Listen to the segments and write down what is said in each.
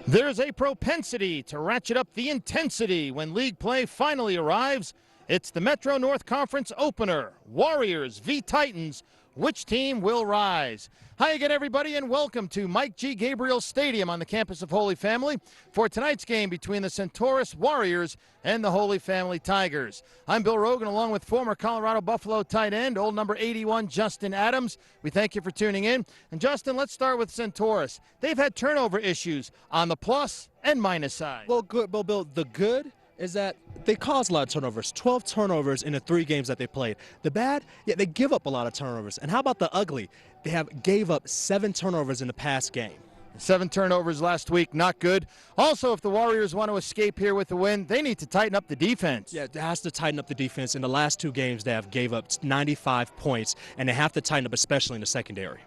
There's a propensity to ratchet up the intensity when league play finally arrives. It's the Metro North Conference opener, Warriors v. Titans. Which team will rise? Hi again, everybody, and welcome to Mike G. Gabriel Stadium on the campus of Holy Family for tonight's game between the Centaurus Warriors and the Holy Family Tigers. I'm Bill Rogan, along with former Colorado Buffalo tight end, old number 81, Justin Adams. We thank you for tuning in. And Justin, let's start with Centaurus. They've had turnover issues on the plus and minus side. Well, good, Bill. The good is that they caused a lot of turnovers, 12 turnovers in the 3 games that they played. The bad, yeah, they give up a lot of turnovers. And how about the ugly? They gave up 7 turnovers in the past game. 7 turnovers last week, not good. Also, if the Warriors want to escape here with the win, they need to tighten up the defense. Yeah, it has to tighten up the defense. In the last 2 games, they have gave up 95 points, and they have to tighten up, especially in the secondary.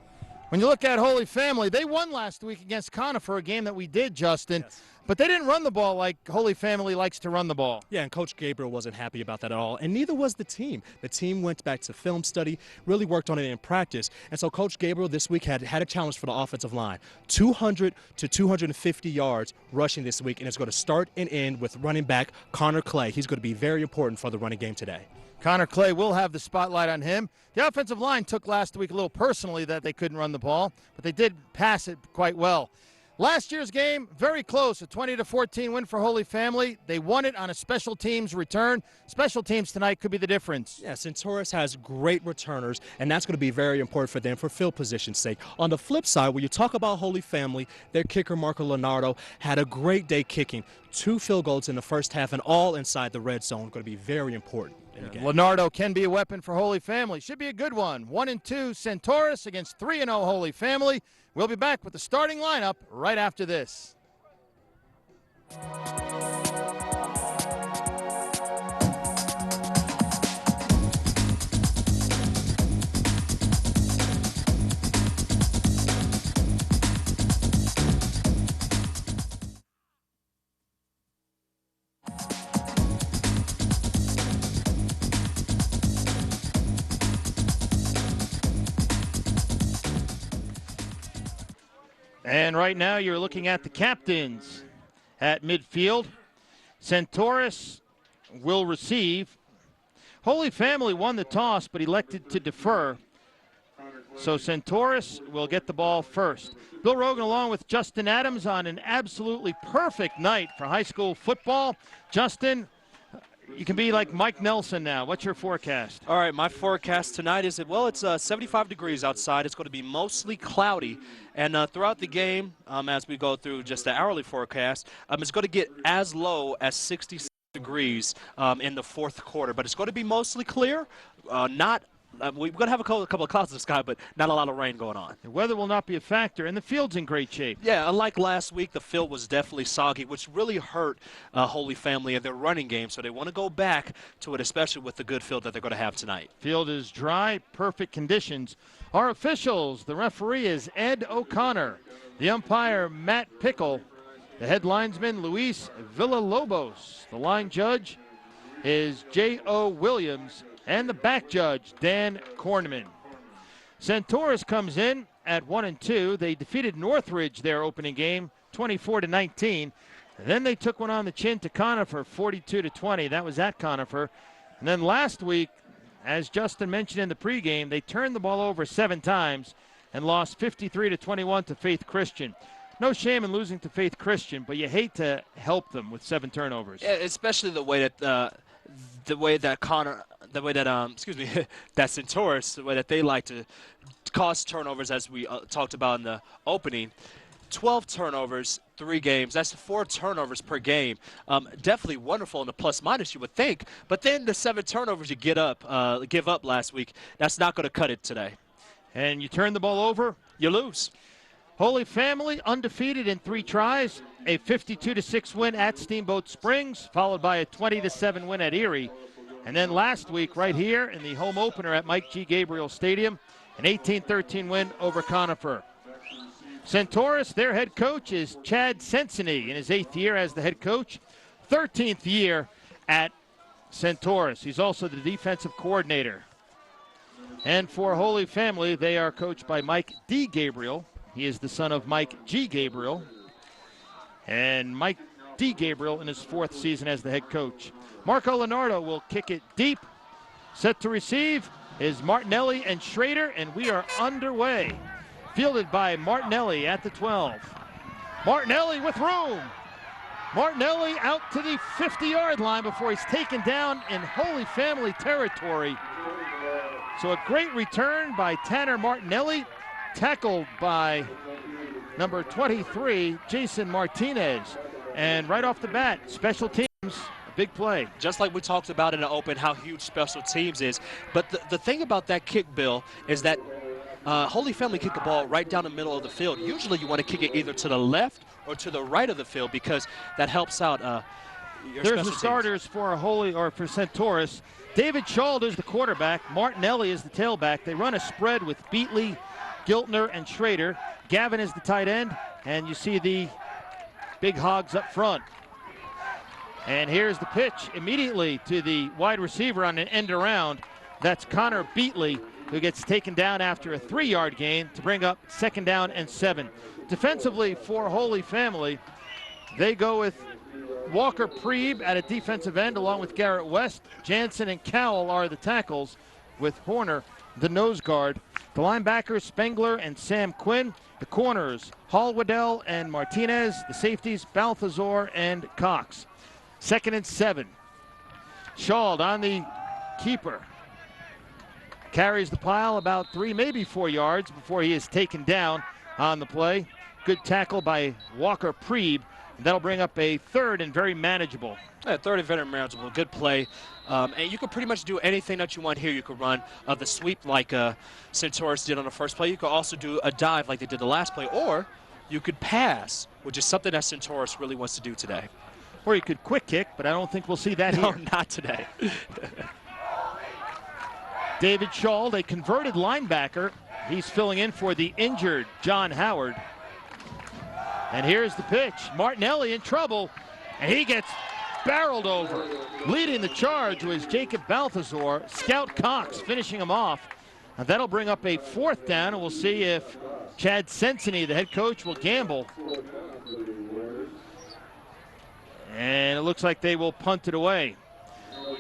When you look at Holy Family, they won last week against Conifer, a game that we did, Justin. Yes. But they didn't run the ball like Holy Family likes to run the ball. Yeah, and Coach Gabriel wasn't happy about that at all, and neither was the team. The team went back to film study, really worked on it in practice, and so Coach Gabriel this week had a challenge for the offensive line. 200 to 250 yards rushing this week, and it's going to start and end with running back Connor Clay. He's going to be very important for the running game today. Connor Clay will have the spotlight on him. The offensive line took last week a little personally that they couldn't run the ball, but they did pass it quite well. Last year's game, very close, a 20-14 win for Holy Family. They won it on a special teams return. Special teams tonight could be the difference. Yeah, Centaurus has great returners, and that's going to be very important for them for field position's sake. On the flip side, when you talk about Holy Family, their kicker, Marco Leonardo, had a great day kicking. 2 field goals in the first half, and all inside the red zone. Going to be very important. Leonardo can be a weapon for Holy Family. Should be a good one. 1-2 Centaurus against 3-0 Holy Family. We'll be back with the starting lineup right after this. And right now you're looking at the captains at midfield. Centaurus will receive. Holy Family won the toss but elected to defer. So Centaurus will get the ball first. Bill Rogan along with Justin Adams on an absolutely perfect night for high school football. Justin, you can be like Mike Nelson now. What's your forecast? All right, my forecast tonight is that, well, it's 75 degrees outside. It's going to be mostly cloudy. And throughout the game, as we go through just the hourly forecast, it's going to get as low as 66 degrees in the 4th quarter. But it's going to be mostly clear, we're going to have a couple of clouds in the sky, but not a lot of rain going on. The weather will not be a factor, and the field's in great shape. Yeah, unlike last week, the field was definitely soggy, which really hurt Holy Family in their running game, so they want to go back to it, especially with the good field that they're going to have tonight. Field is dry, perfect conditions. Our officials, the referee is Ed O'Connor, the umpire Matt Pickle, the head linesman Luis Villalobos, the line judge is J.O. Williams, and the back judge, Dan Kornman. Centaurus comes in at 1-2. They defeated Northridge their opening game, 24-19. Then they took one on the chin to Conifer, 42-20. That was at Conifer. And then last week, as Justin mentioned in the pregame, they turned the ball over 7 times and lost 53-21 to Faith Christian. No shame in losing to Faith Christian, but you hate to help them with 7 turnovers. Yeah, especially the way that that Centaurus, the way that they like to cause turnovers, as we talked about in the opening. 12 turnovers, 3 games. That's 4 turnovers per game. Definitely wonderful in the plus-minus, you would think. But then the 7 turnovers you give up last week, that's not going to cut it today. And you turn the ball over, you lose. Holy Family undefeated in 3 tries, a 52-6 win at Steamboat Springs, followed by a 20-7 win at Erie. And then last week, right here in the home opener at Mike G. Gabriel Stadium, an 18-13 win over Conifer. Centaurus, their head coach is Chad Sensini in his 8th year as the head coach, 13th year at Centaurus. He's also the defensive coordinator. And for Holy Family, they are coached by Mike D. Gabriel. He is the son of Mike G. Gabriel. and Mike D. Gabriel in his 4th season as the head coach. Marco Leonardo will kick it deep. Set to receive is Martinelli and Schrader, and we are underway. Fielded by Martinelli at the 12. Martinelli with room. Martinelli out to the 50-yard line before he's taken down in Holy Family territory. So a great return by Tanner Martinelli, tackled by number 23, Jason Martinez. And right off the bat, special teams, a big play. Just like we talked about in the open, how huge special teams is. But the thing about that kick, Bill, is that Holy Family kicked the ball right down the middle of the field. Usually you want to kick it either to the left or to the right of the field because that helps out your There's the starters for for Centaurus. David Schald is the quarterback. Martinelli is the tailback. They run a spread with Beatley, Giltner, and Schrader. Gavin is the tight end, and you see the big hogs up front. And here's the pitch immediately to the wide receiver on an end around. That's Connor Beatley, who gets taken down after a 3-yard gain to bring up 2nd down and 7. Defensively for Holy Family, they go with Walker Preeb at a defensive end along with Garrett West. Jansen and Cowell are the tackles with Horner, the nose guard. The linebackers, Spengler and Sam Quinn. The corners, Hall Waddell and Martinez. The safeties, Balthazar and Cox. 2nd and 7. Schald on the keeper. Carries the pile about 3, maybe 4 yards before he is taken down on the play. Good tackle by Walker Preeb. That'll bring up a 3rd and very manageable. Yeah, 3rd and very manageable. Good play. And you can pretty much do anything that you want here. You could run the sweep like Centaurus did on the first play. You could also do a dive like they did the last play. Or you could pass, which is something that Centaurus really wants to do today. Or you could quick kick, but I don't think we'll see that No, here. not today. David Schald, a converted linebacker. He's filling in for the injured John Howard. And here's the pitch. Martinelli in trouble, and he gets barreled over. Leading the charge was Jacob Balthazar. Scout Cox finishing him off. And that'll bring up a 4th down, and we'll see if Chad Sensony, the head coach, will gamble. And it looks like they will punt it away.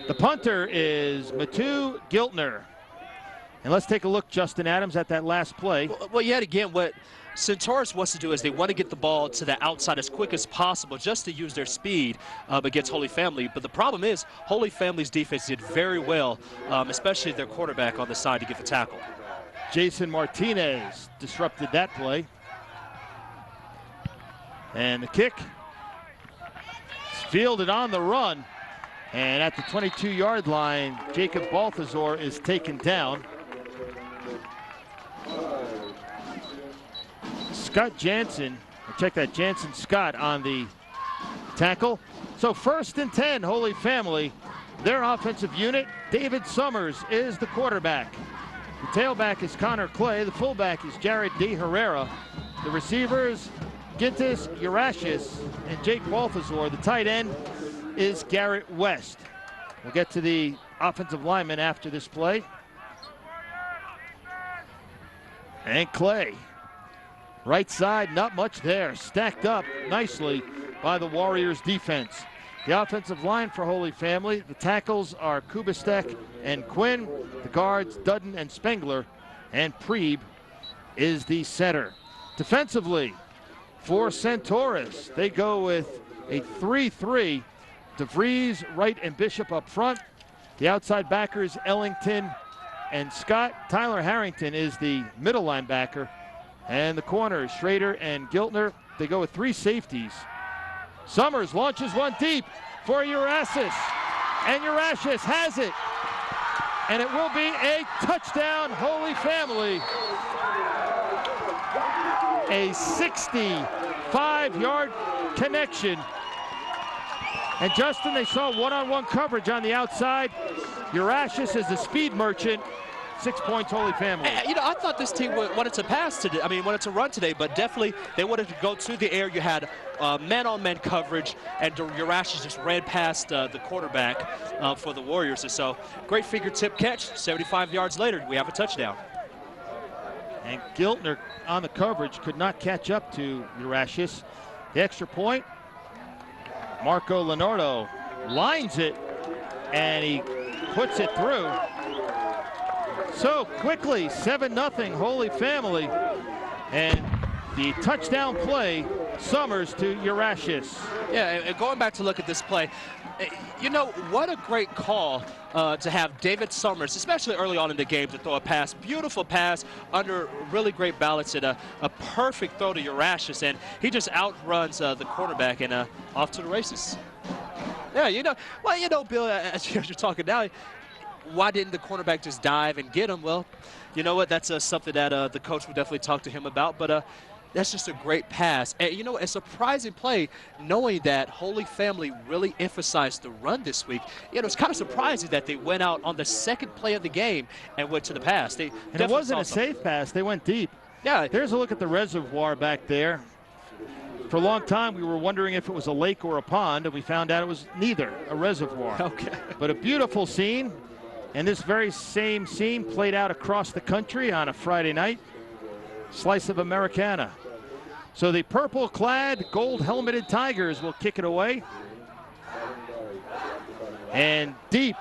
The punter is Matu Giltner. And let's take a look, Justin Adams, at that last play. Well, yet again, what Centaurus wants to do is they want to get the ball to the outside as quick as possible just to use their speed against Holy Family. But the problem is Holy Family's defense did very well, especially their quarterback on the side to get the tackle. Jason Martinez disrupted that play. And the kick is fielded on the run. And at the 22-yard line, Jacob Balthazar is taken down. Scott Jansen, check that, Jansen Scott on the tackle. So 1st and 10, Holy Family. Their offensive unit, David Summers is the quarterback. The tailback is Connor Clay. The fullback is Jared D. Herrera. The receivers, Gintis Urashis and Jake Balthazar. The tight end is Garrett West. We'll get to the offensive lineman after this play. And Clay. Right side, not much there. Stacked up nicely by the Warriors defense. The offensive line for Holy Family, the tackles are Kubistek and Quinn. The guards, Dudden and Spengler. And Preeb is the center. Defensively, for Centaurus, they go with a 3-3. DeVries, Wright, and Bishop up front. The outside backers, Ellington and Scott. Tyler Harrington is the middle linebacker. And the corners, Schrader and Giltner. They go with 3 safeties. Summers launches one deep for Urashis. And Urashis has it. And it will be a touchdown, Holy Family. A 65-yard connection. And Justin, they saw one-on-one coverage on the outside. Urashis is a speed merchant. 6 points, Holy Family. You know, I thought this team wanted to pass today. I mean, wanted to run today, but definitely they wanted to go to the air. You had man-on-man coverage, and Urashis just ran past the quarterback for the Warriors. And so, great fingertip catch. 75 yards later, we have a touchdown. And Giltner on the coverage could not catch up to Urashis. The extra point. Marco Leonardo lines it, and he puts it through. So quickly, 7-0 Holy Family. And the touchdown play, Summers to Urashis. Yeah, and going back to look at this play, you know, what a great call to have David Summers, especially early on in the game, to throw a pass. Beautiful pass under really great balance and a perfect throw to Urashis, and he just outruns the quarterback and off to the races. Yeah, you know, Bill, as you're talking now, why didn't the cornerback just dive and get him? Well, you know what, that's something that the coach would definitely talk to him about, but that's just a great pass. And, you know, a surprising play, knowing that Holy Family really emphasized the run this week. You know, it's kind of surprising that they went out on the second play of the game and went to the pass. And it wasn't a safe pass. They went deep. Yeah. There's a look at the reservoir back there. For a long time, we were wondering if it was a lake or a pond, and we found out it was neither, a reservoir. Okay. But a beautiful scene, and this very same scene played out across the country on a Friday night. Slice of Americana. So the purple-clad, gold-helmeted Tigers will kick it away. And deep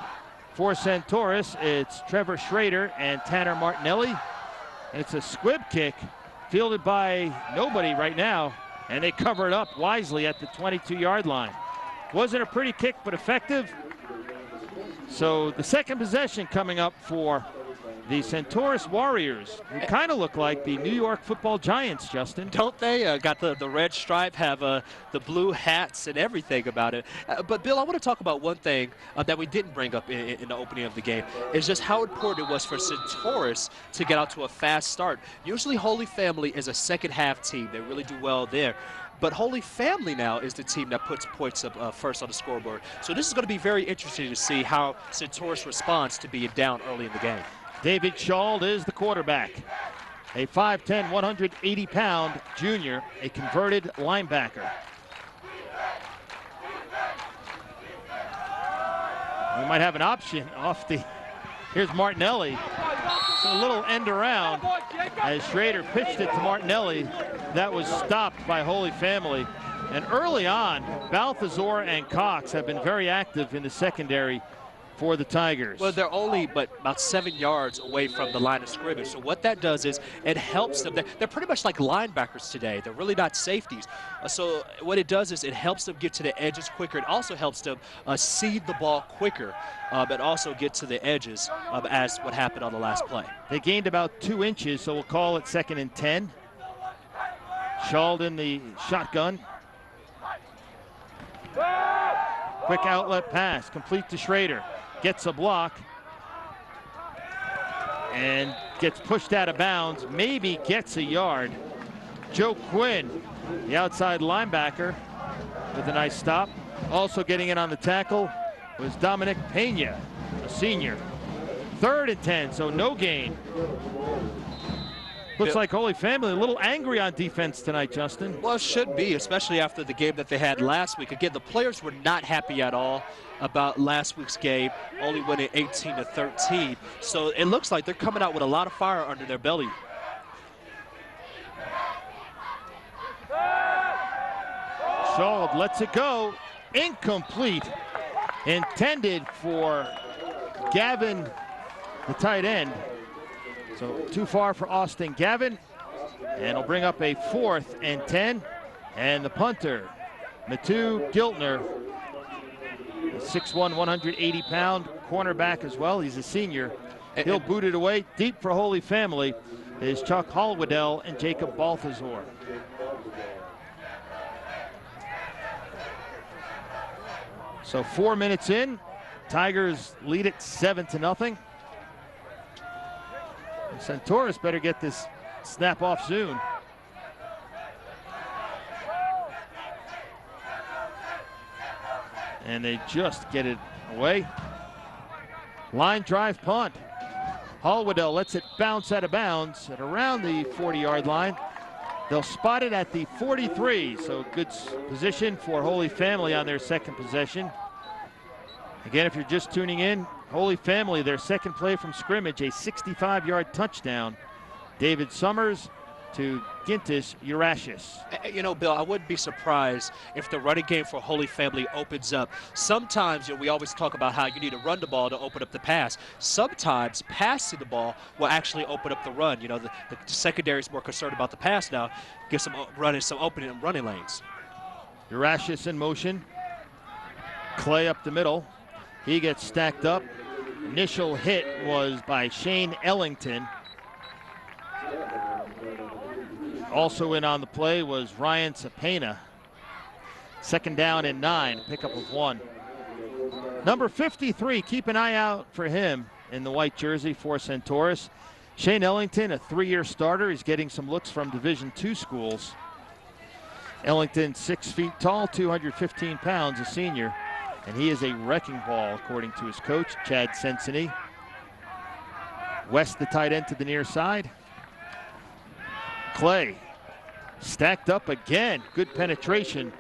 for Centaurus, it's Trevor Schrader and Tanner Martinelli. And it's a squib kick fielded by nobody right now. And they cover it up wisely at the 22-yard line. Wasn't a pretty kick, but effective. So the second possession coming up for the Centaurus Warriors, who kind of look like the New York Football Giants, Justin. Don't they? Got the red stripe, have the blue hats and everything about it. But, Bill, I want to talk about one thing that we didn't bring up in the opening of the game, is just how important it was for Centaurus to get out to a fast start. Usually Holy Family is a second-half team. They really do well there. But Holy Family now is the team that puts points up first on the scoreboard. So this is going to be very interesting to see how Centaurus responds to being down early in the game. David Schald is the quarterback. A 5'10", 180-pound junior, a converted linebacker. We might have an option off the... Here's Martinelli. It's a little end around as Schrader pitched it to Martinelli. That was stopped by Holy Family. And early on, Balthazar and Cox have been very active in the secondary for the Tigers. Well, they're only about 7 yards away from the line of scrimmage. So what that does is it helps them. They're pretty much like linebackers today. They're really not safeties. So what it does is it helps them get to the edges quicker. It also helps them seed the ball quicker, but also get to the edges as what happened on the last play. They gained about 2 inches, so we'll call it 2nd and 10. Schald in the shotgun. Quick outlet pass, complete to Schrader. Gets a block and gets pushed out of bounds, maybe gets a yard. Joe Quinn, the outside linebacker, with a nice stop. Also getting in on the tackle was Dominic Pena, a senior. 3rd and 10, so no gain. Looks like Holy Family a little angry on defense tonight, Justin. Well, it should be, especially after the game that they had last week. Again, the players were not happy at all about last week's game, only winning 18-13. So it looks like they're coming out with a lot of fire under their belly. Schald lets it go. Incomplete. Intended for Gavin, the tight end. So too far for Austin Gavin. And it'll bring up a 4th and 10. And the punter, Matu Giltner, a 6'1", 180-pound cornerback as well. He's a senior. He'll boot it away. Deep for Holy Family is Chuck Holwadell and Jacob Balthazar. So 4 minutes in, Tigers lead it 7-0. Centaurus better get this snap off soon. And they just get it away. Line drive punt. Holwadell lets it bounce out of bounds at around the 40-yard line. They'll spot it at the 43, so good position for Holy Family on their second possession. Again, if you're just tuning in, Holy Family, their second play from scrimmage, a 65-yard touchdown. David Summers to Gintis Urashis. You know, Bill, I wouldn't be surprised if the running game for Holy Family opens up. Sometimes, we always talk about how you need to run the ball to open up the pass. Sometimes passing the ball will actually open up the run. The secondary is more concerned about the pass now. Get some opening and running lanes. Urashis in motion. Clay up the middle. He gets stacked up. Initial hit was by Shane Ellington. Also in on the play was Ryan Cepena. Second down and 9, pickup of 1. Number 53, keep an eye out for him in the white jersey for Centaurus. Shane Ellington, a 3-year starter. He's getting some looks from Division II schools. Ellington, 6 feet tall, 215 pounds, a senior. And he is a wrecking ball, according to his coach, Chad Sensini. West, the tight end to the near side. Clay stacked up again. Good penetration.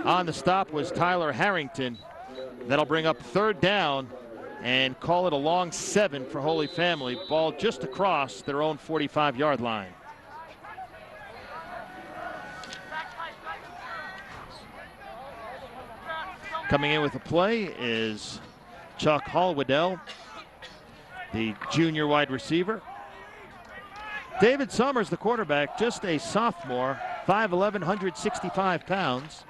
On the stop was Tyler Harrington. That'll bring up 3rd down and call it a long 7 for Holy Family. Ball just across their own 45-yard line. Coming in with the play is Chuck Hallwaddell, the junior wide receiver. David Summers, the quarterback, just a sophomore, 5'11", 165 pounds.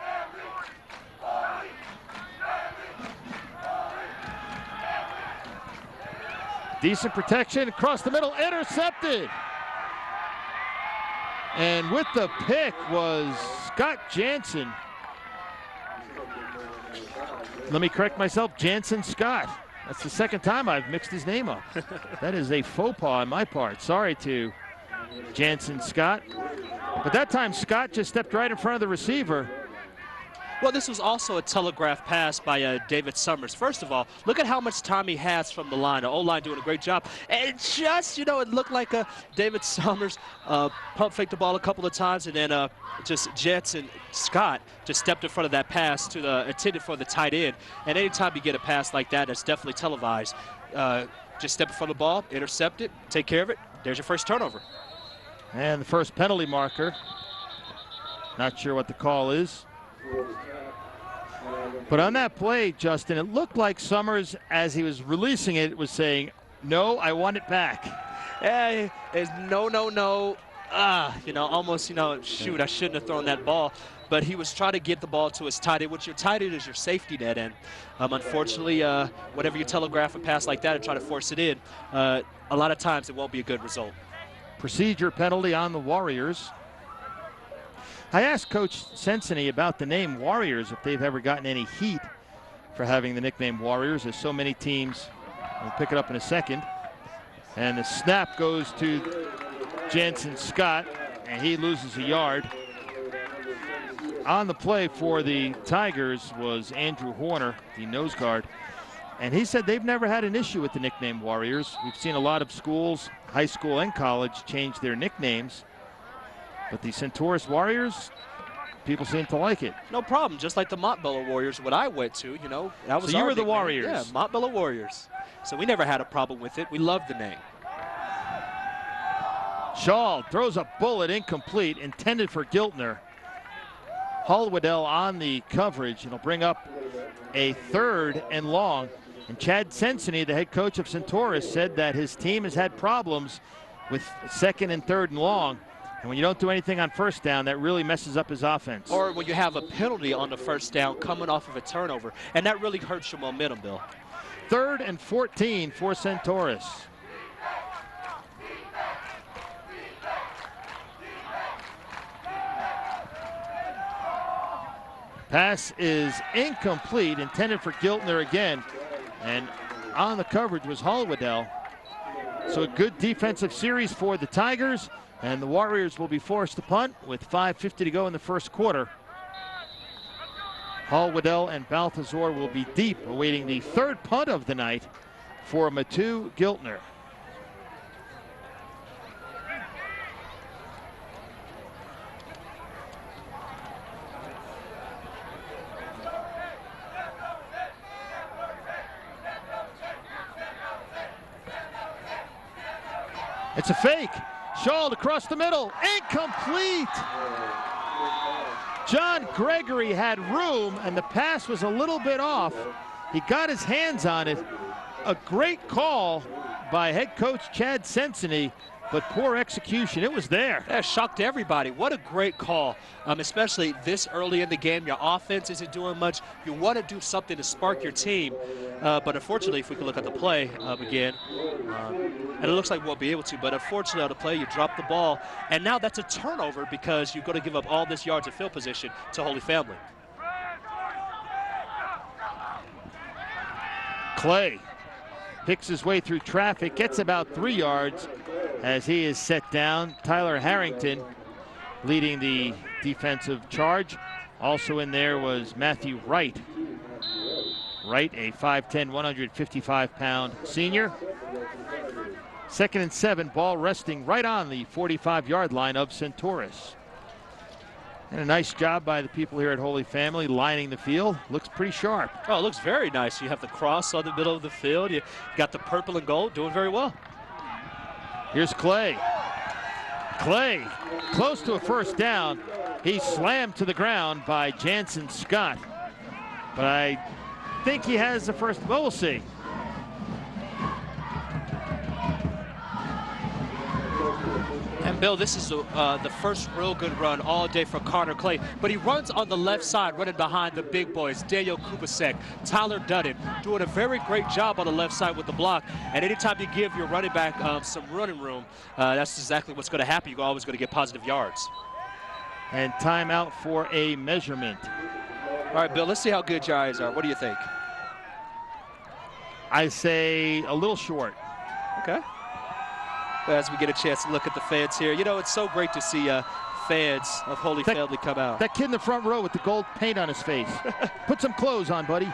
Decent protection across the middle, intercepted. And with the pick was Scott Jansen. Let me correct myself, Jansen Scott. That's the second time I've mixed his name up. That is a faux pas on my part. Sorry to Jansen Scott. But that time Scott just stepped right in front of the receiver. Well, this was also a telegraph pass by David Summers. First of all, look at how much time he has from the line. The O-line doing a great job. And just, it looked like David Summers pump faked the ball a couple of times, and then just Jansen Scott just stepped in front of that pass to the intended for the tight end. And anytime you get a pass like that, that's definitely televised. Just step in front of the ball, intercept it, take care of it. There's your first turnover. And the first penalty marker. Not sure what the call is. But on that play, Justin, it looked like Summers, as he was releasing it, was saying, "No, I want it back." Hey, it's no. Almost, shoot, I shouldn't have thrown that ball. But he was trying to get the ball to his tight end, which your tight end is your safety net. And unfortunately, whenever you telegraph a pass like that and try to force it in, a lot of times it won't be a good result. Procedure penalty on the Warriors. I asked Coach Sensini about the name Warriors, if they've ever gotten any heat for having the nickname Warriors, as so many teams. We'll pick it up in a second. And the snap goes to Jansen Scott, and he loses a yard. On the play for the Tigers was Andrew Horner, the nose guard. And he said they've never had an issue with the nickname Warriors. We've seen a lot of schools, high school and college, change their nicknames. But the Centaurus Warriors, people seem to like it. No problem. Just like the Montbello Warriors, what I went to, that was so you our were the nickname. Warriors. Yeah, Montbello Warriors. So we never had a problem with it. We loved the name. Shaw throws a bullet incomplete, intended for Giltner. Hallwaddell on the coverage. It'll bring up a 3rd and long. And Chad Sensini, the head coach of Centaurus, said that his team has had problems with 2nd and 3rd and long. And when you don't do anything on 1st down, that really messes up his offense. Or when you have a penalty on the 1st down coming off of a turnover. And that really hurts your momentum, Bill. 3rd and 14 for Centaurus. Pass is incomplete, intended for Giltner again. And on the coverage was Hallwaddell. So a good defensive series for the Tigers. And the Warriors will be forced to punt with 5:50 to go in the first quarter. Hallwaddell and Balthazar will be deep, awaiting the 3rd punt of the night for Matu Giltner. It's a fake. Schauld across the middle, incomplete. John Gregory had room, and the pass was a little bit off. He got his hands on it. A great call by head coach Chad Sensini, but poor execution. It was there. That shocked everybody. What a great call, especially this early in the game. Your offense isn't doing much. You want to do something to spark your team. But unfortunately, if we can look at the play again, and it looks like we'll be able to, but unfortunately on the play, you drop the ball. And now that's a turnover because you're going to give up all this yards of field position to Holy Family. Clay picks his way through traffic, gets about 3 yards as he is set down. Tyler Harrington leading the defensive charge. Also in there was Matthew Wright. Wright, a 5'10", 155-pound senior. 2nd and 7, ball resting right on the 45-yard line of Centaurus. And a nice job by the people here at Holy Family lining the field. Looks pretty sharp. Oh, it looks very nice. You have the cross on the middle of the field. You got the purple and gold, doing very well. Here's Clay. Clay, close to a first down. He's slammed to the ground by Jansen Scott. But I think he has the first, well, we'll see. And Bill, this is the first real good run all day for Connor Clay. But he runs on the left side, running behind the big boys, Daniel Kubasek, Tyler Dudden, doing a very great job on the left side with the block. And anytime you give your running back some running room, that's exactly what's going to happen. You're always going to get positive yards. And timeout for a measurement. All right, Bill, let's see how good your eyes are. What do you think? I say a little short. Okay. As we get a chance to look at the fans here. You know, it's so great to see fans of Holy Family come out. That kid in the front row with the gold paint on his face. Put some clothes on, buddy. You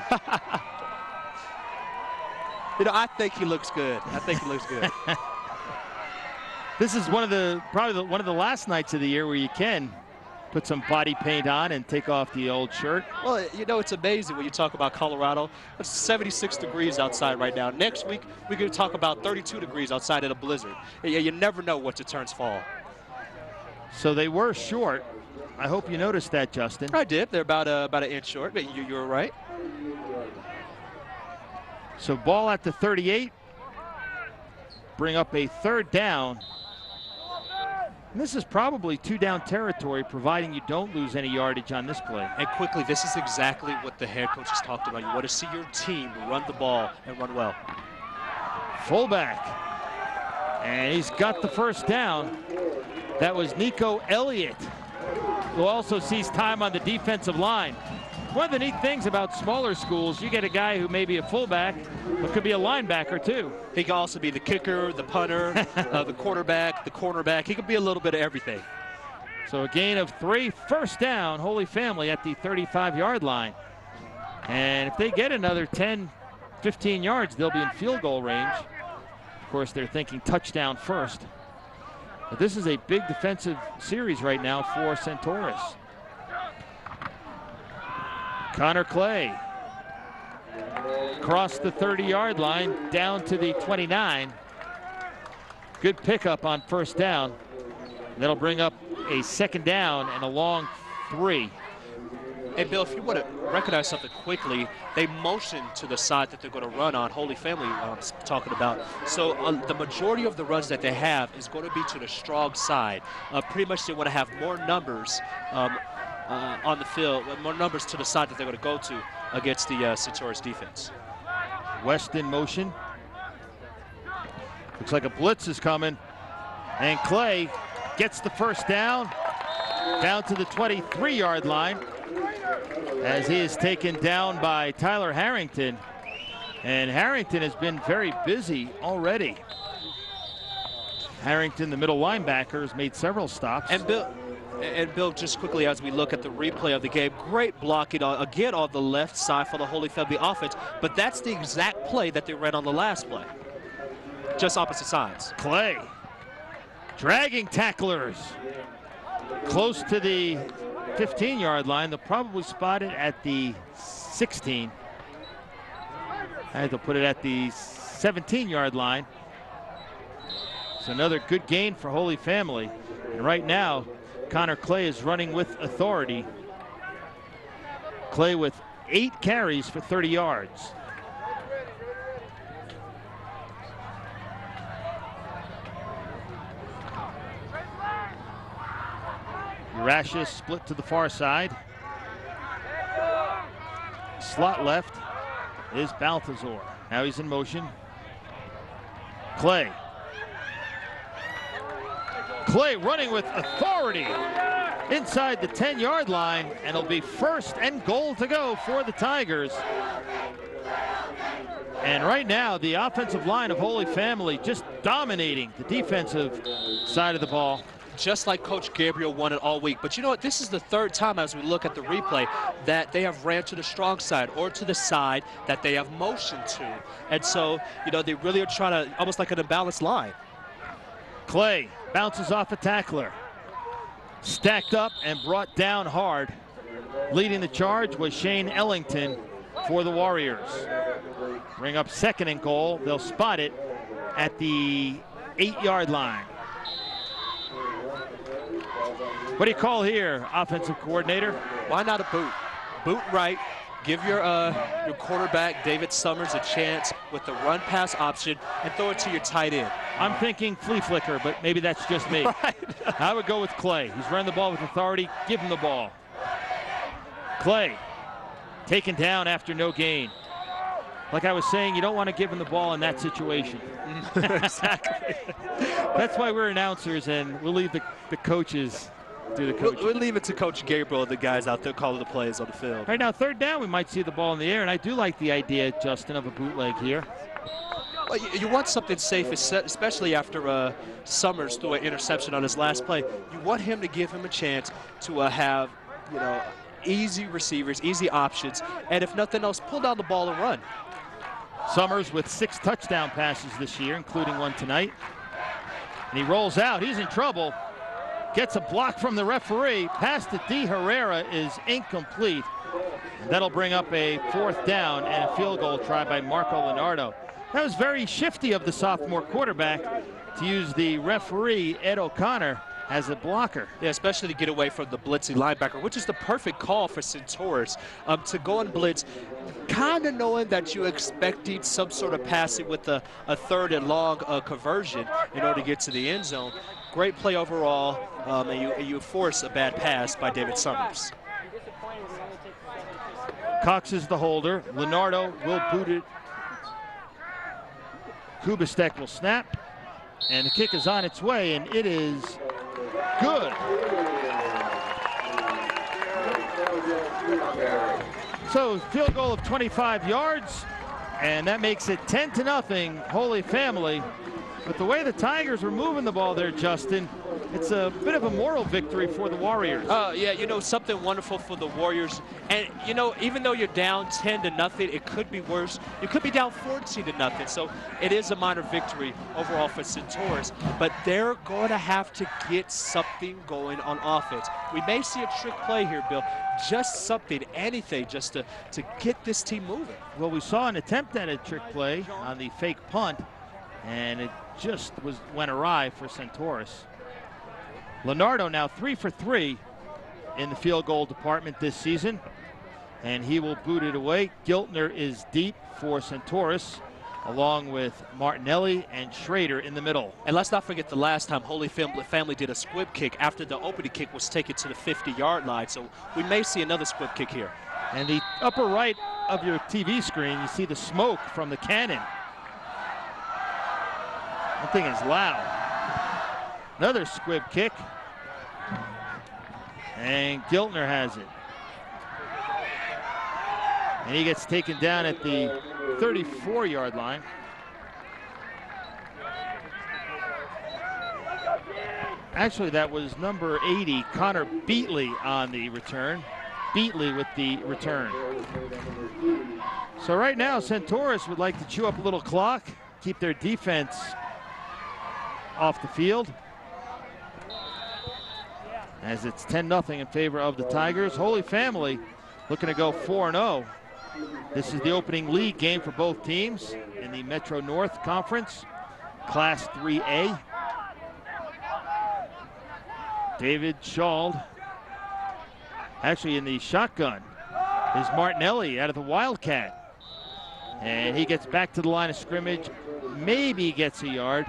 know, I think he looks good. I think he looks good. This is probably one of the last nights of the year where you can put some body paint on and take off the old shirt. Well, you know, it's amazing when you talk about Colorado. It's 76 degrees outside right now. Next week, we're going to talk about 32 degrees outside in a blizzard. You never know what it turns fall. So they were short. I hope you noticed that, Justin. I did. They're about an inch short, but you were right. So ball at the 38. Bring up a 3rd down. And this is probably 2-down territory, providing you don't lose any yardage on this play. And quickly, this is exactly what the head coach has talked about. You want to see your team run the ball and run well. Fullback. And he's got the first down. That was Nico Elliott, who also sees time on the defensive line. One of the neat things about smaller schools, you get a guy who may be a fullback, but could be a linebacker too. He can also be the kicker, the punter, the quarterback, the cornerback. He could be a little bit of everything. So a gain of 3, first down, Holy Family at the 35-yard line. And if they get another 10, 15 yards, they'll be in field goal range. Of course, they're thinking touchdown first. But this is a big defensive series right now for Centaurus. Connor Clay across the 30-yard line down to the 29. Good pickup on first down. That'll bring up a 2nd down and a long 3. Hey, Bill, if you want to recognize something quickly, they motion to the side that they're going to run on. Holy Family talking about. So the majority of the runs that they have is going to be to the strong side. Pretty much they want to have more numbers on the field, more numbers to the side that they're going to go to against the Centaurus defense. West in motion. Looks like a blitz is coming. And Clay gets the first down to the 23-yard line as he is taken down by Tyler Harrington. And Harrington has been very busy already. Harrington, the middle linebacker, has made several stops. And Bill, just quickly as we look at the replay of the game, great blocking again on the left side for the Holy Family offense, but that's the exact play that they ran on the last play. Just opposite sides. Clay dragging tacklers close to the 15-yard line. They'll probably spot it at the 16. I had to put it at the 17-yard line. So another good gain for Holy Family. And right now, Connor Clay is running with authority. Clay with 8 carries for 30 yards. Urashis split to the far side. Slot left is Balthazar. Now he's in motion. Clay. Clay running with authority inside the 10-yard line, and it'll be 1st and goal to go for the Tigers. And right now, the offensive line of Holy Family just dominating the defensive side of the ball. Just like Coach Gabriel wanted all week. But you know what? This is the 3rd time as we look at the replay that they have ran to the strong side or to the side that they have motioned to. And so, you know, they really are trying to, almost like an imbalanced line. Clay bounces off a tackler. Stacked up and brought down hard. Leading the charge was Shane Ellington for the Warriors. Bring up 2nd and goal. They'll spot it at the 8-yard line. What do you call here, offensive coordinator? Why not a boot? Boot right. Give your quarterback, David Summers, a chance with the run-pass option and throw it to your tight end. I'm thinking flea flicker, but maybe that's just me. Right. I would go with Clay. He's running the ball with authority. Give him the ball. Clay taken down after no gain. Like I was saying, you don't want to give him the ball in that situation. Exactly. That's why we're announcers, and we'll leave the coaches do the coaching. We'll leave it to Coach Gabriel and the guys out there calling the plays on the field. Right now, 3rd down, we might see the ball in the air, and I do like the idea, Justin, of a bootleg here. Well, you want something safe, especially after Summers threw an interception on his last play. You want him to give him a chance to have, you know, easy receivers, easy options, and if nothing else, pull down the ball and run. Summers with 6 touchdown passes this year, including one tonight. And he rolls out. He's in trouble. Gets a block from the referee. Pass to D. Herrera is incomplete. And that'll bring up a 4th down and a field goal try by Marco Leonardo. That was very shifty of the sophomore quarterback to use the referee, Ed O'Connor, as a blocker. Yeah, especially to get away from the blitzing linebacker, which is the perfect call for Centaurus to go and blitz, kind of knowing that you're expecting some sort of passing with a 3rd and long conversion in order to get to the end zone. Great play overall, and you force a bad pass by David Summers. Cox is the holder. Leonardo will boot it. Kubastek will snap, and the kick is on its way, and it is good. So field goal of 25 yards, and that makes it 10-0 Holy Family. But the way the Tigers were moving the ball there, Justin, it's a bit of a moral victory for the Warriors. Yeah, you know, something wonderful for the Warriors. And, you know, even though you're down 10-0, it could be worse. You could be down 14-0. So it is a minor victory overall for Centaurus. But they're going to have to get something going on offense. We may see a trick play here, Bill. Just something, anything, just to get this team moving. Well, we saw an attempt at a trick play on the fake punt, and it just went awry for Centaurus. Leonardo now 3 for 3 in the field goal department this season, and he will boot it away. Giltner is deep for Centaurus, along with Martinelli and Schrader in the middle. And let's not forget the last time Holy Family did a squib kick after the opening kick was taken to the 50-yard line, so we may see another squib kick here. And the upper right of your TV screen, you see the smoke from the cannon. That thing is loud. Another squib kick. And Giltner has it. And he gets taken down at the 34-yard line. Actually, that was number 80, Connor Beatley, on the return. Beatley with the return. So right now, Centaurus would like to chew up a little clock, keep their defense off the field, as it's 10-0 in favor of the Tigers. Holy Family looking to go 4-0. This is the opening league game for both teams in the Metro North Conference, Class 3A. David Schald. Actually, in the shotgun is Martinelli out of the Wildcat. And he gets back to the line of scrimmage, maybe gets a yard,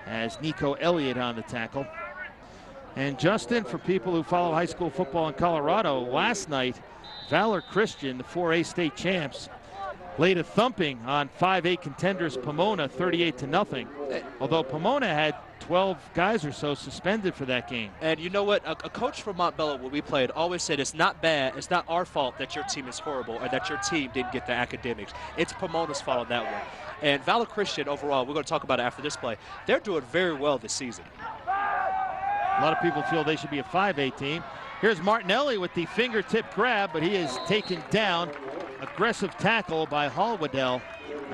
as Nico Elliott on the tackle. And Justin, for people who follow high school football in Colorado, last night, Valor Christian, the 4A state champs, laid a thumping on 5A contenders Pomona, 38-0. Although Pomona had 12 guys or so suspended for that game. And you know what? A coach from Montbello, when we played, always said it's not bad, it's not our fault that your team is horrible or that your team didn't get the academics. It's Pomona's fault on that one. And Valor Christian overall, we're going to talk about it after this play, they're doing very well this season. A lot of people feel they should be a 5A team. Here's Martinelli with the fingertip grab, but he is taken down. Aggressive tackle by Hallwaddell.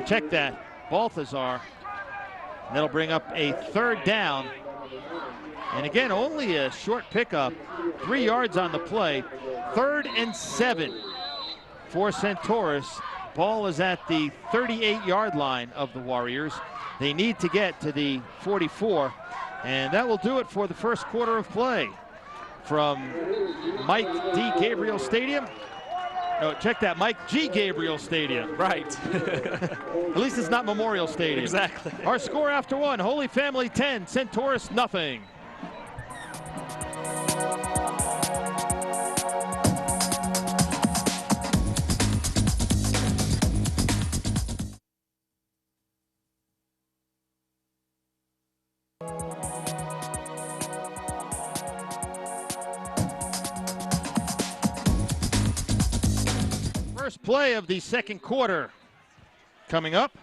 Check that, Balthazar. And that'll bring up a 3rd down. And again, only a short pickup, 3 yards on the play. 3rd and 7 for Centaurus. Ball is at the 38-yard line of the Warriors. They need to get to the 44. And that will do it for the first quarter of play. From Mike D. Gabriel Stadium. No, check that, Mike G. Gabriel Stadium. Right. At least it's not Memorial Stadium. Exactly. Our score after one, Holy Family 10, Centaurus nothing. First play of the second quarter coming up,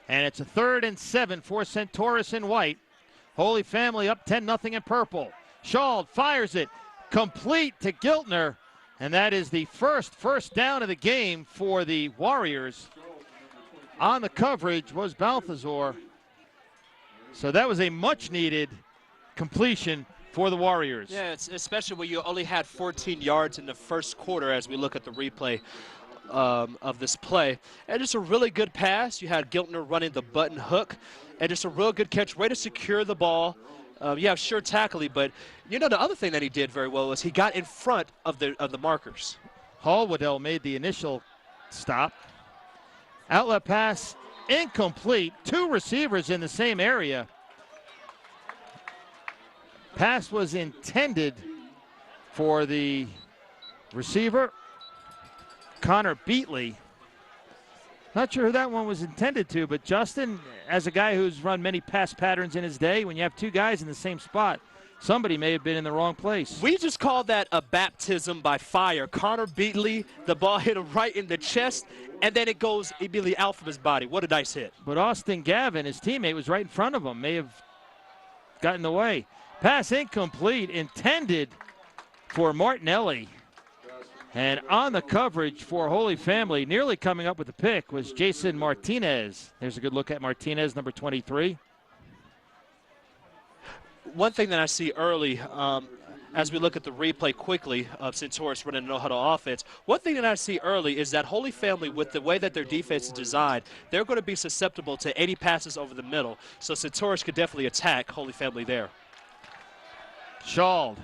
and it's a 3rd and 7 for Centaurus in white. Holy Family up 10-0 in purple. Schald fires it complete to Giltner, and that is the first down of the game for the Warriors. On the coverage was Balthazar, so that was a much-needed completion for the Warriors. Yeah, it's especially when you only had 14 yards in the first quarter as we look at the replay of this play. And just a really good pass. You had Giltner running the button hook, and just a real good catch, way to secure the ball. Yeah, sure tackling, but you know the other thing that he did very well was he got in front of the markers. Hallwaddell made the initial stop. Outlet pass incomplete. 2 receivers in the same area. Pass was intended for the receiver, Connor Beatley. Not sure who that one was intended to, but Justin, as a guy who's run many pass patterns in his day, when you have 2 guys in the same spot, somebody may have been in the wrong place. We just call that a baptism by fire. Connor Beatley, the ball hit him right in the chest, and then it goes immediately out from his body. What a nice hit. But Austin Gavin, his teammate, was right in front of him, may have gotten in the way. Pass incomplete, intended for Martinelli. And on the coverage for Holy Family, nearly coming up with the pick, was Jason Martinez. There's a good look at Martinez, number 23. One thing that I see early, as we look at the replay quickly of Centaurus running a no-huddle offense, one thing that I see early is that Holy Family, with the way that their defense is designed, they're going to be susceptible to any passes over the middle. So Centaurus could definitely attack Holy Family there. Schald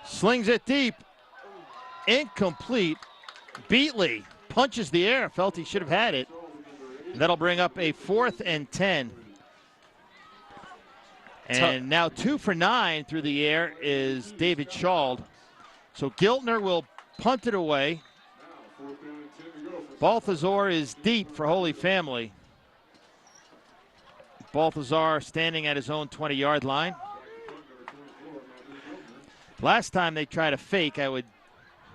slings it deep. Incomplete. Beatley punches the air. Felt he should have had it. That'll bring up a 4th and 10. And now 2 for 9 through the air is David Schald. So Giltner will punt it away. Balthazar is deep for Holy Family. Balthazar standing at his own 20-yard line. Last time they tried a fake, I would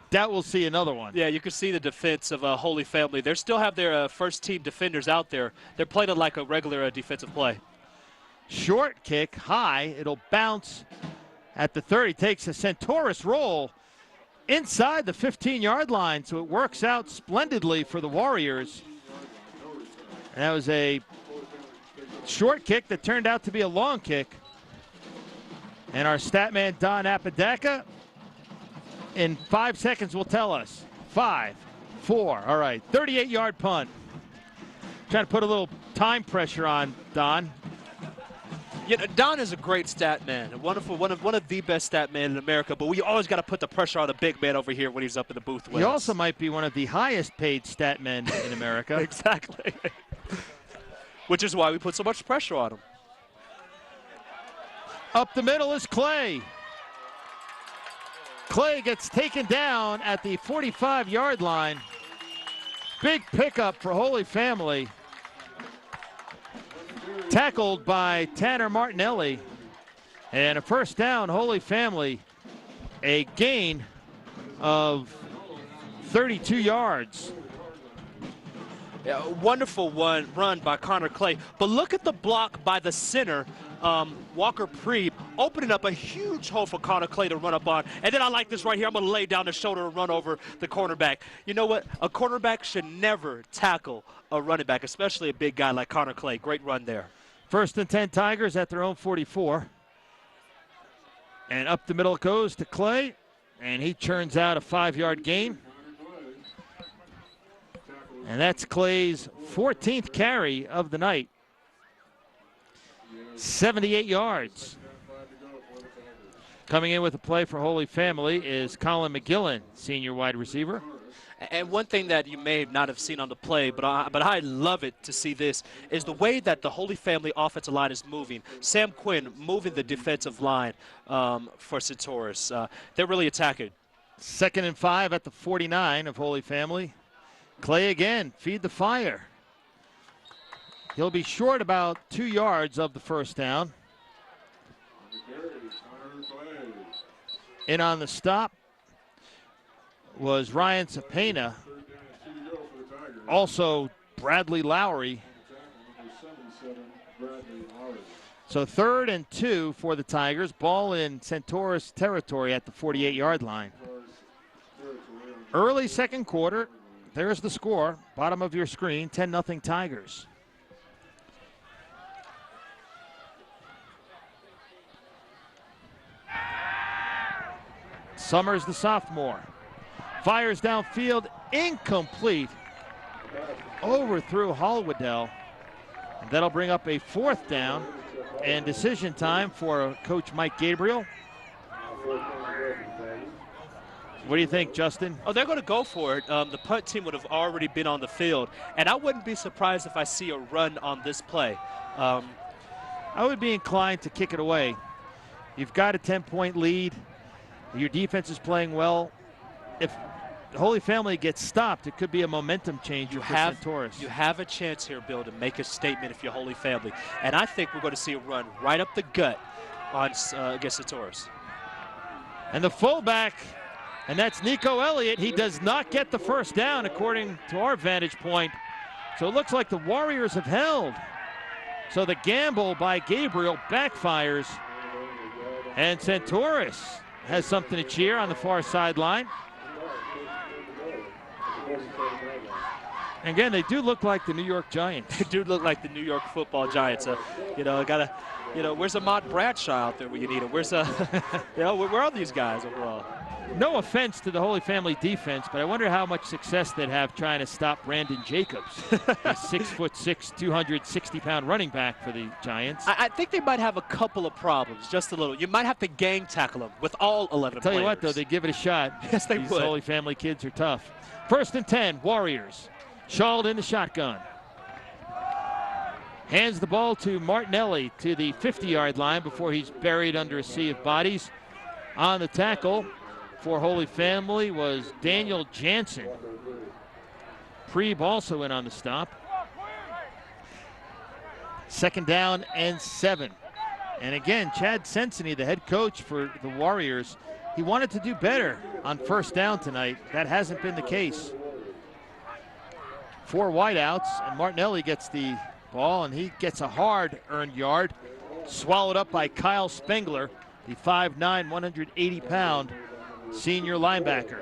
doubt we'll see another one. Yeah, you can see the defense of Holy Family. They still have their first-team defenders out there. They're playing it like a regular defensive play. Short kick, high. It'll bounce at the 30. Takes a Centaurus roll inside the 15-yard line, so it works out splendidly for the Warriors. And that was a short kick that turned out to be a long kick. And our stat man, Don Apodaca, in 5 seconds will tell us. 5, 4, all right, 38-yard punt. Trying to put a little time pressure on Don. You know, Don is a great stat man, a wonderful, one of the best stat men in America, but we always got to put the pressure on the big man over here when he's up in the booth with He us. also might be one of the highest paid stat men in America. Exactly. Which is why we put so much pressure on him. Up the middle is Clay. Clay gets taken down at the 45-yard line. Big pickup for Holy Family. Tackled by Tanner Martinelli. And a first down, Holy Family. A gain of 32 yards. Yeah, a wonderful run by Connor Clay. But look at the block by the center, Walker Preeb, opening up a huge hole for Connor Clay to run up on. And then I like this right here. I'm going to lay down the shoulder and run over the cornerback. You know what? A cornerback should never tackle a running back, especially a big guy like Connor Clay. Great run there. 1st and 10 Tigers at their own 44. And up the middle it goes to Clay. And he churns out a 5-yard gain. And that's Clay's 14th carry of the night. 78 yards. Coming in with a play for Holy Family is Colin McGillen, senior wide receiver. And one thing that you may not have seen on the play, but I love it to see this, is the way that the Holy Family offensive line is moving. Sam Quinn moving the defensive line for Centaurus. They're really attacking. 2nd and 5 at the 49 of Holy Family. Clay again, feed the fire. He'll be short about 2 yards of the first down. In on the stop was Ryan Cepena. Also Bradley Lowry. So 3rd and 2 for the Tigers. Ball in Centaurus territory at the 48-yard line. Early second quarter. There's the score, bottom of your screen, 10-0 Tigers. Summers, the sophomore, fires downfield, incomplete, overthrew Hallwaddell. And that'll bring up a 4th down and decision time for Coach Mike Gabriel. What do you think, Justin? Oh, they're going to go for it. The punt team would have already been on the field. And I wouldn't be surprised if I see a run on this play. I would be inclined to kick it away. You've got a 10-point lead. Your defense is playing well. If the Holy Family gets stopped, it could be a momentum changer for Centaurus. You have a chance here, Bill, to make a statement if you're Holy Family. And I think we're going to see a run right up the gut on against Centaurus. And the fullback, and that's Nico Elliott. He does not get the first down according to our vantage point. So it looks like the Warriors have held. So the gamble by Gabriel backfires. And Centaurus has something to cheer on the far sideline. Again, they do look like the New York Giants. They do look like the New York Football Giants. Where's Ahmad Bradshaw out there when you need him? Where's where are these guys overall? No offense to the Holy Family defense, but I wonder how much success they'd have trying to stop Brandon Jacobs, a 6'6", 260-pound running back for the Giants. I think they might have a couple of problems, just a little. You might have to gang tackle them with all 11 players. Tell you what, though, they give it a shot. Yes, they These would. Holy Family kids are tough. 1st and 10, Warriors. Shawled in the shotgun. Hands the ball to Martinelli to the 50-yard line before he's buried under a sea of bodies. On the tackle for Holy Family was Daniel Jansen. Preeb also in on the stop. 2nd down and 7. And again, Chad Sensony, the head coach for the Warriors, he wanted to do better on 1st down tonight. That hasn't been the case. 4 wideouts, and Martinelli gets the ball, and he gets a hard-earned yard, swallowed up by Kyle Spengler, the 5'9", 180-pound senior linebacker.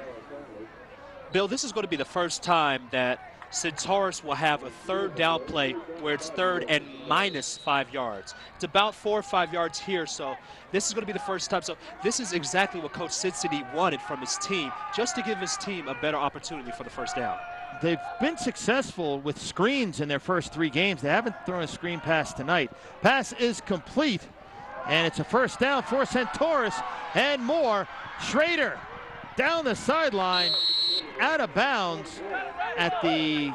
Bill, this is going to be the first time that Centaurus will have a third down play where it's third and minus 5 yards. It's about 4 or 5 yards here, so this is going to be the first time. So this is exactly what Coach Cincinnati wanted from his team, just to give his team a better opportunity for the first down. They've been successful with screens in their first 3 games. They haven't thrown a screen pass tonight. Pass is complete, and it's a first down for Centaurus and more. Schrader down the sideline, out of bounds at the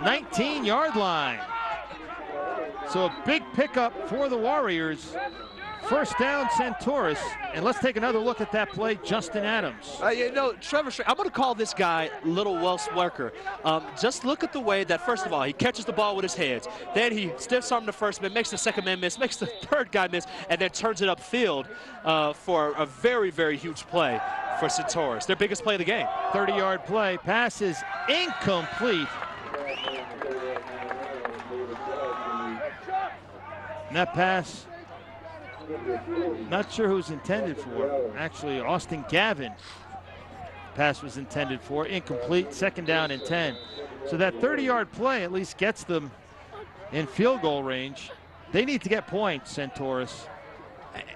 19-yard line. So a big pickup for the Warriors. First down, Centaurus. And let's take another look at that play, Justin Adams. You know, Trevor, I'm going to call this guy Little Wells Worker. Just look at the way that, first of all, he catches the ball with his hands. Then he stiffs arm the first man, makes the second man miss, makes the third guy miss, and then turns it upfield for a very, very huge play for Centaurus. Their biggest play of the game. 30-yard play. Pass is incomplete. And that pass, not sure who's intended for. Actually, Austin Gavin. Pass was intended for. Incomplete. Second down and 10. So that 30-yard play at least gets them in field goal range. They need to get points, Centaurus.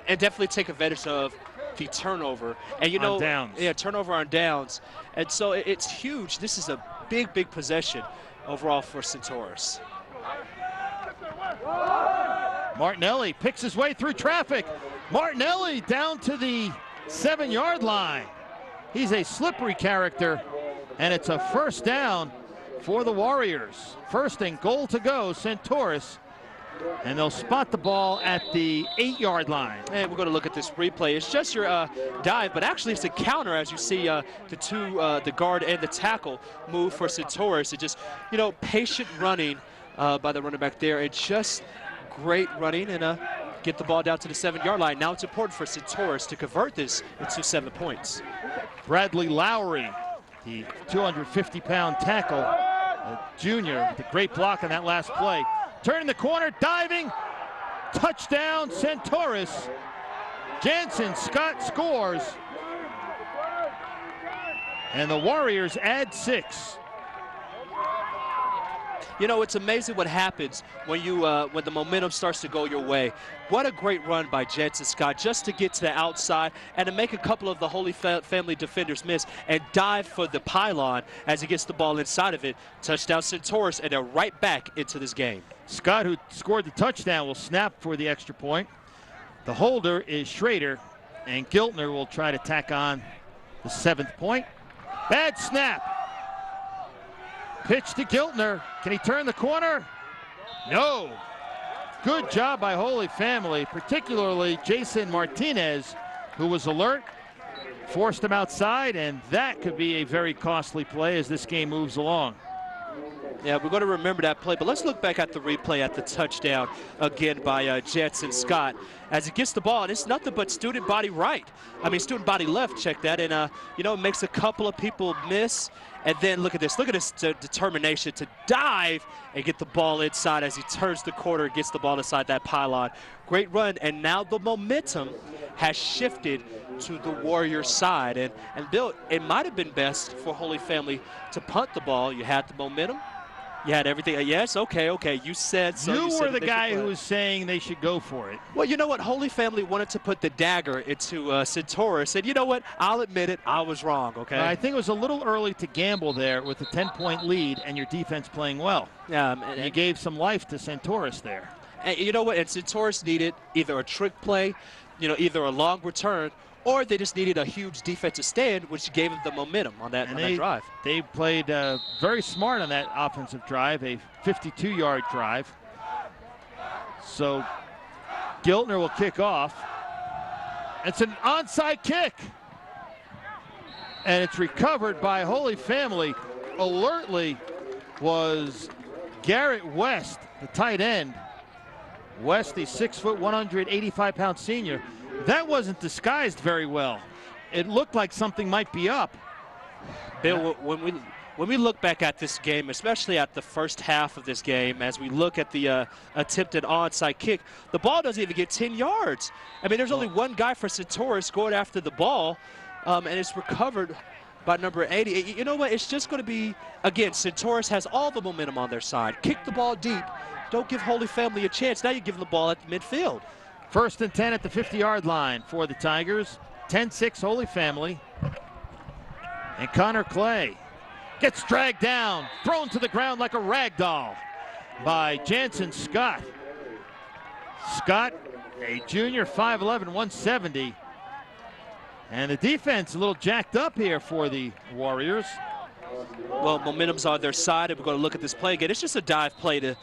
And definitely take advantage of the turnover. And you know, on downs. Yeah, turnover on downs. And so it's huge. This is a big, big possession overall for Centaurus. Martinelli picks his way through traffic. Martinelli down to the 7-yard line. He's a slippery character, and it's a first down for the Warriors. First and goal to go, Centaurus. And they'll spot the ball at the 8-yard line. And we're going to look at this replay. It's just your dive, but actually it's a counter as you see the guard and the tackle move for Centaurus. It just, you know, patient running by the running back there. It's just great running and get the ball down to the 7-yard line. Now it's important for Centaurus to convert this into 7 points. Bradley Lowry, the 250-pound tackle, a junior, with a great block on that last play. Turning the corner, diving, touchdown, Centaurus. Jansen Scott scores. And the Warriors add 6. You know, it's amazing what happens when you when the momentum starts to go your way. What a great run by Jansen Scott just to get to the outside and to make a couple of the Holy Family defenders miss and dive for the pylon as he gets the ball inside of it. Touchdown Centaurus, and they're right back into this game. Scott, who scored the touchdown, will snap for the extra point. The holder is Schrader, and Giltner will try to tack on the 7th point. Bad snap. Pitch to Giltner. Can he turn the corner? No. Good job by Holy Family, particularly Jason Martinez, who was alert, forced him outside, and that could be a very costly play as this game moves along. Yeah, we're going to remember that play, but let's look back at the replay at the touchdown again by Jansen Scott. As he gets the ball, and it's nothing but student body right. I mean, student body left, check that, and, you know, makes a couple of people miss. And then look at this determination to dive and get the ball inside as he turns the corner and gets the ball inside that pylon. Great run, and now the momentum has shifted to the Warriors side. And Bill, it might have been best for Holy Family to punt the ball. You had the momentum. You had everything. Yes, okay. You said so. You were the guy who was saying they should go for it. Well, you know what? Holy Family wanted to put the dagger into Centaurus. And you know what? I'll admit it. I was wrong, okay? I think it was a little early to gamble there with a 10-point lead and your defense playing well. Yeah, and you gave some life to Centaurus there. And you know what? And Centaurus needed either a trick play, you know, either a long return, or they just needed a huge defensive stand, which gave them the momentum on that drive. They played very smart on that offensive drive, a 52-yard drive. So Giltner will kick off. It's an onside kick. And it's recovered by Holy Family. Alertly was Garrett West, the tight end. West, the 6', 185-pound senior. That wasn't disguised very well. It looked like something might be up. Bill, when we look back at this game, especially at the first half of this game, as we look at the attempted onside kick, the ball doesn't even get 10 yards. I mean, there's only one guy for Centaurus going after the ball, and it's recovered by number 80. You know what? It's just going to be, again, Centaurus has all the momentum on their side. Kick the ball deep. Don't give Holy Family a chance. Now you're giving the ball at the midfield. 1st and 10 at the 50-yard line for the Tigers. 10-6 Holy Family. And Connor Clay gets dragged down, thrown to the ground like a rag doll by Jansen Scott. Scott, a junior, 5'11", 170. And the defense a little jacked up here for the Warriors. Well, momentum's on their side, and we're going to look at this play again. It's just a dive play to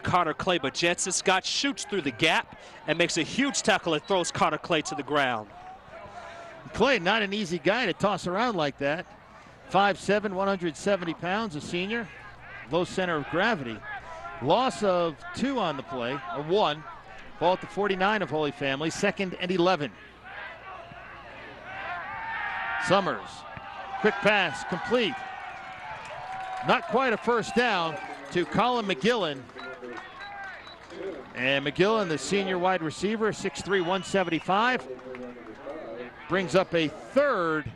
Connor Clay, but Jansen Scott shoots through the gap and makes a huge tackle and throws Connor Clay to the ground. Clay, not an easy guy to toss around like that. 5'7", 170 pounds, a senior. Low center of gravity. Loss of 2 on the play, or 1. Ball at the 49 of Holy Family, 2nd and 11. Summers, quick pass, complete. Not quite a first down to Colin McGillen. And McGillen, the senior wide receiver, 6'3", 175. Brings up a 3rd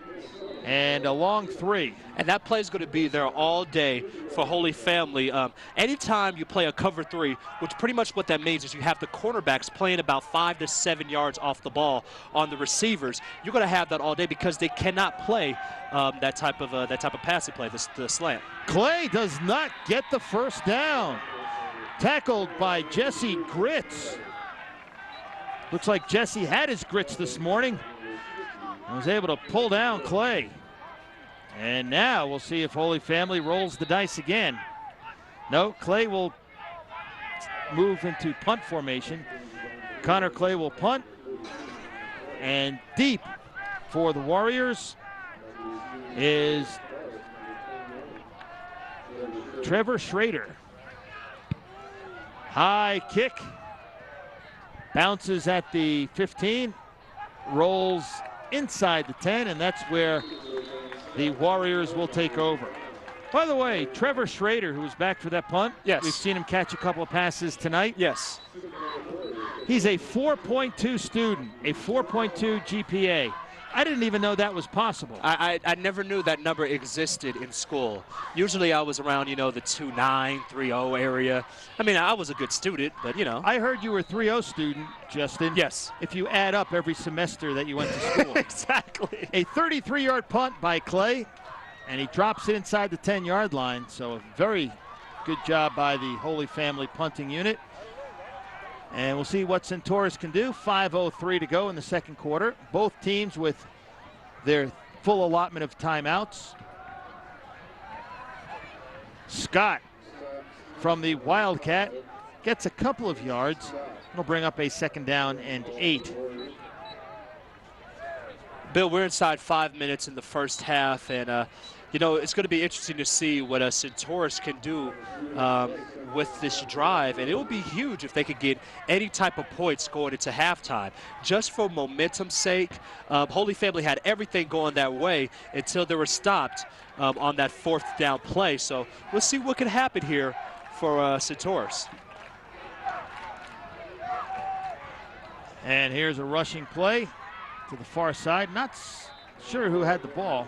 and a long 3. And that play is going to be there all day for Holy Family. Anytime you play a cover 3, which pretty much what that means is you have the cornerbacks playing about 5 to 7 yards off the ball on the receivers, you're going to have that all day because they cannot play that type of passing play, the slant. Clay does not get the first down. Tackled by Jesse Gritz. Looks like Jesse had his grits this morning and was able to pull down Clay. And now we'll see if Holy Family rolls the dice again. No, Clay will move into punt formation. Connor Clay will punt. And deep for the Warriors is Trevor Schrader. High kick. Bounces at the 15. Rolls inside the 10, and that's where the Warriors will take over. By the way, Trevor Schrader, who was back for that punt. Yes. We've seen him catch a couple of passes tonight. Yes. He's a 4.2 student, a 4.2 GPA. I didn't even know that was possible. I never knew that number existed in school. Usually I was around, the 2.9, 3.0 area. I mean, I was a good student, but, I heard you were a 3.0 student, Justin. Yes. If you add up every semester that you went to school. Exactly. A 33-yard punt by Clay, and he drops it inside the 10-yard line. So a very good job by the Holy Family punting unit. And we'll see what Centaurus can do. 5:03 to go in the second quarter. Both teams with their full allotment of timeouts. Scott from the Wildcat gets a couple of yards. It'll bring up a 2nd down and 8. Bill, we're inside 5 minutes in the first half, and it's going to be interesting to see what Centaurus can do with this drive, and it will be huge if they could get any type of points going into halftime. Just for momentum's sake, Holy Family had everything going that way until they were stopped on that 4th down play. So we'll see what can happen here for Centaurus. And here's a rushing play to the far side. Not sure who had the ball.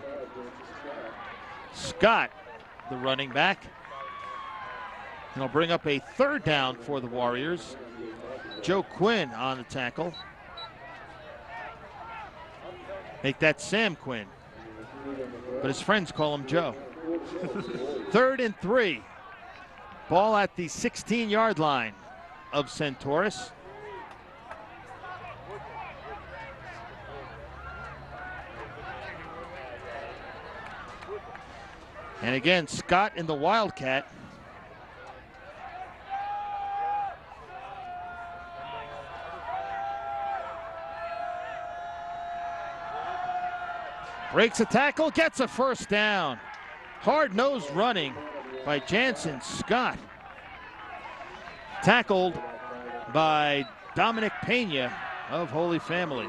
Scott, the running back. And he'll bring up a 3rd down for the Warriors. Joe Quinn on the tackle. Make that Sam Quinn. But his friends call him Joe. 3rd and 3. Ball at the 16-yard line of Centaurus. And again, Scott in the Wildcat. Breaks a tackle, gets a first down. Hard-nosed running by Jansen Scott. Tackled by Dominic Pena of Holy Family.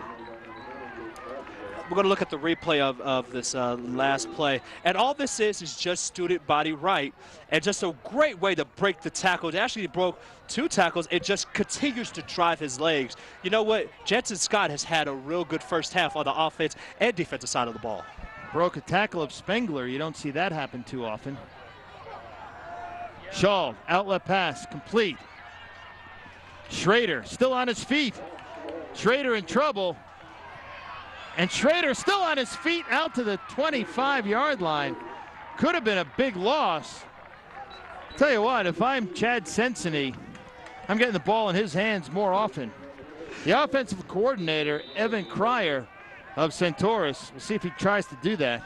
We're going to look at the replay of this last play. And all this is just student body right. And just a great way to break the tackle. It actually broke 2 tackles. It just continues to drive his legs. You know what? Jansen Scott has had a real good first half on the offense and defensive side of the ball. Broke a tackle of Spengler. You don't see that happen too often. Shaw, outlet pass, complete. Schrader still on his feet. Schrader in trouble. And Schrader still on his feet out to the 25-yard line. Could have been a big loss. Tell you what, if I'm Chad Sensini, I'm getting the ball in his hands more often. The offensive coordinator, Evan Cryer of Centaurus, we'll see if he tries to do that.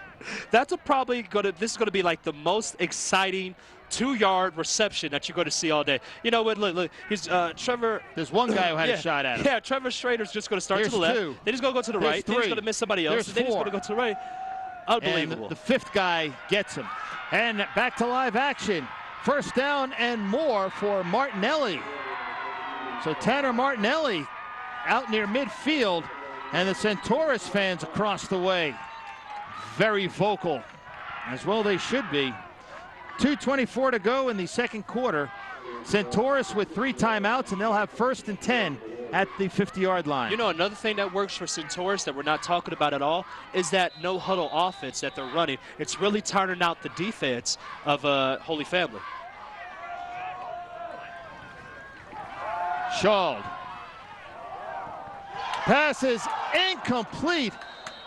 That's this is going to be like the most exciting 2-yard reception that you're going to see all day. You know what? Look, he's Trevor. There's one guy who had a shot at him. Yeah, Trevor Schrader's just going to start There's to the left. two. Then he's going to go to the right. Then he's going to miss somebody else. There's then he's four. going to go to the right. Unbelievable. And the fifth guy gets him. And back to live action. First down and more for Martinelli. So Tanner Martinelli out near midfield, and the Centaurus fans across the way very vocal, as well they should be. 2:24 to go in the second quarter. Centaurus with 3 timeouts, and they'll have 1st and 10 at the 50-yard line. You know, another thing that works for Centaurus that we're not talking about at all is that no-huddle offense that they're running. It's really tiring out the defense of Holy Family. Shaw. Pass is incomplete,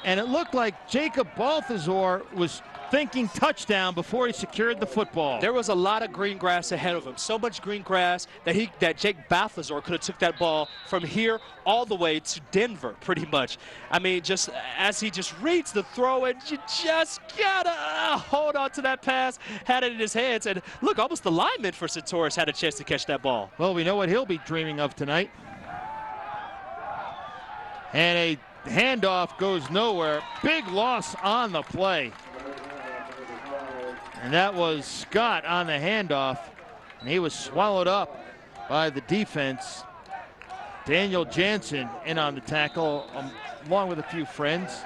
and it looked like Jacob Balthazar was thinking touchdown before he secured the football. There was a lot of green grass ahead of him. So much green grass that Jake Balthazar could have took that ball from here all the way to Denver, pretty much. I mean, just as he just reads the throw, and you just gotta hold on to that pass, had it in his hands, and look, almost the lineman for Centaurus had a chance to catch that ball. Well, we know what he'll be dreaming of tonight. And a handoff goes nowhere. Big loss on the play. And that was Scott on the handoff, and he was swallowed up by the defense. Daniel Jansen in on the tackle, along with a few friends.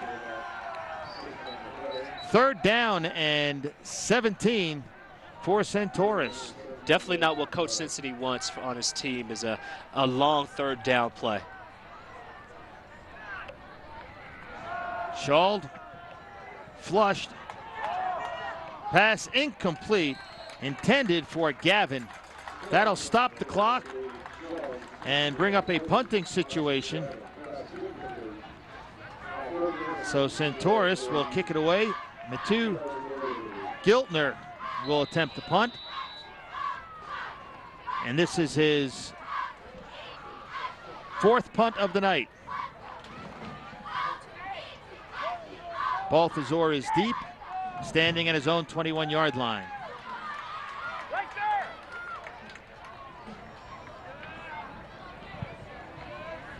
3rd down and 17 for Centaurus. Definitely not what Coach Cincinnati wants on his team is a long 3rd down play. Schald, flushed. Pass incomplete, intended for Gavin. That'll stop the clock and bring up a punting situation. So Centaurus will kick it away. Matu Giltner will attempt to punt. And this is his 4th punt of the night. Balthazar is deep, standing at his own 21-yard line.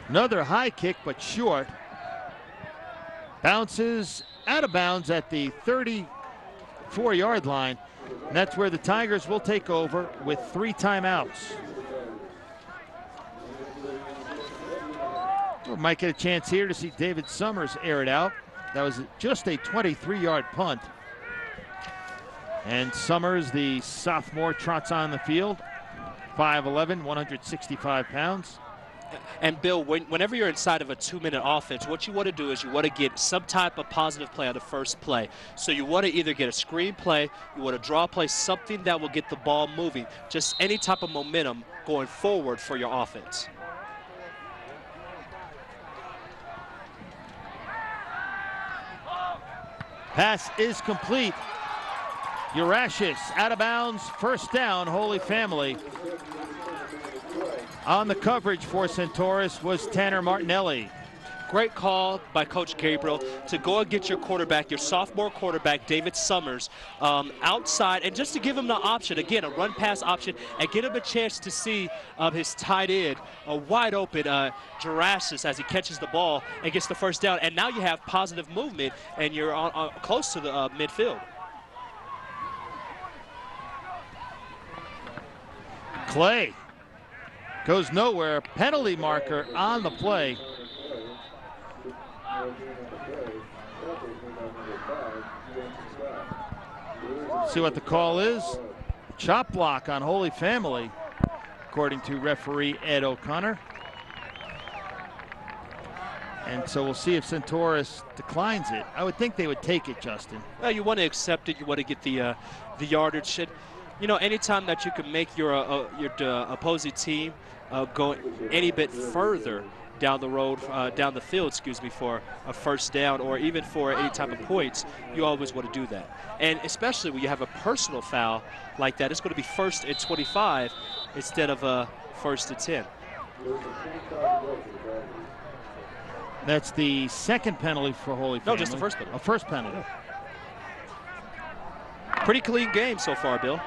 Another high kick, but short. Bounces out of bounds at the 34-yard line. And that's where the Tigers will take over with 3 timeouts. We might get a chance here to see David Summers air it out. That was just a 23-yard punt. And Summers, the sophomore, trots on the field. 5'11", 165 pounds. And Bill, whenever you're inside of a 2-minute offense, what you want to do is you want to get some type of positive play on the first play. So you want to either get a screen play, you want to draw a play, something that will get the ball moving. Just any type of momentum going forward for your offense. Pass is complete. Urashis out of bounds, 1st down, Holy Family. On the coverage for Centaurus was Tanner Martinelli. Great call by Coach Gabriel to go and get your quarterback, your sophomore quarterback, David Summers, outside, and just to give him the option, again, a run-pass option, and get him a chance to see his tight end, a wide-open Jurasis as he catches the ball and gets the 1st down. And now you have positive movement, and you're close to the midfield. Clay goes nowhere. Penalty marker on the play. See what the call is. Chop block on Holy Family, according to referee Ed O'Connor. And so we'll see if Centaurus declines it. I would think they would take it, Justin. Well, you want to accept it. You want to get the yardage. You know, anytime that you can make your opposing team go any bit further down the road, down the field, excuse me, for a first down or even for any type of points, you always want to do that. And especially when you have a personal foul like that, it's going to be 1st and 25 instead of 1st and 10. That's the second penalty for Holy Family. No, just the first penalty. A first penalty. Pretty clean game so far, Bill.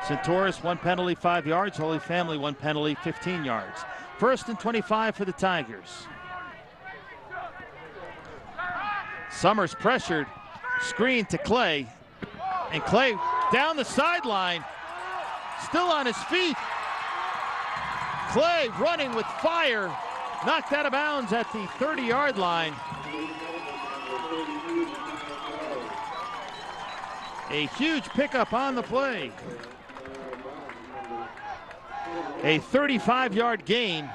Centaurus, 1 penalty, 5 yards. Holy Family, 1 penalty, 15 yards. 1st and 25 for the Tigers. Summers pressured, screen to Clay, and Clay down the sideline, still on his feet. Clay running with fire, knocked out of bounds at the 30-yard line. A huge pickup on the play. A 35-yard gain.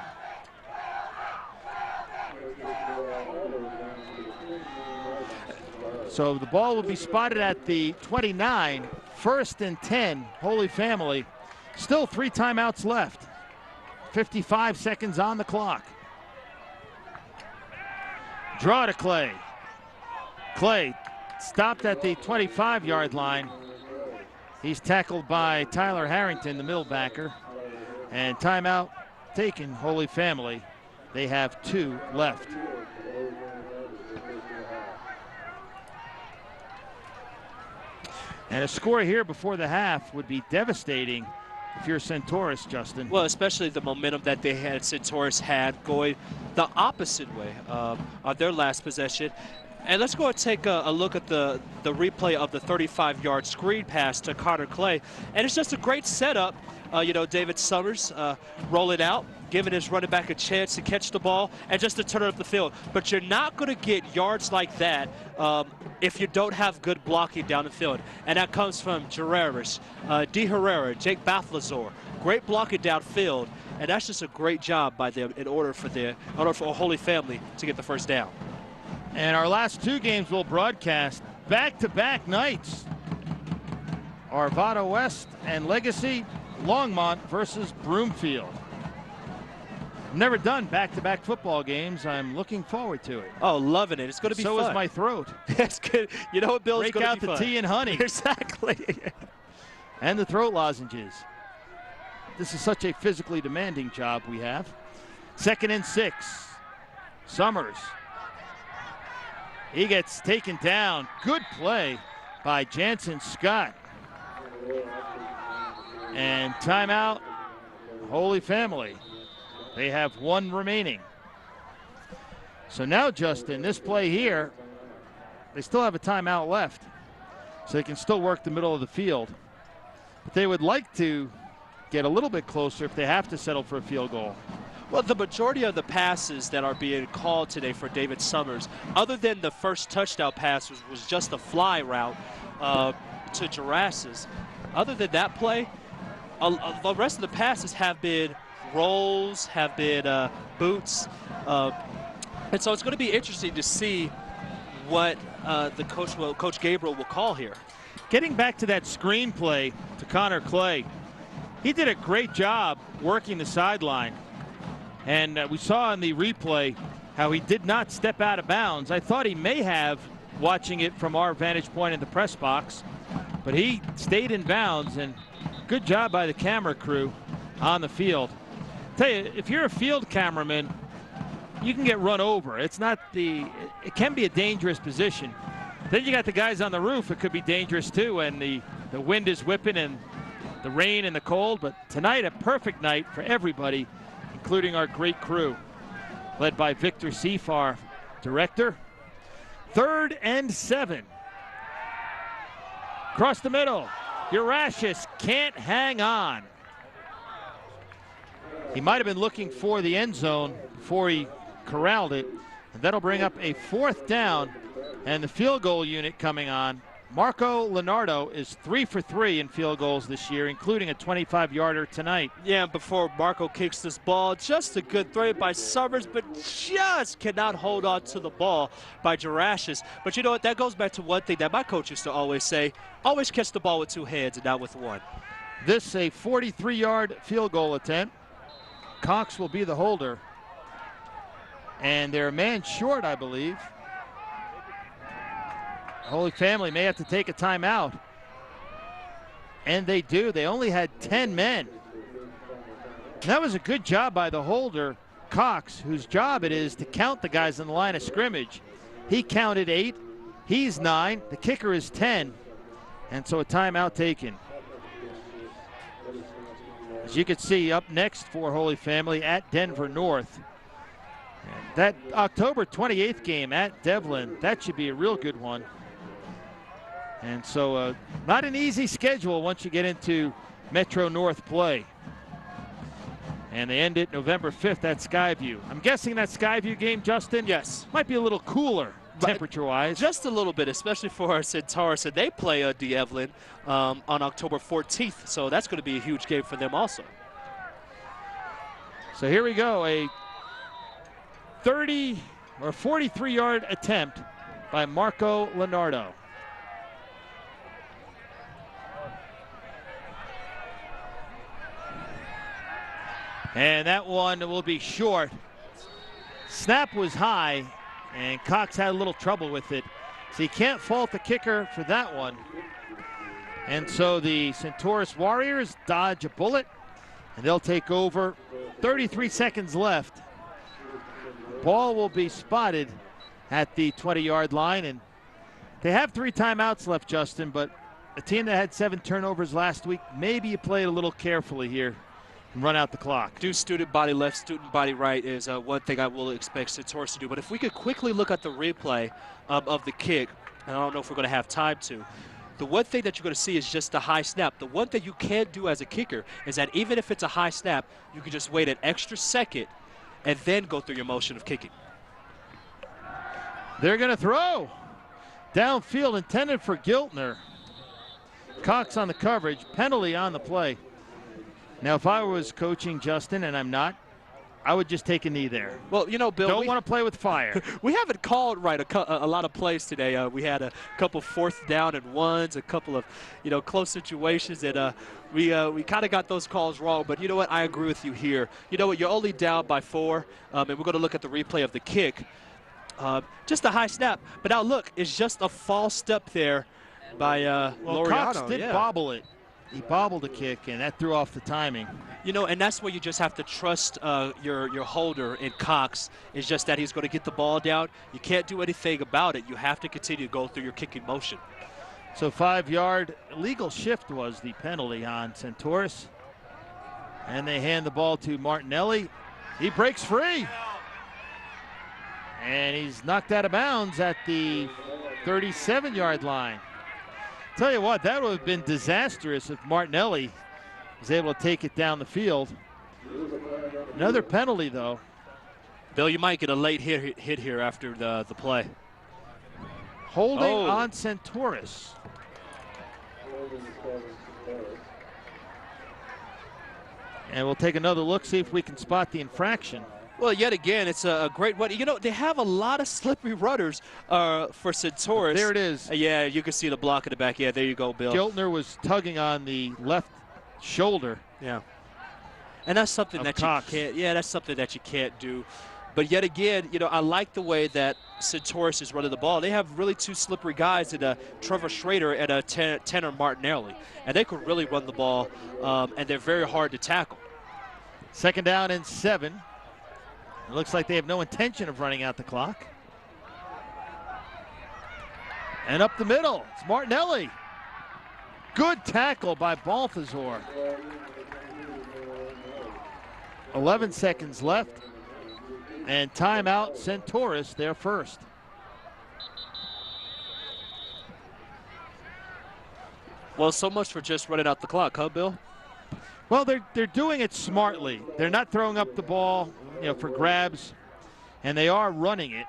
So the ball will be spotted at the 29, 1st and 10, Holy Family. Still 3 timeouts left. 55 seconds on the clock. Draw to Clay. Clay stopped at the 25-yard line. He's tackled by Tyler Harrington, the middle backer. And timeout taken, Holy Family. They have 2 left. And a score here before the half would be devastating if you're Centaurus, Justin. Well, especially the momentum that they had, Centaurus had going the opposite way on their last possession. And let's go and take a look at the replay of the 35-yard screen pass to Connor Clay. And it's just a great setup. You know, David Summers rolling out, giving his running back a chance to catch the ball and just to turn it up the field. But you're not going to get yards like that if you don't have good blocking down the field. And that comes from Gerreris, D. Herrera, Jake Bathlazor. Great blocking downfield. And that's just a great job by them in order for Holy Family to get the first down. And our last 2 games will broadcast back-to-back nights. Arvada West and Legacy, Longmont versus Broomfield. Never done back-to-back football games. I'm looking forward to it. Oh, loving it. It's going to be fun. So is my throat. That's good. You know what, Bill? Break out the tea and honey. Exactly. And the throat lozenges. This is such a physically demanding job we have. 2nd and 6. Summers. He gets taken down. Good play by Jansen Scott. And timeout, Holy Family. They have 1 remaining. So now, Justin, this play here, they still have a timeout left. So they can still work the middle of the field. But they would like to get a little bit closer if they have to settle for a field goal. Well, the majority of the passes that are being called today for David Summers, other than the first touchdown pass was just a fly route to Gerreris. Other than that play, the rest of the passes have been rolls, have been boots. And so it's going to be interesting to see what Coach Gabriel will call here. Getting back to that screen play to Connor Clay, he did a great job working the sideline. And we saw in the replay how he did not step out of bounds. I thought he may have, watching it from our vantage point in the press box, but he stayed in bounds, and good job by the camera crew on the field. Tell you, if you're a field cameraman, you can get run over. It can be a dangerous position. Then you got the guys on the roof. It could be dangerous too, and the wind is whipping and the rain and the cold. But tonight, a perfect night for everybody, including our great crew, led by Victor Seafar, director. 3rd and 7. Across the middle, Urashis can't hang on. He might have been looking for the end zone before he corralled it. And that'll bring up a 4th down, and the field goal unit coming on Marco Leonardo is 3 for 3 in field goals this year, including a 25-yarder tonight. Yeah, before Marco kicks this ball, just a good throw by Summers, but just cannot hold on to the ball by Jarashis. But you know what? That goes back to one thing that my coach used to always say, always catch the ball with two hands and not with one. This a 43-yard field goal attempt. Cox will be the holder. And they're a man short, I believe. Holy Family may have to take a timeout. And they do. They only had 10 men. And that was a good job by the holder, Cox, whose job it is to count the guys in the line of scrimmage. He counted 8. He's 9. The kicker is 10. And so a timeout taken. As you can see, up next for Holy Family at Denver North. And that October 28th game at Devlin, that should be a real good one. And so not an easy schedule once you get into Metro North play. And they end it November 5th at Skyview. I'm guessing that Skyview game, Justin? Yes. Might be a little cooler temperature-wise. Just a little bit, especially for our Centaurus. And they play Devlin on October 14th, so that's going to be a huge game for them also. So here we go, a 30 or 43-yard attempt by Marco Leonardo. And that one will be short. Snap was high, and Cox had a little trouble with it. So you can't fault the kicker for that one. And so the Centaurus Warriors dodge a bullet, and they'll take over. 33 seconds left. Ball will be spotted at the 20-yard line, and they have 3 timeouts left, Justin, but a team that had 7 turnovers last week, maybe you play it a little carefully here and run out the clock. Do student body left, student body right is one thing I will expect Centaurus to do. But if we could quickly look at the replay of the kick, and I don't know if we're going to have time to, the one thing that you're going to see is just the high snap. The one thing you can't do as a kicker is that even if it's a high snap, you can just wait an extra second and then go through your motion of kicking. They're going to throw. Downfield intended for Giltner. Cox on the coverage, penalty on the play. Now, if I was coaching Justin, and I'm not, I would just take a knee there. Well, you know, Bill, don't want to play with fire. We haven't called a lot of plays today. We had a couple 4th down and 1s, a couple of, close situations, and we kind of got those calls wrong. But you know what? I agree with you here. You know what? You're only down by 4, and we're going to look at the replay of the kick. Just a high snap. But now look, it's just a false step there by Laureano. Cox did bobble it. He bobbled the kick, and that threw off the timing. And that's where you just have to trust your holder in Cox. It's just that he's going to get the ball down. You can't do anything about it. You have to continue to go through your kicking motion. So 5-yard illegal shift was the penalty on Centaurus. And they hand the ball to Martinelli. He breaks free. And he's knocked out of bounds at the 37-yard line. Tell you what, that would have been disastrous if Martinelli was able to take it down the field. Another penalty, though. Bill, you might get a late hit here after the play. Holding on Centaurus. And we'll take another look, see if we can spot the infraction. Well, yet again, it's a great one. They have a lot of slippery runners for Centaurus. There it is. Yeah, you can see the block in the back. Yeah, there you go, Bill. Giltner was tugging on the left shoulder. Yeah. And that's something that Cox. you can't. Yeah, that's something that you can't do. But yet again, I like the way that Centaurus is running the ball. They have really 2 slippery guys in Trevor Schrader and Tanner Martinelli. And they could really run the ball, and they're very hard to tackle. 2nd down and 7. It looks like they have no intention of running out the clock. And up the middle, it's Martinelli. Good tackle by Balthazar. 11 seconds left. And timeout, Centaurus, their first. Well, so much for just running out the clock, huh, Bill? Well, they're doing it smartly. They're not throwing up the ball, for grabs, and they are running it.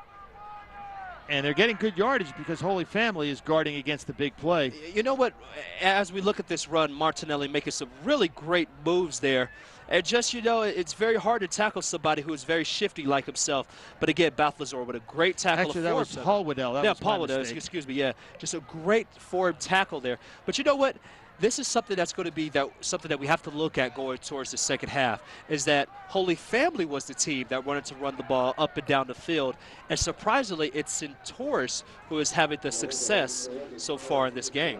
And they're getting good yardage because Holy Family is guarding against the big play. You know what? As we look at this run, Martinelli making some really great moves there. And just, it's very hard to tackle somebody who is very shifty like himself. But again, Balthazar with a great tackle. Actually, that was Paul Waddell. Paul Waddell, excuse me, yeah. Just a great forward tackle there. But you know what? This is something that's going to be something that we have to look at going towards the second half, is that Holy Family was the team that wanted to run the ball up and down the field. And surprisingly, it's Centaurus who is having the success so far in this game.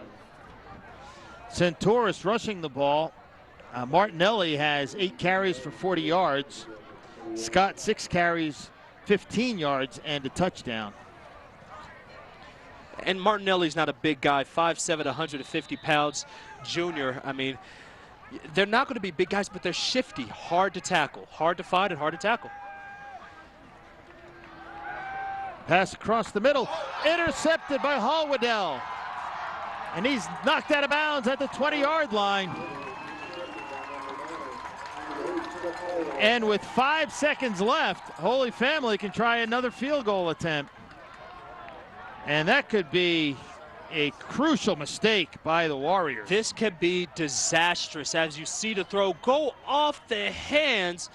Centaurus rushing the ball. Martinelli has 8 carries for 40 yards. Scott 6 carries, 15 yards, and a touchdown. And Martinelli's not a big guy, 5'7", 150 pounds, junior. I mean, they're not going to be big guys, but they're shifty, hard to tackle, hard to find and hard to tackle. Pass across the middle, intercepted by Hall Waddell. And he's knocked out of bounds at the 20-yard line. And with 5 seconds left, Holy Family can try another field goal attempt. And that could be a crucial mistake by the Warriors. This could be disastrous as you see the throw go off the hands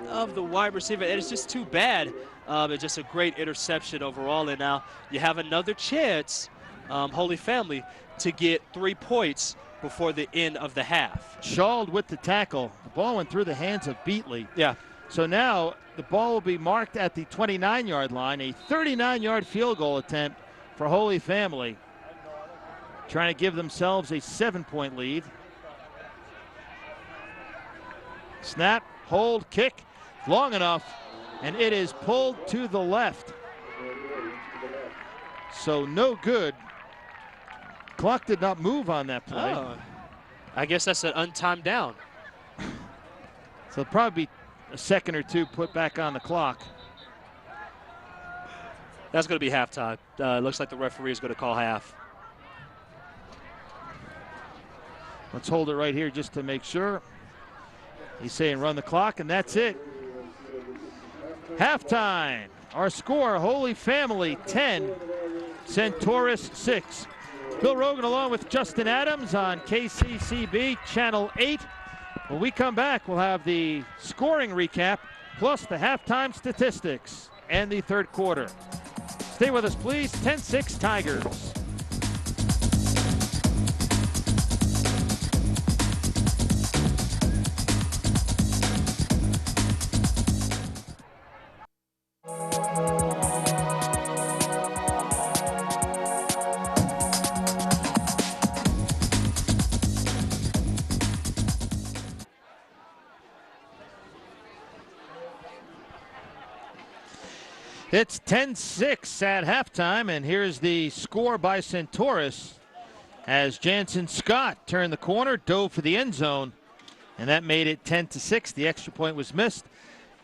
of the wide receiver. And it's just too bad. It's just a great interception overall. And now you have another chance, Holy Family, to get 3 points before the end of the half. Shawled with the tackle. The ball went through the hands of Beatley. Yeah. So now the ball will be marked at the 29-yard line, a 39-yard field goal attempt for Holy Family, trying to give themselves a 7-point lead. Snap, hold, kick, long enough, and it is pulled to the left. So no good. Clock did not move on that play. Oh, I guess that's an untimed down. So probably be a second or two put back on the clock. That's going to be halftime. Looks like the referee is going to call half. Let's hold it right here just to make sure. He's saying run the clock, and that's it. Halftime. Our score, Holy Family 10, Centaurus 6. Bill Rogan along with Justin Adams on KCCB Channel 8. When we come back, we'll have the scoring recap plus the halftime statistics and the third quarter. Stay with us, please. 10-6 Tigers. It's 10-6 at halftime, and here's the score by Centaurus as Jansen Scott turned the corner, dove for the end zone, and that made it 10-6. The extra point was missed.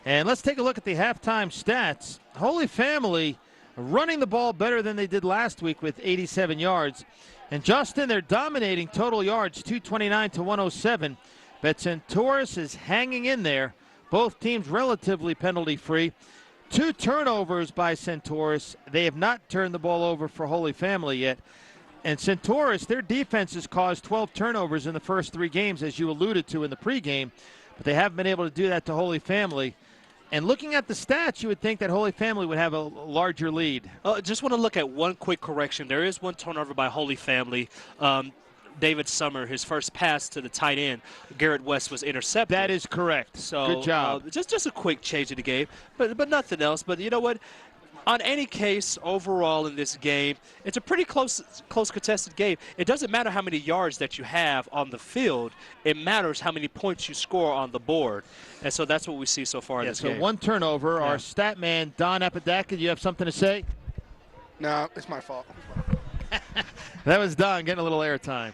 And let's take a look at the halftime stats. Holy Family running the ball better than they did last week with 87 yards. And Justin, they're dominating total yards, 229 to 107. But Centaurus is hanging in there. Both teams relatively penalty-free. 2 turnovers by Centaurus. They have not turned the ball over for Holy Family yet. And Centaurus, their defense has caused 12 turnovers in the first 3 games, as you alluded to in the pregame. But they haven't been able to do that to Holy Family. And looking at the stats, you would think that Holy Family would have a larger lead. Just want to look at one quick correction. There is one turnover by Holy Family. David Summer, his first pass to the tight end, Garrett West, was intercepted. That is correct. So good job. Just a quick change of the game, but nothing else. But you know what? On any case, overall in this game, it's a pretty close contested game. It doesn't matter how many yards that you have on the field. It matters how many points you score on the board. And so that's what we see so far in this game. So 1 turnover. Our stat man, Don Apodaca, do you have something to say? No, it's my fault. That was Don getting a little airtime.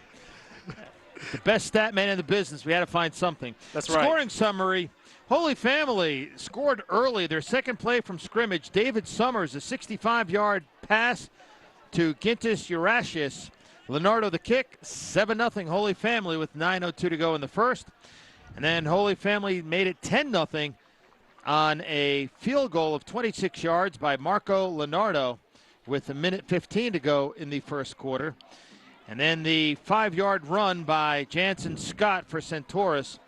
The best stat man in the business. We had to find something. That's right. Scoring summary. Holy Family scored early. Their second play from scrimmage. David Summers, a 65-yard pass to Gintis Urashis. Leonardo the kick. 7-0 Holy Family with 9:02 to go in the first. And then Holy Family made it 10-0 on a field goal of 26 yards by Marco Leonardo. with 1:15 to go in the first quarter. And then the 5-yard run by Jansen Scott for Centaurus.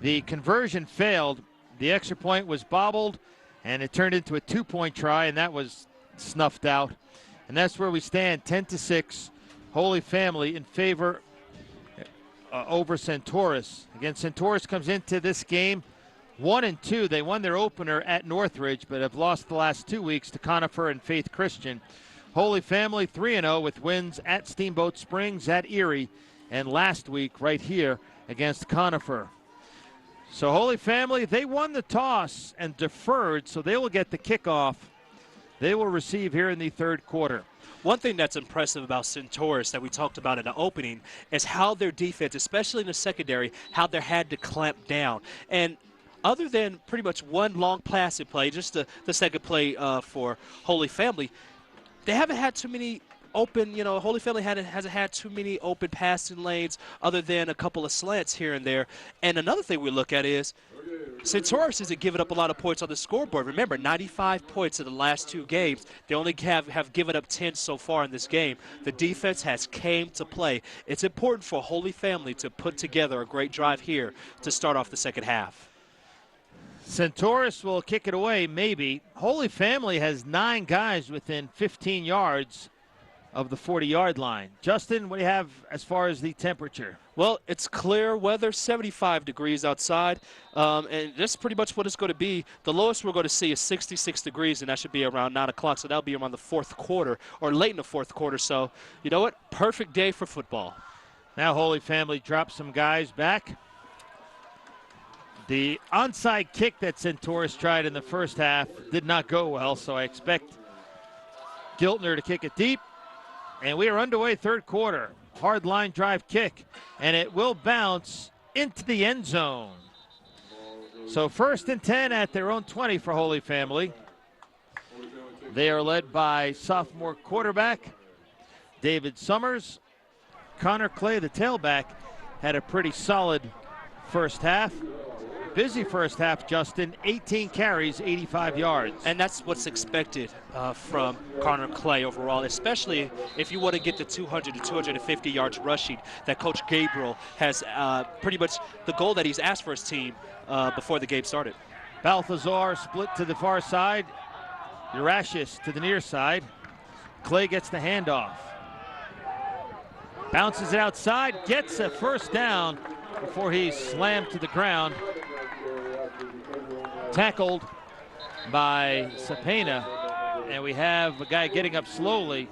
The conversion failed. The extra point was bobbled, and it turned into a 2-point try, and that was snuffed out. And that's where we stand, 10-6. Holy Family in favor over Centaurus. Again, Centaurus comes into this game 1-2. They won their opener at Northridge, but have lost the last 2 weeks to Conifer and Faith Christian. Holy Family 3-0 with wins at Steamboat Springs, at Erie, and last week right here against Conifer. So Holy Family, they won the toss and deferred, so they will get the kickoff. They will receive here in the third quarter. One thing that's impressive about Centaurus that we talked about in the opening is how their defense, especially in the secondary, how they had to clamp down. And other than pretty much one long passing play, just the second play for Holy Family, they haven't had too many open, Holy Family hasn't had too many open passing lanes other than a couple of slants here and there. And another thing we look at is Centaurus isn't giving up a lot of points on the scoreboard. Remember, 95 points in the last 2 games. They only have given up 10 so far in this game. The defense has came to play. It's important for Holy Family to put together a great drive here to start off the second half. Centaurus will kick it away, maybe. Holy Family has 9 guys within 15 yards of the 40-yard line. Justin, what do you have as far as the temperature? Well, it's clear weather, 75 degrees outside, and that's pretty much what it's going to be. The lowest we're going to see is 66 degrees, and that should be around 9 o'clock, so that'll be around the fourth quarter or late in the fourth quarter. So, you know what? Perfect day for football. Now Holy Family drops some guys back. The onside kick that Centaurus tried in the first half did not go well, so I expect Giltner to kick it deep. And we are underway, third quarter. Hard line drive kick, and it will bounce into the end zone. So 1st and 10 at their own 20 for Holy Family. They are led by sophomore quarterback David Summers. Connor Clay, the tailback, had a pretty solid first half. Busy first half, Justin. 18 carries, 85 yards. And that's what's expected from Connor Clay overall, especially if you want to get to 200 to 250 yards rushing that Coach Gabriel has pretty much the goal that he's asked for his team before the game started. Balthazar split to the far side. Urashis to the near side. Clay gets the handoff. Bounces it outside, gets a first down before he's slammed to the ground. Tackled by Cepena, and we have a guy getting up slowly.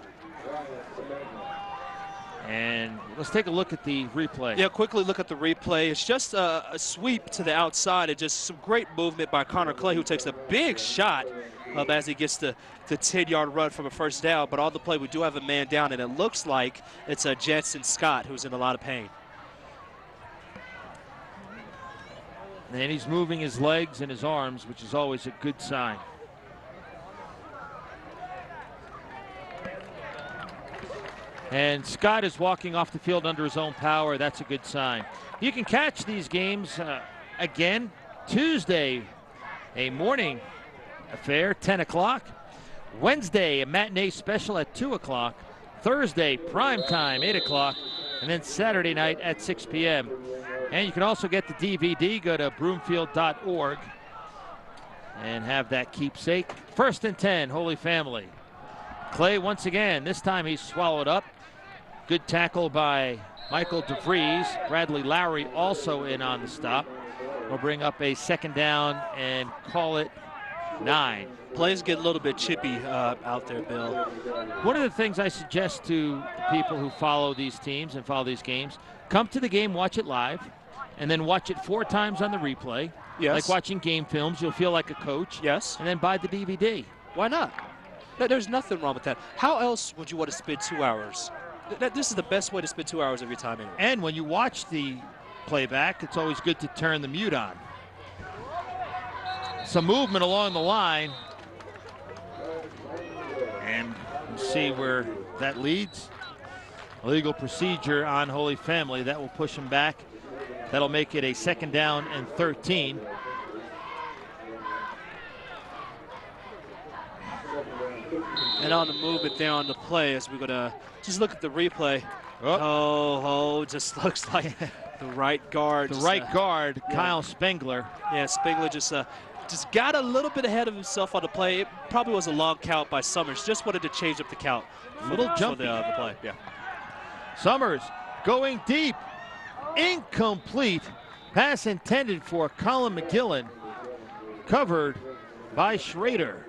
And let's take a look at the replay. Yeah, quickly look at the replay. It's just a sweep to the outside and just some great movement by Connor Clay, who takes a big shot as he gets the 10-yard run from a first down. But on the play, we do have a man down, and it looks like it's Jansen Scott, who's in a lot of pain. And he's moving his legs and his arms, which is always a good sign. And Scott is walking off the field under his own power. That's a good sign. You can catch these games again Tuesday, a morning affair, 10 o'clock. Wednesday, a matinee special at 2 o'clock. Thursday, prime time, 8 o'clock. And then Saturday night at 6 p.m. And you can also get the DVD. Go to broomfield.org and have that keepsake. 1st and 10, Holy Family. Clay once again. This time he's swallowed up. Good tackle by Michael DeVries. Bradley Lowry also in on the stop. We'll bring up a second down and call it 9. Plays get a little bit chippy out there, Bill. One of the things I suggest to people who follow these teams and follow these games, come to the game, watch it live, and then watch it 4 times on the replay. Yes. Like watching game films, you'll feel like a coach. Yes. And then buy the DVD. Why not? There's nothing wrong with that. How else would you want to spend 2 hours? This is the best way to spend 2 hours of your time anyway. And when you watch the playback, it's always good to turn the mute on. Some movement along the line. And we'll see where that leads. Illegal procedure on Holy Family. That will push him back. That'll make it a second down and 13. And on the movement there on the play as we're going to just look at the replay. Just looks like the right guard. The right guard, Kyle Spengler. Yeah, Spengler just got a little bit ahead of himself on the play. It probably was a long count by Summers. Just wanted to change up the count. Little jumpy. The play. Yeah. Summers going deep. Incomplete. Pass intended for Colin McGillen. Covered by Schrader.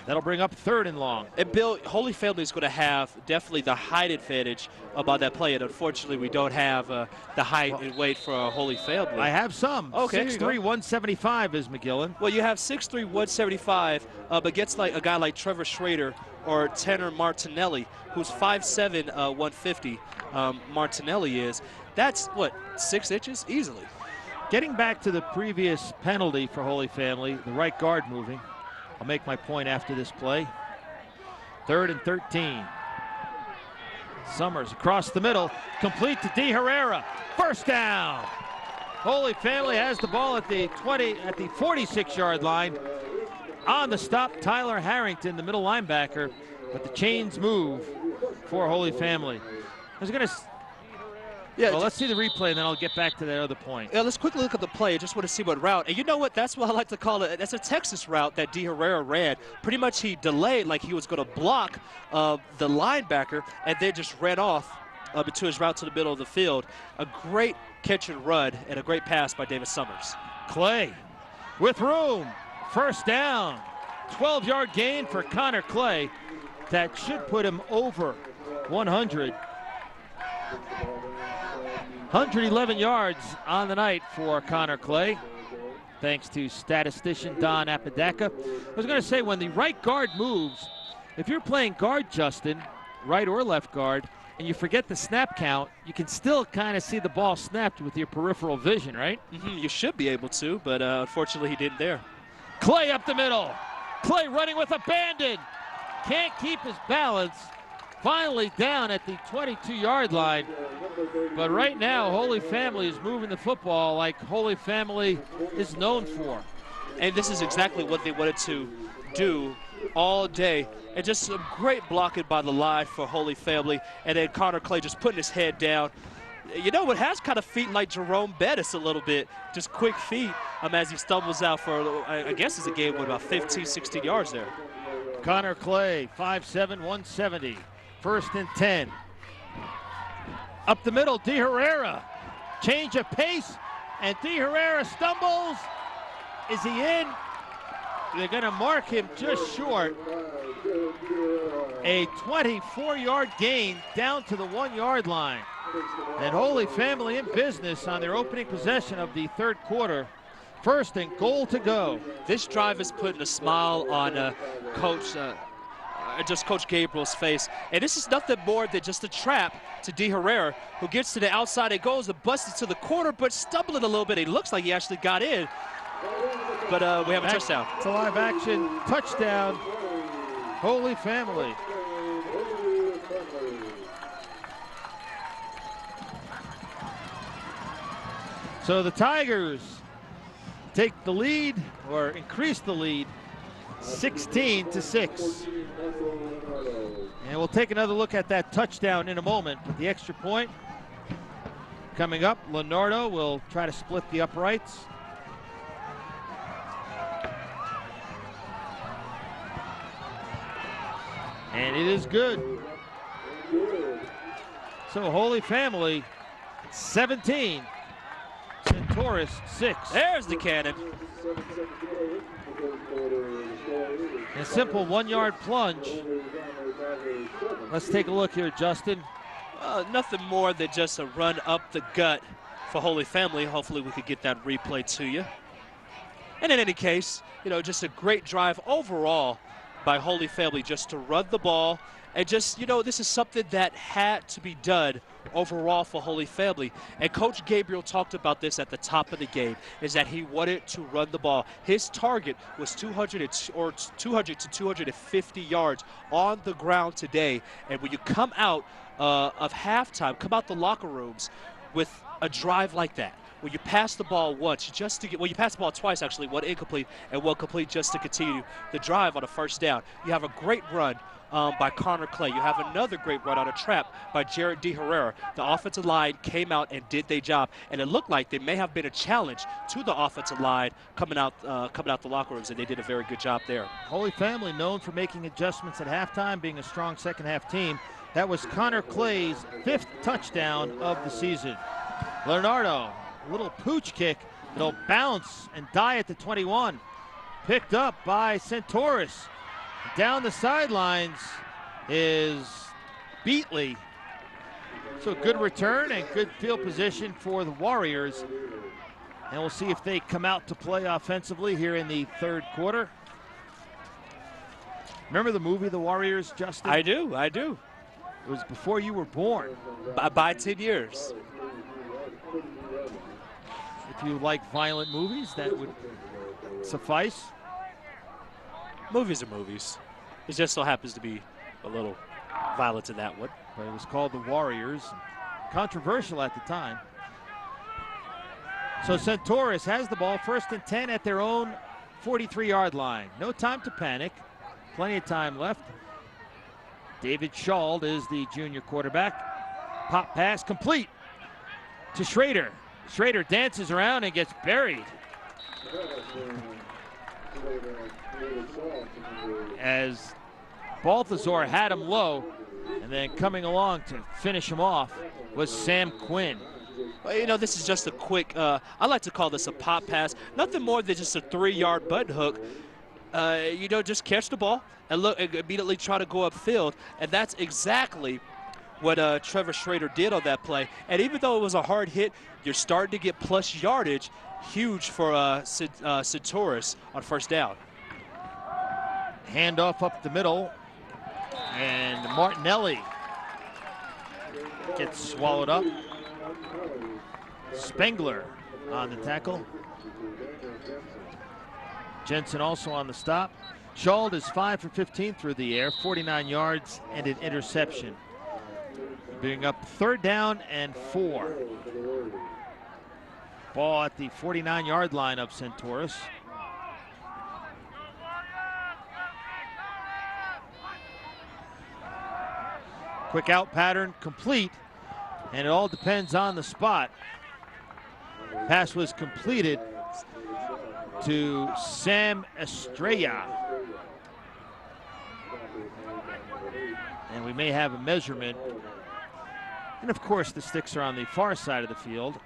That'll bring up 3rd and long. And Bill, Holy Family is going to have definitely the height advantage about that play. And unfortunately, we don't have the height and weight for Holy Family. I have some. Okay, 6'3", 175 is McGillen. Well, you have 6'3", 175, but gets like a guy like Trevor Schrader or Tanner Martinelli, who's 5'7", 150. Martinelli is. That's, what, 6 inches? Easily. Getting back to the previous penalty for Holy Family, the right guard moving. I'll make my point after this play. 3rd and 13. Summers across the middle, complete to De Herrera. First down. Holy Family has the ball at the 46-yard line. On the stop, Tyler Harrington, the middle linebacker, but the chains move for Holy Family. I was going to. Yeah, well, let's see the replay, and then I'll get back to that other point. Yeah, let's quickly look at the play. I just want to see what route. And you know what? That's what I like to call it. That's a Texas route that De Herrera ran. Pretty much he delayed like he was going to block the linebacker and then just ran off to his route to the middle of the field. A great catch and run and a great pass by David Summers. Clay with room. First down. 12-yard gain for Connor Clay. That should put him over 100. 111 yards on the night for Connor Clay, thanks to statistician Don Apodaca. I was going to say, when the right guard moves, if you're playing guard, Justin, right or left guard, and you forget the snap count, you can still kind of see the ball snapped with your peripheral vision, right? You should be able to, but unfortunately he didn't there. Clay up the middle. Clay running with abandon. Can't keep his balance. Finally down at the 22-yard line. But right now, Holy Family is moving the football like Holy Family is known for. And this is exactly what they wanted to do all day. And just some great blocking by the line for Holy Family. And then Connor Clay just putting his head down. You know what, has kind of feet like Jerome Bettis a little bit. Just quick feet as he stumbles out for, I guess it's a game with about 15, 16 yards there. Connor Clay, 5'7", 170. 1st and 10. Up the middle, De Herrera. Change of pace, and De Herrera stumbles. Is he in? They're going to mark him just short. A 24-yard gain down to the 1-yard line. And Holy Family in business on their opening possession of the 3rd quarter. 1st and goal to go. This drive is putting a smile on Coach Gabriel's face. And this is nothing more than just a trap to De Herrera, who gets to the outside and goes and busts it to the corner, but stumbling a little bit. He looks like he actually got in. But we have a touchdown. It's a live action touchdown. Holy Family. So the Tigers take the lead, or increase the lead, 16-6. And we'll take another look at that touchdown in a moment. But the extra point coming up. Leonardo will try to split the uprights. And it is good. So Holy Family 17, Centaurus 6. There's the cannon. A simple 1-yard plunge. Let's take a look here, Justin. Nothing more than just a run up the gut for Holy Family. Hopefully we could get that replay to you. And in any case, just a great drive overall by Holy Family just to run the ball. And just, this is something that had to be done overall for Holy Family. And Coach Gabriel talked about this at the top of the game, is that he wanted to run the ball. His target was 200 to 250 yards on the ground today. And when you come out of halftime, come out the locker rooms with a drive like that, where you pass the ball once just to get, well, you pass the ball twice actually, one incomplete and one complete just to continue the drive on a first down. You have a great run by Connor Clay. You have another great run on a trap by Jared De Herrera. The offensive line came out and did their job, and it looked like there may have been a challenge to the offensive line coming out the locker rooms, and they did a very good job there. Holy Family known for making adjustments at halftime, being a strong second half team. That was Connor Clay's 5th touchdown of the season. Leonardo, a little pooch kick. It'll bounce and die at the 21. Picked up by Centaurus. Down the sidelines is Beatley. So good return and good field position for the Warriors. And we'll see if they come out to play offensively here in the third quarter. Remember the movie The Warriors, Justin? I do. It was before you were born. By 10 years. If you like violent movies, that would suffice. Movies are movies. It just so happens to be a little violent in that one. But it was called The Warriors. Controversial at the time. So Centaurus has the ball, 1st and 10 at their own 43-yard line. No time to panic. Plenty of time left. David Schald is the junior quarterback. Pop pass complete to Schrader. Schrader dances around and gets buried. As Balthazar had him low, and then coming along to finish him off was Sam Quinn. Well, you know, this is just a quick, I like to call this a pop pass. Nothing more than just a 3-yard button hook. You know, just catch the ball and look, and immediately try to go upfield. And that's exactly what Trevor Schrader did on that play. And even though it was a hard hit, you're starting to get plus yardage. Huge for Centaurus on first down. Handoff up the middle, and Martinelli gets swallowed up. Spengler on the tackle. Jensen also on the stop. Schald is 5 for 15 through the air, 49 yards and an interception. Being up 3rd down and 4. Ball at the 49-yard line of Centaurus. Quick out pattern complete, and it all depends on the spot. Pass was completed to Sam Estrella. And we may have a measurement. And of course, the sticks are on the far side of the field.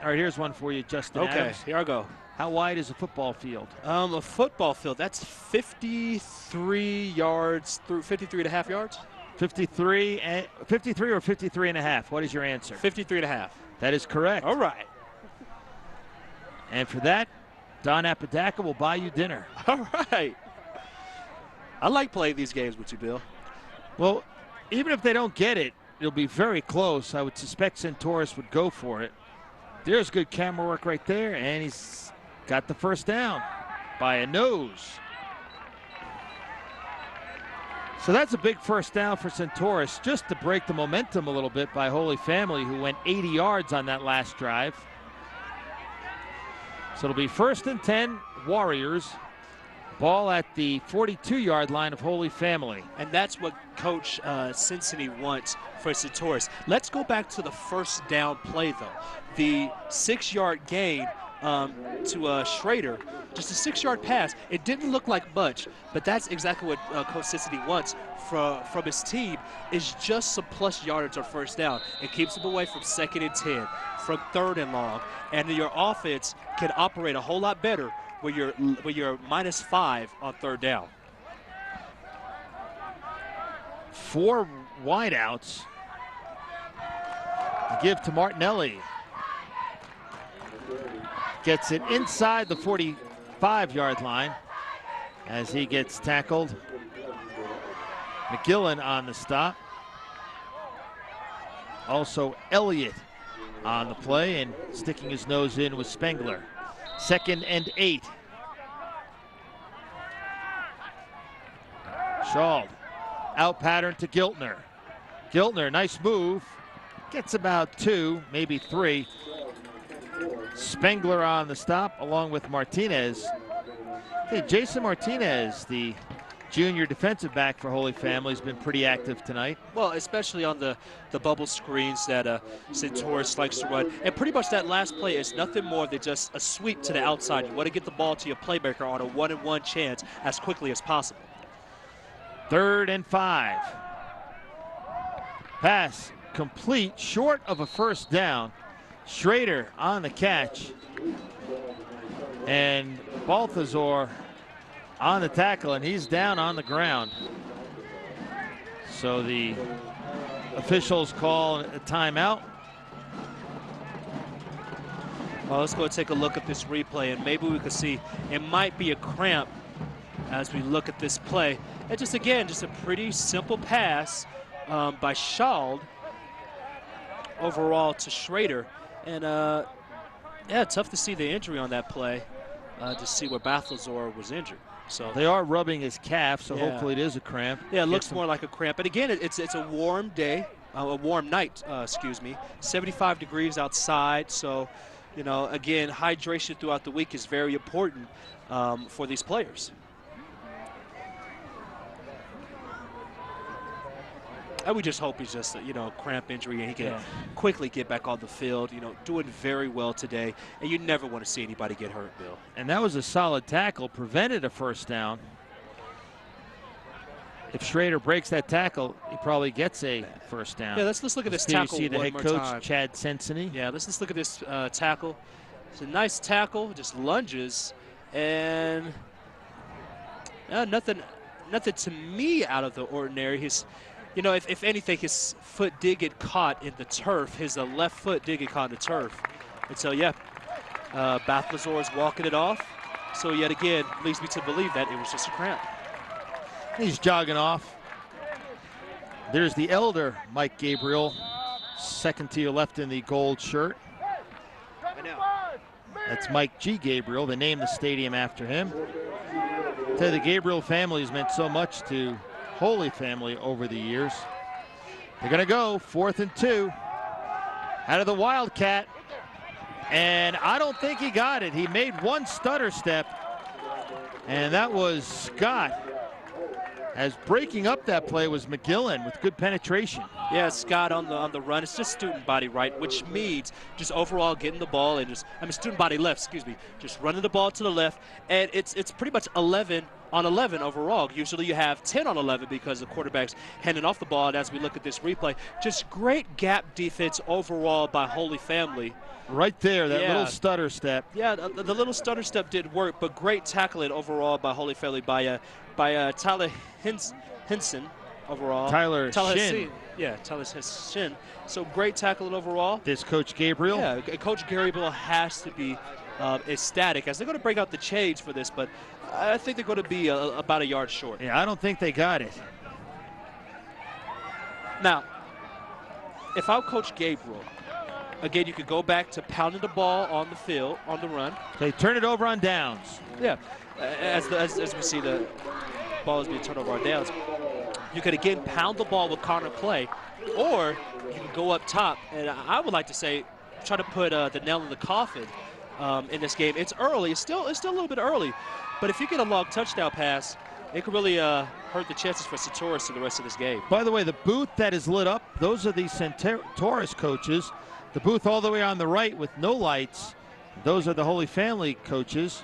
All right, here's one for you, Justin Adams. Here I go. How wide is a football field? A football field, that's 53 yards through 53 and a half yards. 53 or 53 and a half? What is your answer? 53 and a half. That is correct. All right. And for that, Don Apodaca will buy you dinner. All right. I like playing these games with you, Bill. Well, even if they don't get it, it'll be very close. I would suspect Centaurus would go for it. There's good camera work right there, and he's got the first down by a nose. So that's a big first down for Centaurus, just to break the momentum a little bit by Holy Family, who went 80 yards on that last drive. So it'll be 1st and 10, Warriors. Ball at the 42-yard line of Holy Family. And that's what Coach Cincinnati wants for Centaurus. Let's go back to the first down play, though. The 6-yard gain to Schrader, just a 6-yard pass. It didn't look like much, but that's exactly what Coach Cincinnati wants from his team, is just some plus yardage on first down. It keeps him away from 2nd and 10, from 3rd and long, and your offense can operate a whole lot better where you're -5 on 3rd down. 4 wideouts. Give to Martinelli. Gets it inside the 45-yard line as he gets tackled. McGillen on the stop. Also Elliott on the play, and sticking his nose in was Spengler. 2nd and 8. Schald, out pattern to Giltner. Giltner, nice move. Gets about 2, maybe 3. Spengler on the stop along with Martinez. Hey, Jason Martinez, the junior defensive back for Holy Family, has been pretty active tonight. Well, especially on the bubble screens that Centaurus likes to run. And pretty much that last play is nothing more than just a sweep to the outside. You want to get the ball to your playmaker on a 1-and-1 chance as quickly as possible. 3rd and 5. Pass complete, short of a first down. Schrader on the catch. And Balthazar on the tackle, and he's down on the ground. So the officials call a timeout. Well, let's go take a look at this replay, and maybe we could see it might be a cramp as we look at this play. And just again, just a pretty simple pass by Schald overall to Schrader. And yeah, tough to see the injury on that play, to see where Balthazar was injured. So they are rubbing his calf, so yeah, hopefully it is a cramp. Yeah, it looks more like a cramp. But again, it's a warm day, a warm night, excuse me. 75 degrees outside, so you know, again, hydration throughout the week is very important for these players. And we just hope he's just a, you know, cramp injury and he can quickly get back on the field. You know, doing very well today. And you never want to see anybody get hurt, Bill. And that was a solid tackle, prevented a first down. If Schrader breaks that tackle, he probably gets a first down. Yeah, let's look at this tackle you see the one head more coach, time. Chad Sensini. Yeah, let's look at this tackle. It's a nice tackle, just lunges, and nothing to me out of the ordinary. His, you know, if anything, his foot did get caught in the turf. His left foot did get caught in the turf. And so, yeah, Balthazar is walking it off. So, yet again, leads me to believe that it was just a cramp. He's jogging off. There's the elder Mike Gabriel, second to your left in the gold shirt. That's Mike G. Gabriel. They named the stadium after him. The Gabriel family has meant so much to Holy Family over the years. They're going to go 4th and 2 out of the Wildcat. And I don't think he got it. He made one stutter step, and that was Scott. As breaking up that play was McGillen with good penetration. Yeah, Scott on the run. It's just student body right, which means just overall getting the ball and student body left, excuse me, just running the ball to the left. And it's pretty much 11 on 11 overall. Usually you have 10 on 11 because the quarterback's handing off the ball. And as we look at this replay, just great gap defense overall by Holy Family. Right there, that little stutter step. Yeah, the little stutter step did work, but great tackling overall by Holy Family by Tyler Hinson overall. Tyler Shin. Yeah, Tyler Shin. So great tackling overall. This Coach Gabriel. Yeah, Coach Gabriel has to be ecstatic as they're going to break out the shades for this, but I think they're going to be about a yard short. Yeah, I don't think they got it. Now, if I'm Coach Gabriel, again, you could go back to pounding the ball on the field, on the run. They turn it over on downs. Yeah, as we see the ball is being turned over on downs. You could, again, pound the ball with Connor Clay, or you can go up top. And I would like to say, try to put the nail in the coffin in this game. It's early. It's still a little bit early. But if you get a long touchdown pass, it could really hurt the chances for Centaurus in the rest of this game. By the way, the booth that is lit up, those are the Centaurus coaches. The booth all the way on the right with no lights, those are the Holy Family coaches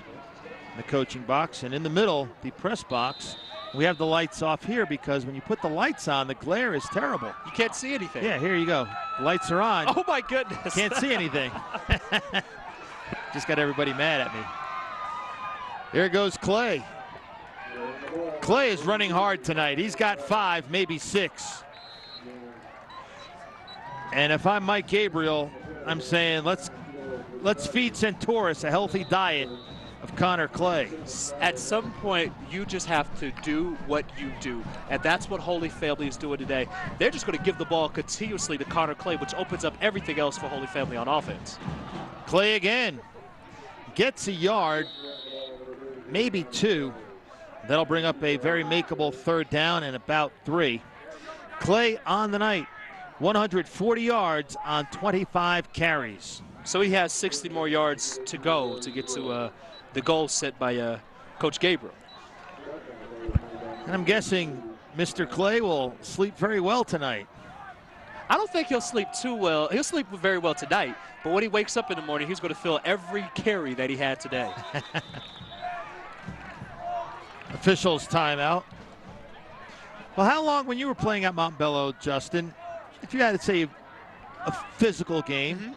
in the coaching box. And in the middle, the press box. We have the lights off here because when you put the lights on, the glare is terrible. You can't see anything. Yeah, here you go. The lights are on. Oh, my goodness. Can't see anything. Just got everybody mad at me. There goes Clay. Clay is running hard tonight. He's got 5, maybe 6. And if I'm Mike Gabriel, I'm saying let's feed Centaurus a healthy diet of Connor Clay. At some point, you just have to do what you do. And that's what Holy Family is doing today. They're just going to give the ball continuously to Connor Clay, which opens up everything else for Holy Family on offense. Clay again. Gets a yard, maybe 2. That'll bring up a very makeable 3rd down and about 3. Clay on the night. 140 yards on 25 carries. So he has 60 more yards to go to get to the goal set by Coach Gabriel. And I'm guessing Mr. Clay will sleep very well tonight. I don't think he'll sleep too well. He'll sleep very well tonight, but when he wakes up in the morning, he's going to feel every carry that he had today. Officials timeout. Well, how long, when you were playing at Montbello, Justin, if you had to say a physical game,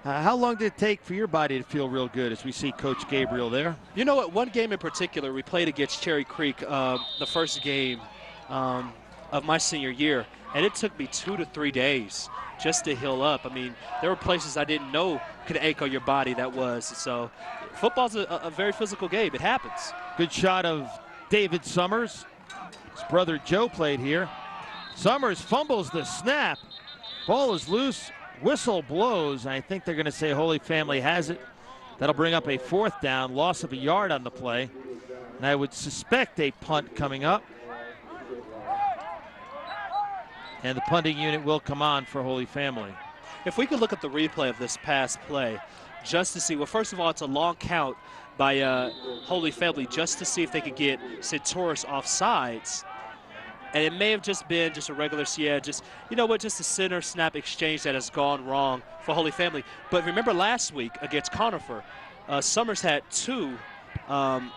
how long did it take for your body to feel real good as we see Coach Gabriel there? You know what? One game in particular, we played against Cherry Creek, the first game of my senior year, and it took me 2 to 3 days just to heal up. I mean, there were places I didn't know could ache on your body that was. So football's a very physical game. It happens. Good shot of David Summers. His brother Joe played here. Summers fumbles the snap. Ball is loose. Whistle blows. I think they're going to say Holy Family has it. That'll bring up a 4th down, loss of a yard on the play. And I would suspect a punt coming up. And the punting unit will come on for Holy Family. If we could look at the replay of this past play, just to see, well, first of all, it's a long count by Holy Family just to see if they could get Centaurus off sides. And it may have just been just a regular, just, you know what, just a center snap exchange that has gone wrong for Holy Family. But remember last week against Conifer, Summers had two times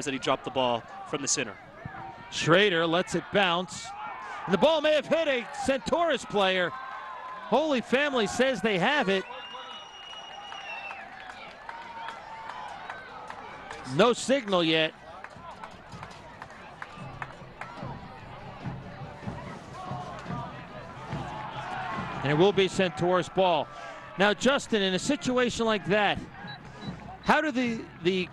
that he dropped the ball from the center. Schrader lets it bounce. And the ball may have hit a Centaurus player. Holy Family says they have it. No signal yet. And it will be Centaurus ball. Now, Justin, in a situation like that, how do the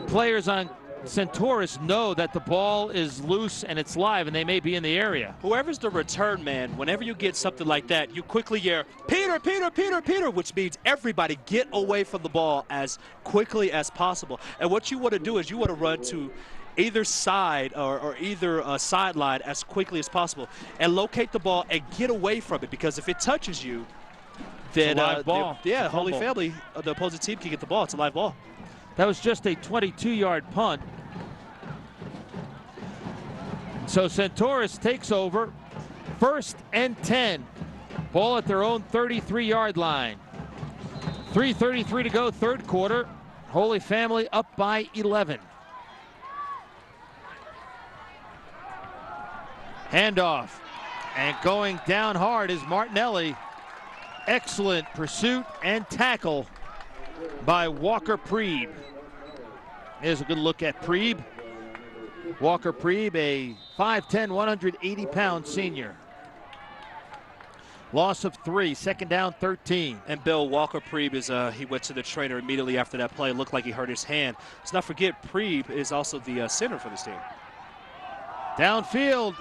players on Centaurus know that the ball is loose and it's live and they may be in the area? Whoever's the return man, whenever you get something like that, you quickly yell, Peter, Peter, Peter, Peter, which means everybody get away from the ball as quickly as possible. And what you want to do is you want to run to either side or either sideline as quickly as possible and locate the ball and get away from it, because if it touches you, then live ball. Yeah, Holy Family, the opposing team can get the ball. It's a live ball. That was just a 22-yard punt. So Centaurus takes over. 1st and 10. Ball at their own 33-yard line. 3:33 to go, 3rd quarter. Holy Family up by 11. Handoff. And going down hard is Martinelli. Excellent pursuit and tackle by Walker Preeb. Here's a good look at Preeb. Walker Preeb, a 5'10", 180-pound senior. Loss of 3, 2nd down, 13. And Bill, Walker Preeb is he went to the trainer immediately after that play. It looked like he hurt his hand. Let's not forget Preeb is also the center for this team. Downfield,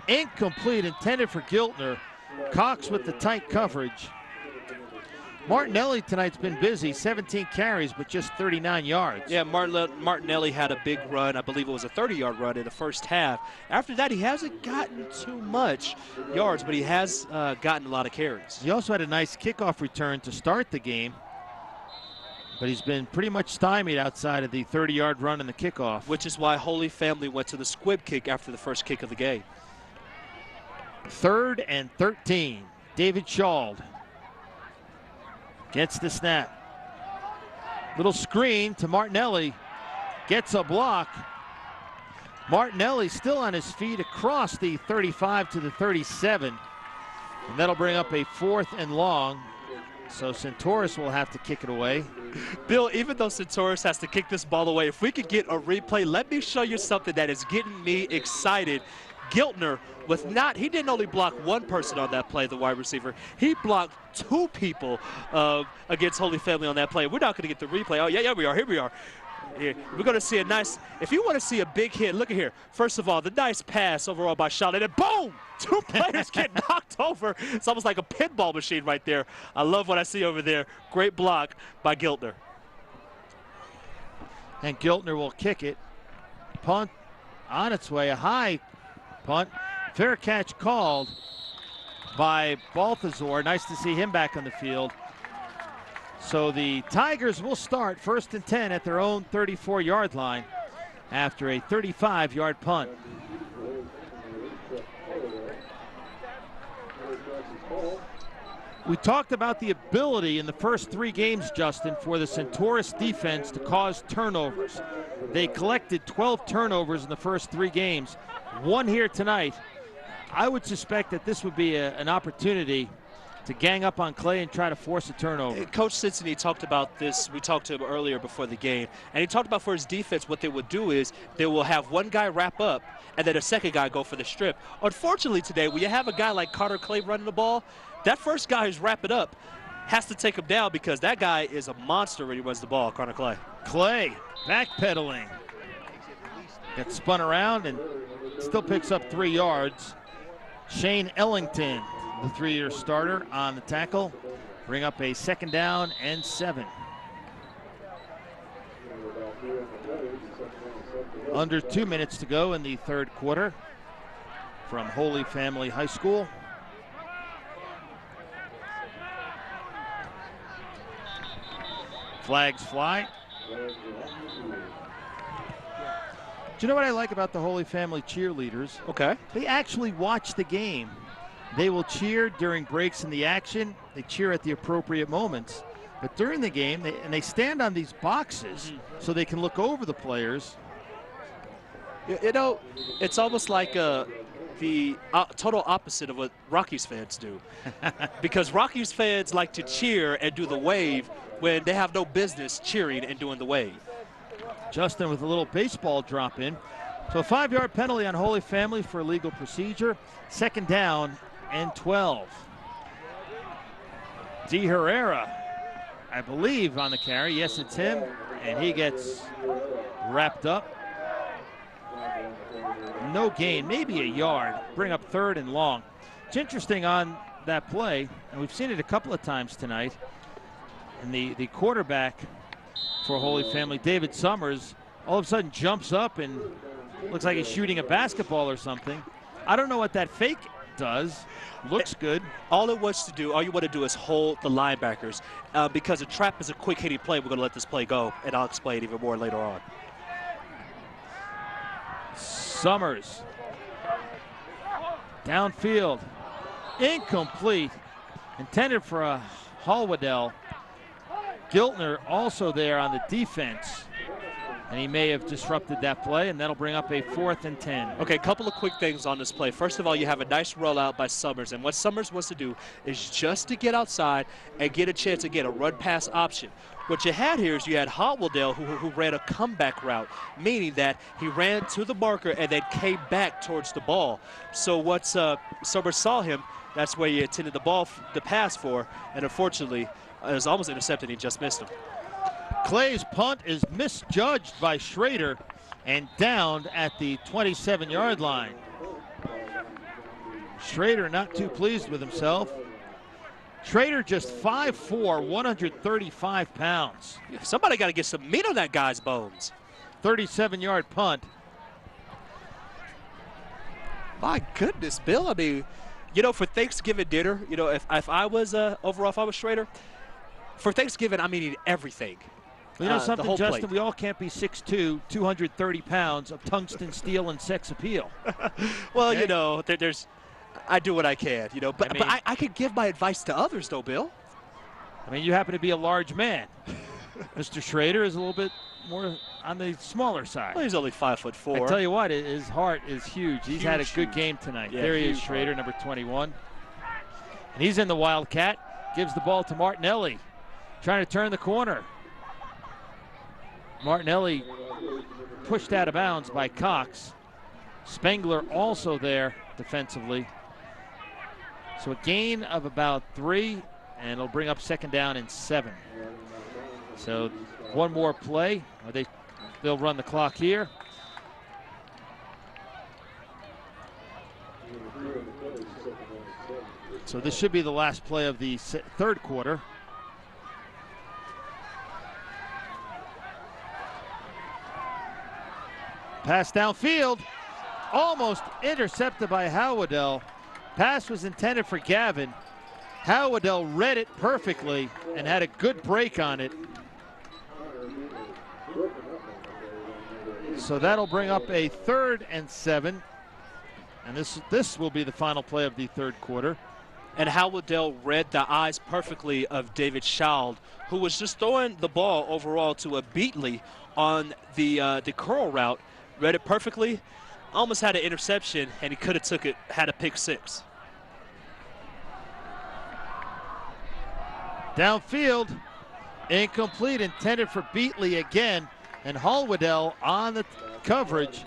incomplete, intended for Giltner. Cox with the tight coverage. Martinelli tonight's been busy, 17 carries, but just 39 yards. Yeah, Martinelli had a big run. I believe it was a 30-yard run in the first half. After that, he hasn't gotten too much yards, but he has gotten a lot of carries. He also had a nice kickoff return to start the game, but he's been pretty much stymied outside of the 30-yard run and the kickoff. Which is why Holy Family went to the squib kick after the first kick of the game. 3rd and 13. David Schald gets the snap. Little screen to Martinelli. Gets a block. Martinelli still on his feet across the 35 to the 37. And that'll bring up a 4th and long. So Centaurus will have to kick it away. Bill, even though Centaurus has to kick this ball away, if we could get a replay, let me show you something that is getting me excited. Giltner he didn't only block one person on that play, the wide receiver. He blocked 2 people against Holy Family on that play. We're not going to get the replay. Oh, yeah, we are. Here we are. Here. We're going to see a nice, if you want to see a big hit, look at here. First of all, the nice pass overall by Charlotte, and boom! 2 players get knocked over. It's almost like a pinball machine right there. I love what I see over there. Great block by Giltner. And Giltner will kick it. Punt on its way, a high punt. Fair catch called. by Balthazar. Nice to see him back on the field. So the Tigers will start 1st and 10 at their own 34-yard line after a 35-yard punt. We talked about the ability in the first 3 games, Justin, for the Centaurus defense to cause turnovers. They collected 12 turnovers in the first 3 games, 1 here tonight. I would suspect that this would be an opportunity to gang up on Clay and try to force a turnover. Coach Cincinnati talked about this. We talked to him earlier before the game, and he talked about for his defense what they would do is they will have one guy wrap up and then a second guy go for the strip. Unfortunately today, when you have a guy like Carter Clay running the ball, that first guy who's wrapping up has to take him down because that guy is a monster when he runs the ball, Carter Clay. Clay backpedaling. Gets spun around and still picks up 3 yards. Shane Ellington, the 3-year starter, on the tackle. Bring up a 2nd down and 7. Under 2 minutes to go in the 3rd quarter from Holy Family High School. Flags fly. Do you know what I like about the Holy Family cheerleaders? Okay. They actually watch the game. They will cheer during breaks in the action. They cheer at the appropriate moments. But during the game, they stand on these boxes so they can look over the players. You know, it's almost like the total opposite of what Rockies fans do. Because Rockies fans like to cheer and do the wave when they have no business cheering and doing the wave. Justin with a little baseball drop in. So a 5-yard penalty on Holy Family for illegal procedure. 2nd down and 12. D. Herrera, I believe, on the carry. Yes, it's him. And he gets wrapped up. No gain, maybe a yard. Bring up 3rd and long. It's interesting on that play, and we've seen it a couple of times tonight. And the quarterback for Holy Family, David Summers, all of a sudden jumps up and looks like he's shooting a basketball or something. I don't know what that fake does. Looks good. All it wants to do, all you want to do is hold the linebackers. Because a trap is a quick hitting play, we're going to let this play go, and I'll explain even more later on. Summers. Downfield. Incomplete. Intended for a Hallwaddell. Giltner also there on the defense. And he may have disrupted that play, and that'll bring up a 4th and 10. Okay, a couple of quick things on this play. First of all, you have a nice rollout by Summers, and what Summers wants to do is just to get outside and get a chance to get a run-pass option. What you had here is you had Hallwaddell who ran a comeback route, meaning that he ran to the marker and then came back towards the ball. So once Summers saw him, that's where he intended the pass for, and unfortunately, it was almost intercepted. He just missed him. Clay's punt is misjudged by Schrader and downed at the 27-yard line. Schrader not too pleased with himself. Schrader just 5'4", 135 pounds. Somebody got to get some meat on that guy's bones. 37-yard punt. My goodness, Bill. I mean, you know, for Thanksgiving dinner, you know, if I was overall, if I was Schrader, for Thanksgiving, I'm eating everything. You know something, Justin? Plate. We all can't be 6'2", 230 pounds of tungsten steel and sex appeal. Well, okay? You know, I do what I can, you know. But I could give my advice to others, though, Bill. I mean, you happen to be a large man. Mr. Schrader is a little bit more on the smaller side. Well, he's only 5'4". I tell you what, his heart is huge. He's had a good game tonight. Yeah, there he is, Schrader, heart. number 21. And he's in the Wildcat. Gives the ball to Martinelli. Trying to turn the corner. Martinelli pushed out of bounds by Cox. Spengler also there defensively. So a gain of about 3, and it'll bring up 2nd down and 7. So one more play. They'll run the clock here. So this should be the last play of the 3rd quarter. Pass downfield, almost intercepted by Hallwaddell. Pass was intended for Gavin. Howardell read it perfectly and had a good break on it. So that'll bring up a 3rd and 7. And this will be the final play of the third quarter. And Howardell read the eyes perfectly of David Schauld, who was just throwing the ball overall to a Beatley on the curl route. Read it perfectly, almost had an interception, and he could have took it, had a pick 6. Downfield, incomplete, intended for Beatley again, and Howardell on the coverage.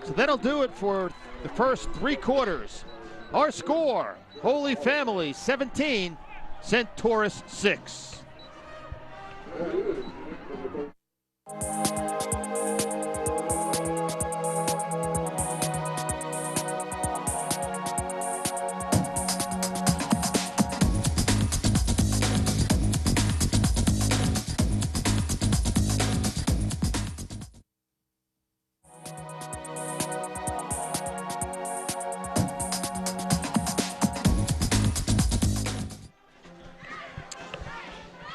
So that'll do it for the first 3 quarters. Our score, Holy Family 17, Centaurus 6.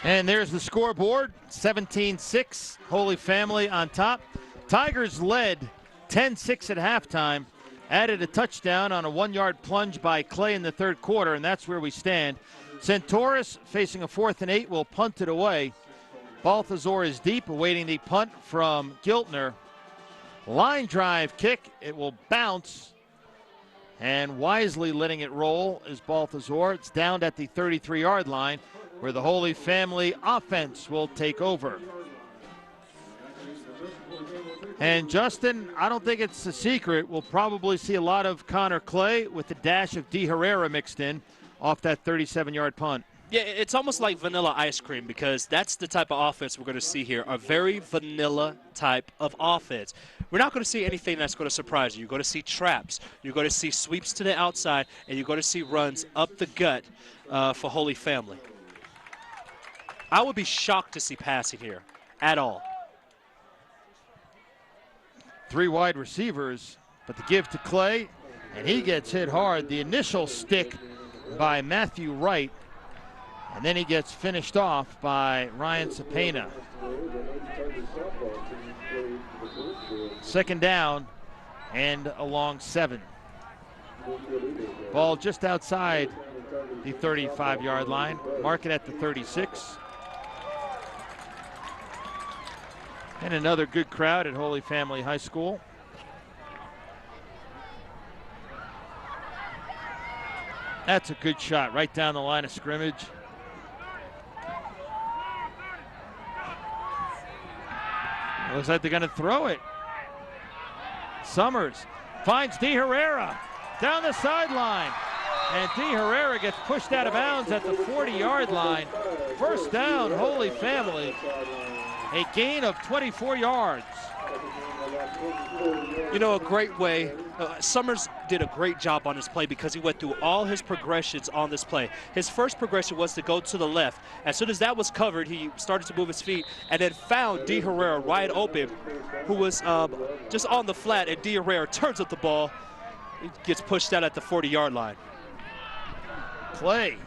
And there's the scoreboard, 17-6, Holy Family on top. Tigers led 10-6 at halftime, added a touchdown on a 1-yard plunge by Clay in the third quarter, and that's where we stand. Centaurus, facing a 4th and 8, will punt it away. Balthazar is deep, awaiting the punt from Giltner. Line drive kick, it will bounce, and wisely letting it roll is Balthazar. It's down at the 33-yard line, where the Holy Family offense will take over. And Justin, I don't think it's a secret, we'll probably see a lot of Connor Clay with the dash of D. Herrera mixed in off that 37-yard punt. Yeah, it's almost like vanilla ice cream, because that's the type of offense we're going to see here, a very vanilla type of offense. We're not going to see anything that's going to surprise you. You're going to see traps, you're going to see sweeps to the outside, and you're going to see runs up the gut for Holy Family. I would be shocked to see passing here at all. 3 wide receivers, but the give to Clay, and he gets hit hard. The initial stick by Matthew Wright, and then he gets finished off by Ryan Cepena. 2nd down and a long 7. Ball just outside the 35-yard line. Mark it at the 36. And another good crowd at Holy Family High School. That's a good shot right down the line of scrimmage. It looks like they're going to throw it. Summers finds D. Herrera down the sideline. And D. Herrera gets pushed out of bounds at the 40-yard line. First down, Holy Family. A gain of 24 yards. You know, a great way. Summers did a great job on this play because he went through all his progressions on this play. His first progression was to go to the left. As soon as that was covered, he started to move his feet and then found D. Herrera wide open, who was just on the flat, and D. Herrera turns up the ball. He gets pushed out at the 40-yard line. Clay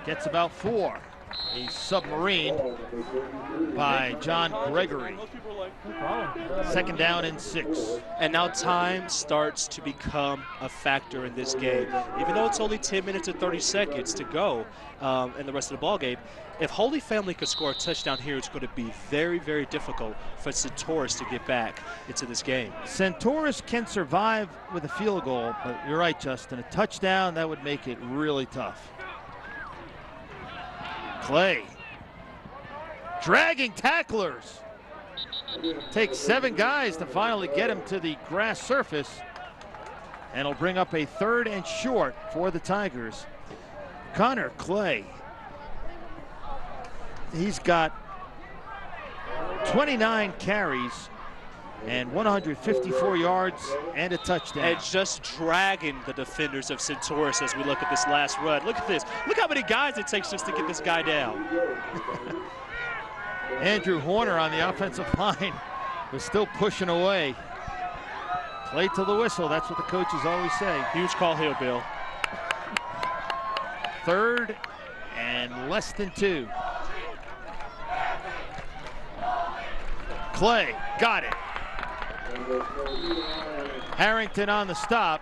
gets about 4. A submarine by John Gregory. 2nd down and 6. And now time starts to become a factor in this game. Even though it's only 10 minutes and 30 seconds to go in the rest of the ball game, if Holy Family could score a touchdown here, it's going to be very, very difficult for Centaurus to get back into this game. Centaurus can survive with a field goal, but you're right, Justin. A touchdown, that would make it really tough. Clay dragging tacklers. Takes 7 guys to finally get him to the grass surface, and it'll bring up a 3rd and short for the Tigers. Connor Clay, he's got 29 carries and 154 yards and a touchdown. And just dragging the defenders of Centaurus as we look at this last run. Look at this. Look how many guys it takes just to get this guy down. Andrew Horner on the offensive line was still pushing away. Play till the whistle. That's what the coaches always say. Huge call here, Bill. 3rd and less than 2. Clay got it. Harrington on the stop.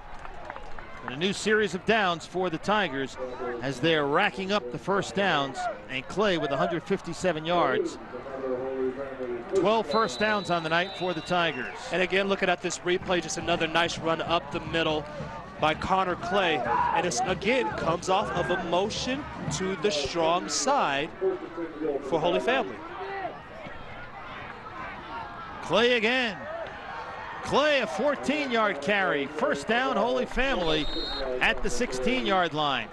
And a new series of downs for the Tigers as they're racking up the first downs. And Clay with 157 yards. 12 first downs on the night for the Tigers. And again, looking at this replay, just another nice run up the middle by Connor Clay. And it's, again, comes off of a motion to the strong side for Holy Family. Clay again. Clay, a 14-yard carry. First down, Holy Family at the 16-yard line.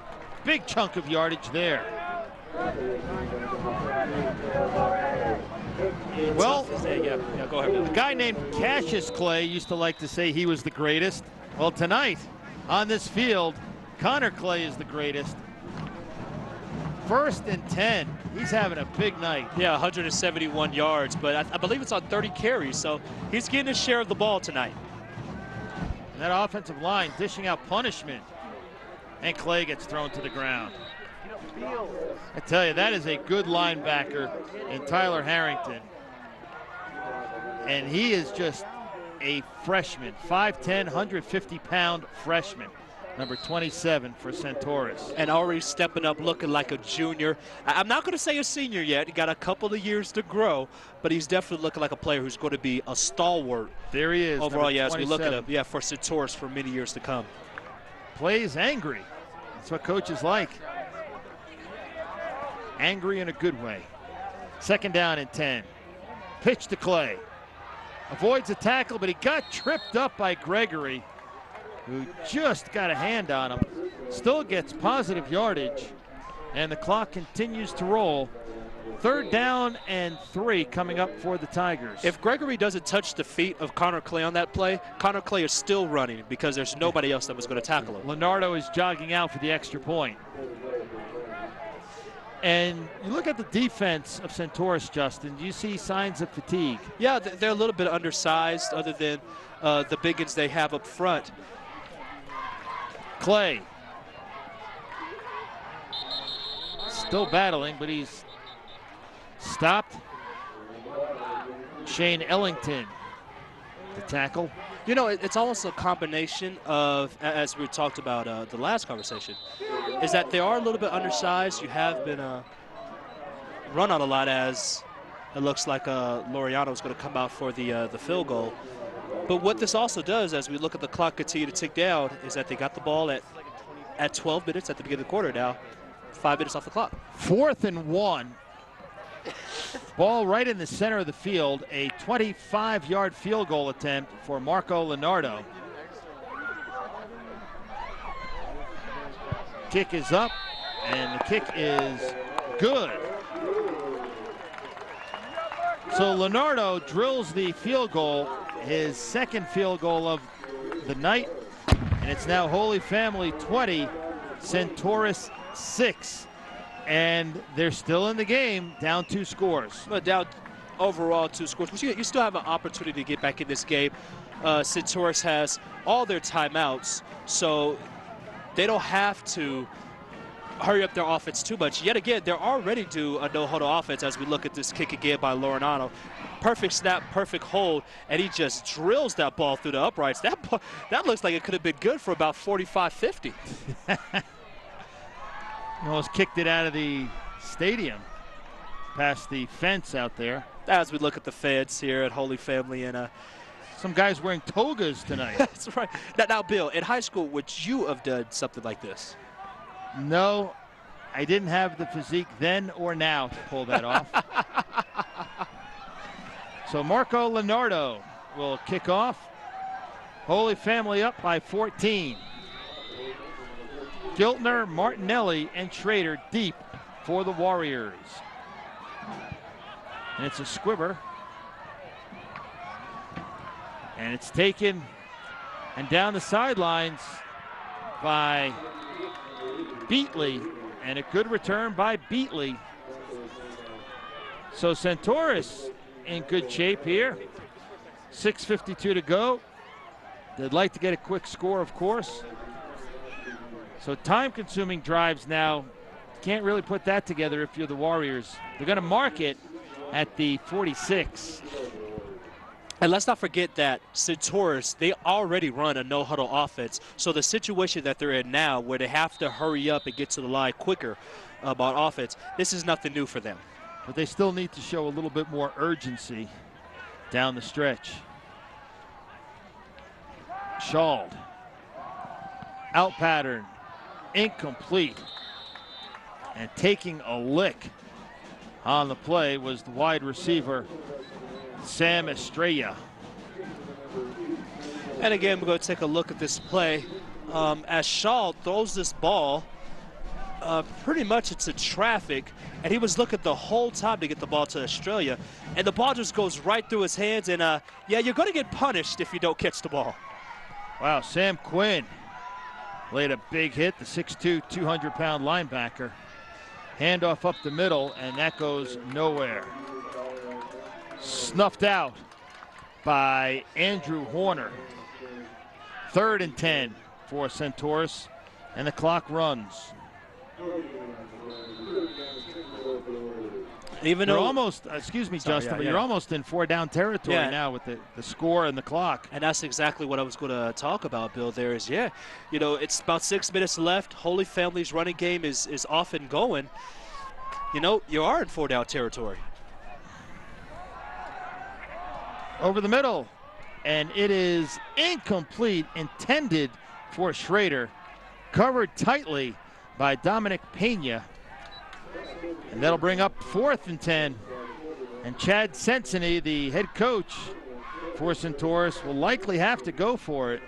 Big chunk of yardage there. Well, yeah, go ahead. a guy named Cassius Clay used to like to say he was the greatest. Well, tonight on this field, Connor Clay is the greatest. 1st and 10. He's having a big night. Yeah, 171 yards, but I believe it's on 30 carries, so he's getting his share of the ball tonight. And that offensive line dishing out punishment. And Clay gets thrown to the ground. I tell you, that is a good linebacker in Tyler Harrington. And he is just a freshman, 5'10", 150-pound freshman. Number 27 for Centaurus. And already stepping up, looking like a junior. I'm not going to say a senior yet. He got a couple of years to grow, but he's definitely looking like a player who's going to be a stalwart. There he is. Overall, yeah, as we look at him, yeah, for Centaurus for many years to come. Plays angry. That's what coaches like. Angry in a good way. 2nd down and 10. Pitch to Clay. Avoids a tackle, but he got tripped up by Gregory, who just got a hand on him. Still gets positive yardage, and the clock continues to roll. 3rd down and 3 coming up for the Tigers. If Gregory doesn't touch the feet of Connor Clay on that play, Connor Clay is still running because there's nobody else that was going to tackle him. Leonardo is jogging out for the extra point. And you look at the defense of Centaurus, Justin, do you see signs of fatigue? Yeah, they're a little bit undersized other than the biggins they have up front. Clay. Still battling, but he's stopped. Shane Ellington, the tackle. You know, it's almost a combination of, as we talked about the last conversation, is that they are a little bit undersized. You have been run out a lot, as it looks like Laureano is going to come out for the field goal. But what this also does, as we look at the clock continue to tick down, is that they got the ball at 12 minutes at the beginning of the quarter now, 5 minutes off the clock. 4th and 1. Ball right in the center of the field. A 25-yard field goal attempt for Marco Leonardo. Kick is up, and the kick is good. So Leonardo drills the field goal, his 2nd field goal of the night, and it's now Holy Family 20, Centaurus 6. And they're still in the game, down 2 scores. But down overall 2 scores. But you still have an opportunity to get back in this game. Centaurus has all their timeouts, so they don't have to hurry up their offense too much. Yet again, they're already due a no-huddle offense as we look at this kick again by Laureano. Perfect snap, perfect hold, and he just drills that ball through the uprights. That looks like it could have been good for about 45, 50. Almost kicked it out of the stadium past the fence out there. As we look at the fans here at Holy Family, and some guys wearing togas tonight. That's right. Now, Bill, in high school, would you have done something like this? No, I didn't have the physique then or now to pull that off. So Marco Leonardo will kick off. Holy Family up by 14. Giltner, Martinelli, and Schrader deep for the Warriors. And it's a squibber. And it's taken and down the sidelines by Beatley, and a good return by Beatley. So Centaurus in good shape here. 6:52 to go. They'd like to get a quick score, of course. So time-consuming drives now. Can't really put that together if you're the Warriors. They're going to mark it at the 46. And let's not forget that Centaurus, they already run a no-huddle offense. So the situation that they're in now where they have to hurry up and get to the line quicker about offense, this is nothing new for them. But they still need to show a little bit more urgency down the stretch. Schald. Out pattern. Incomplete. And taking a lick on the play was the wide receiver, Sam Estrella. And again, we're going to take a look at this play. As Schald throws this ball, pretty much it's in traffic, and he was looking the whole time to get the ball to Estrella, and the ball just goes right through his hands, and yeah, you're going to get punished if you don't catch the ball. Wow, Sam Quinn laid a big hit, the 6'2", 200-pound linebacker. Handoff up the middle, and that goes nowhere. Snuffed out by Andrew Horner. 3rd and 10 for Centaurus, and the clock runs. Even you're though almost, excuse me, Justin, but you're almost in 4-down territory now with the score and the clock. And that's exactly what I was going to talk about, Bill. There is, you know, it's about 6 minutes left. Holy Family's running game is off and going. You know, you are in 4-down territory. Over the middle, and it is incomplete, intended for Schrader, covered tightly by Dominic Pena. And that'll bring up 4th and 10. And Chad Sensini, the head coach for Centaurus, will likely have to go for it.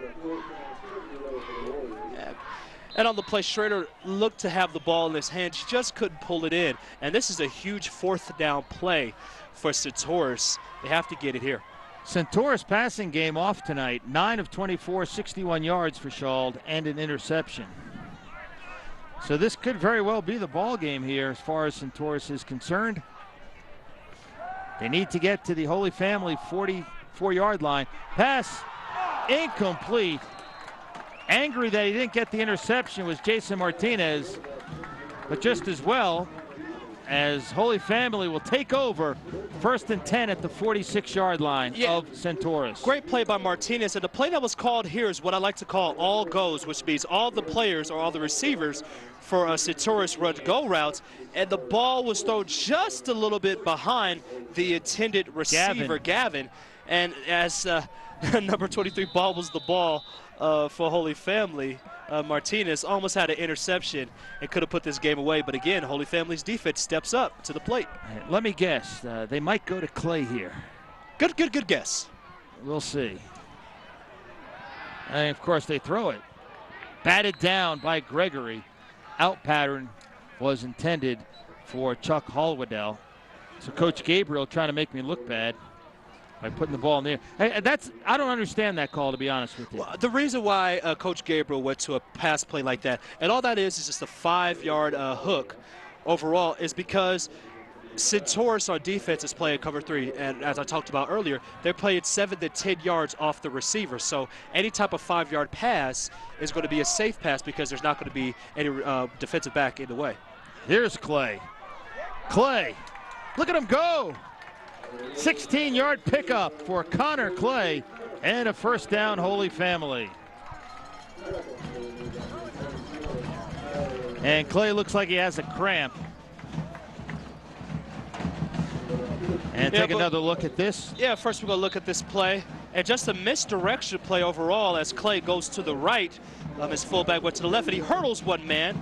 And on the play, Schrader looked to have the ball in his hands, just couldn't pull it in. And this is a huge 4th down play for Centaurus. They have to get it here. Centaurus passing game off tonight. 9 of 24, 61 yards for Schald and an interception. So this could very well be the ball game here as far as Centaurus is concerned. They need to get to the Holy Family 44-yard line. Pass incomplete. Angry that he didn't get the interception was Jason Martinez, but just as well, as Holy Family will take over 1st and 10 at the 46-yard line of Centaurus. Great play by Martinez, and the play that was called here is what I like to call all goes, which means all the players or all the receivers for Centaurus run go routes, and the ball was thrown just a little bit behind the intended receiver, Gavin. And as number 23 bobbles the ball for Holy Family, Martinez almost had an interception and could have put this game away. But again, Holy Family's defense steps up to the plate. Let me guess. They might go to Clay here. Good guess. We'll see. And, of course, they throw it. Batted down by Gregory. Out pattern was intended for Chuck Hallwaddell. So Coach Gabriel trying to make me look bad by putting the ball in the air. Hey, I don't understand that call, to be honest with you. Well, the reason why Coach Gabriel went to a pass play like that, and all that is just a 5-yard hook overall, is because Centaurus on defense is playing cover 3, and as I talked about earlier, they're playing 7 to 10 yards off the receiver. So any type of 5-yard pass is going to be a safe pass because there's not going to be any defensive back in the way. Here's Clay. Clay, look at him go. 16-yard pickup for Connor Clay and a 1st down Holy Family. And Clay looks like he has a cramp. And take another look at this. Yeah, first we're going to look at this play. And just a misdirection play overall as Clay goes to the right. His fullback went to the left, and he hurdles one man.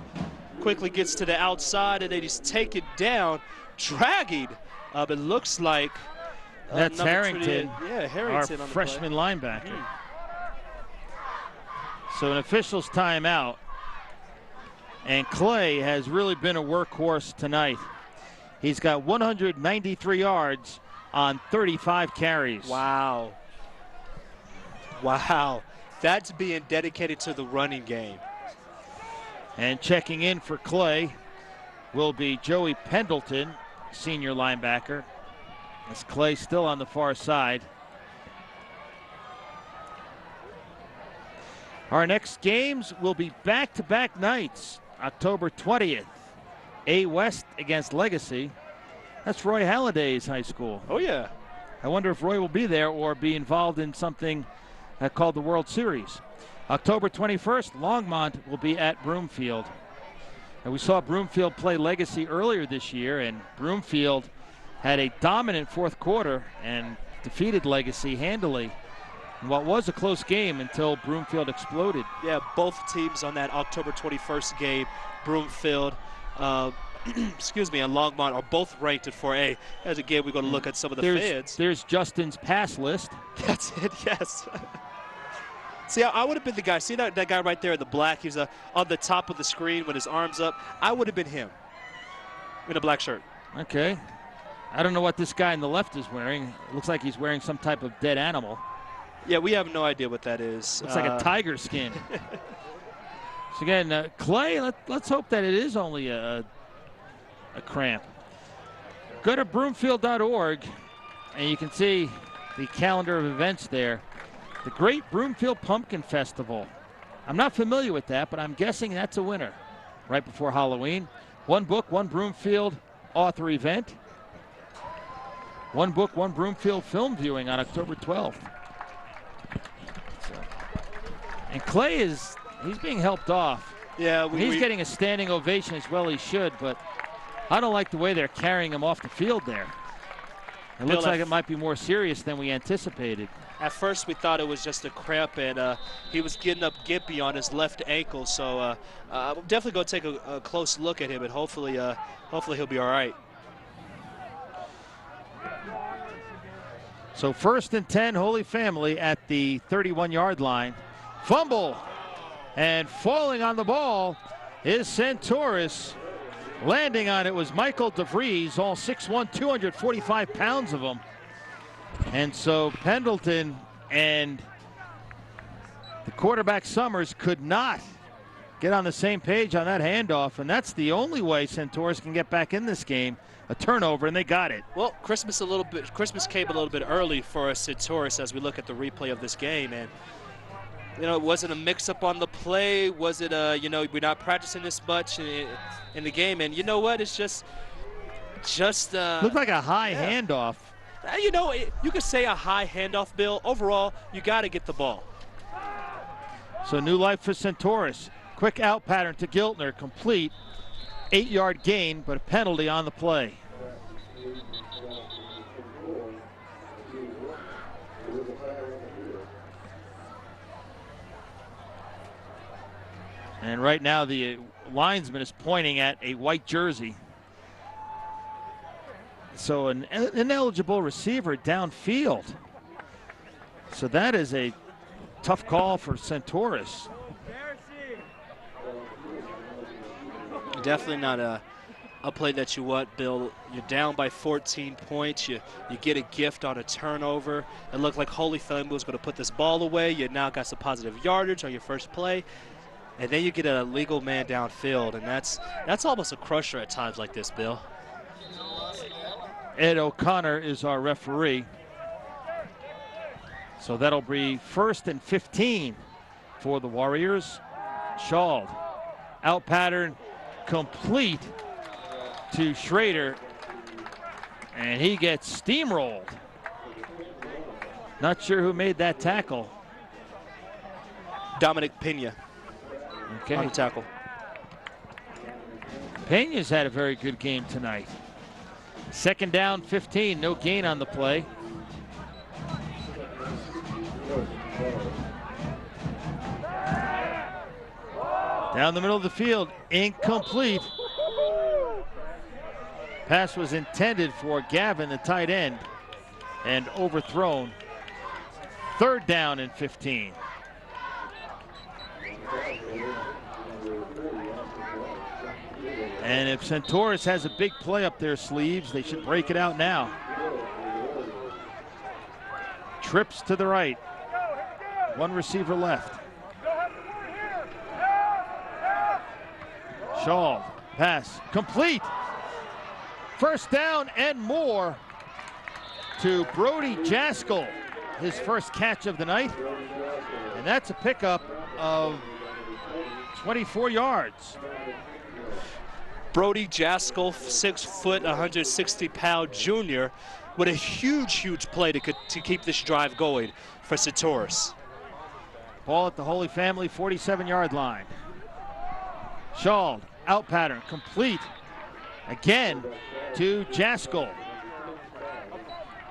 Quickly gets to the outside, and then he's taken down, dragging. It looks like that's Harrington, Harrington, our freshman linebacker. So an official's timeout. And Clay has really been a workhorse tonight. He's got 193 yards on 35 carries. Wow. Wow. That's being dedicated to the running game. And checking in for Clay will be Joey Pendleton, senior linebacker. As Clay still on the far side. Our next games will be back-to-back nights. October 20th, A West against Legacy. That's Roy Halliday's high school. Oh, yeah. I wonder if Roy will be there or be involved in something called the World Series. October 21st, Longmont will be at Broomfield. And we saw Broomfield play Legacy earlier this year, and Broomfield had a dominant fourth quarter and defeated Legacy handily in what was a close game until Broomfield exploded. Yeah, both teams on that October 21st game, Broomfield, excuse me, and Longmont are both ranked at 4A. As again, we're going to look at some of the fans. There's Justin's pass list. That's it, yes. See, I would have been the guy. See that guy right there in the black? He's on the top of the screen with his arms up. I would have been him in a black shirt. Okay. I don't know what this guy on the left is wearing. It looks like he's wearing some type of dead animal. Yeah, we have no idea what that is. Looks like a tiger skin. So again, Clay, let's hope that it is only a cramp. Go to broomfield.org and you can see the calendar of events there. The Great Broomfield Pumpkin Festival. I'm not familiar with that, but I'm guessing that's a winner right before Halloween. One book, one Broomfield author event. One book, one Broomfield film viewing on October 12th. And Clay he's being helped off. Yeah, he's getting a standing ovation as well he should, but I don't like the way they're carrying him off the field there. It looks like it might be more serious than we anticipated. At first we thought it was just a cramp, and he was getting up gimpy on his left ankle, so I'm definitely going to take a close look at him, and hopefully he'll be all right. So 1st and 10, Holy Family at the 31-yard line. Fumble, and falling on the ball is Centaurus. Landing on it was Michael DeVries, all 6'1", 245 pounds of him. And so Pendleton and the quarterback Summers could not get on the same page on that handoff, and that's the only way Centaurus can get back in this game. A turnover, and they got it. Well, Christmas came a little bit early for Centaurus as we look at the replay of this game, and you know, was it a mix-up on the play? Was it you know, we're not practicing this much in the game, and you know what? It's just looked like a high handoff. You know, you could say a high handoff, Bill. Overall, you got to get the ball. So new life for Centaurus. Quick out pattern to Giltner, complete. 8-yard gain, but a penalty on the play. And right now the linesman is pointing at a white jersey. So an ineligible receiver downfield. So that is a tough call for Centaurus. Definitely not a play that you want, Bill. You're down by 14 points. You get a gift on a turnover. It looked like Holy Family was going to put this ball away. You now got some positive yardage on your first play. And then you get a legal man downfield, and that's almost a crusher at times like this, Bill. Ed O'Connor is our referee. So that'll be 1st and 15 for the Warriors. Schald, out pattern, complete to Schrader, and he gets steamrolled. Not sure who made that tackle. Dominic Pena. Okay. On the tackle. Pena's had a very good game tonight. 2nd down, 15, no gain on the play. Down the middle of the field, incomplete. Pass was intended for Gavin, the tight end, and overthrown. 3rd down and 15. And if Centaurus has a big play up their sleeves, they should break it out now. Trips to the right. One receiver left. Shaw, pass, complete. 1st down and more to Brody Jaskell. His first catch of the night. And that's a pickup of 24 yards. Brody Jaskell, 6 foot, 160-pound junior, with a huge play to keep this drive going for Centaurus. Ball at the Holy Family 47-yard line. Shaw, out pattern, complete. Again to Jaskell.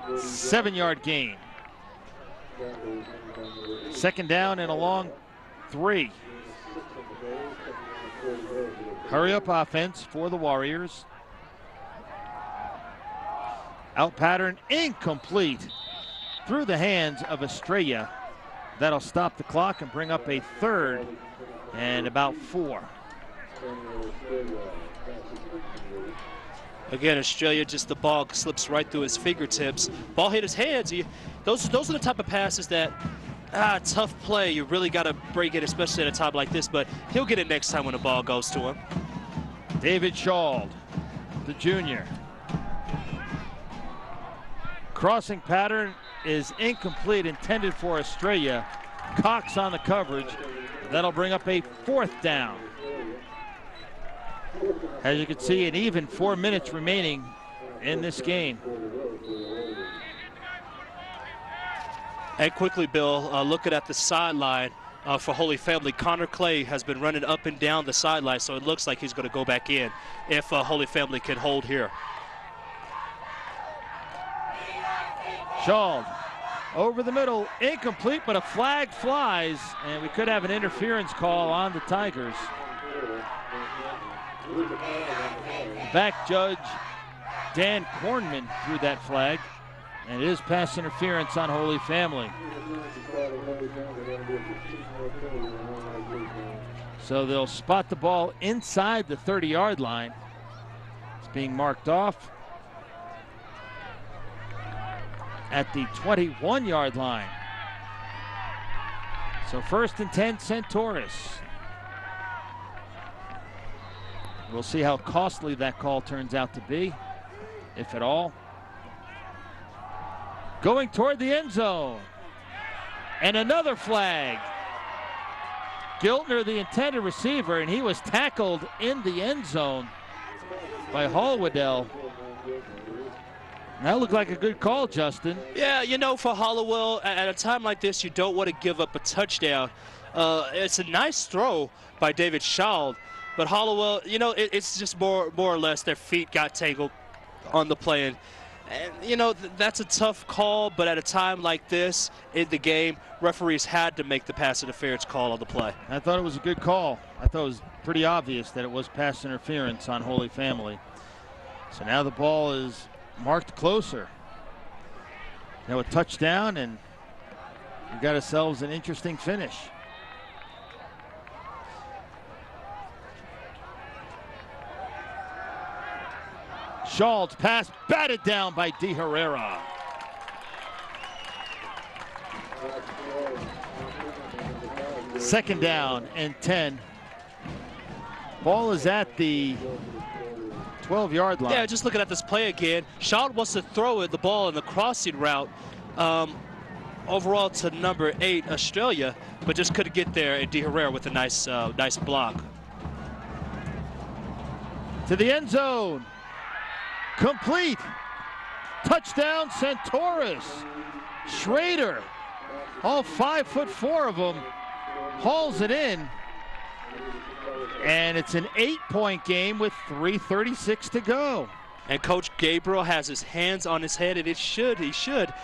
7-yard gain. Second down and a long 3. Hurry up offense for the Warriors. Out pattern, incomplete. Through the hands of Estrella. That'll stop the clock and bring up a 3rd and about 4. Again, Estrella, just the ball slips right through his fingertips. Ball hit his hands. Those are the type of passes that, tough play. You really got to break it, especially at a time like this, but he'll get it next time when the ball goes to him. David Shaw, the junior. Crossing pattern is incomplete, intended for Estrella. Cox on the coverage. That'll bring up a 4th down. As you can see, an even 4 minutes remaining in this game. And quickly, Bill, looking at the sideline for Holy Family, Connor Clay has been running up and down the sideline, so it looks like he's going to go back in if Holy Family can hold here. Shaw over the middle, incomplete, but a flag flies, and we could have an interference call on the Tigers. Back judge Dan Kornman threw that flag, and it is pass interference on Holy Family. So they'll spot the ball inside the 30-yard line. It's being marked off at the 21-yard line. So 1st and 10, Centaurus. We'll see how costly that call turns out to be, if at all. Going toward the end zone. And another flag. Giltner, the intended receiver, and he was tackled in the end zone by Hallwedell. That looked like a good call, Justin. Yeah, for Hollowell, at a time like this, you don't want to give up a touchdown. It's a nice throw by David Shaw, but Hollowell, it's just more or less their feet got tangled on the play. And that's a tough call, but at a time like this in the game, referees had to make the pass interference call on the play. I thought it was a good call. I thought it was pretty obvious that it was pass interference on Holy Family. So now the ball is marked closer. Now a touchdown, and we got ourselves an interesting finish. Schall's pass batted down by De Herrera. Second down and 10. Ball is at the 12-yard line. Yeah, just looking at this play again, Shaw wants to throw the ball in the crossing route overall to number 8, Australia, but just couldn't get there, and De Herrera with a nice block. To the end zone. Complete. Touchdown, Centaurus. Schrader, all 5'4" of them, hauls it in. And it's an 8-point game with 3:36 to go. And Coach Gabriel has his hands on his head, and he should.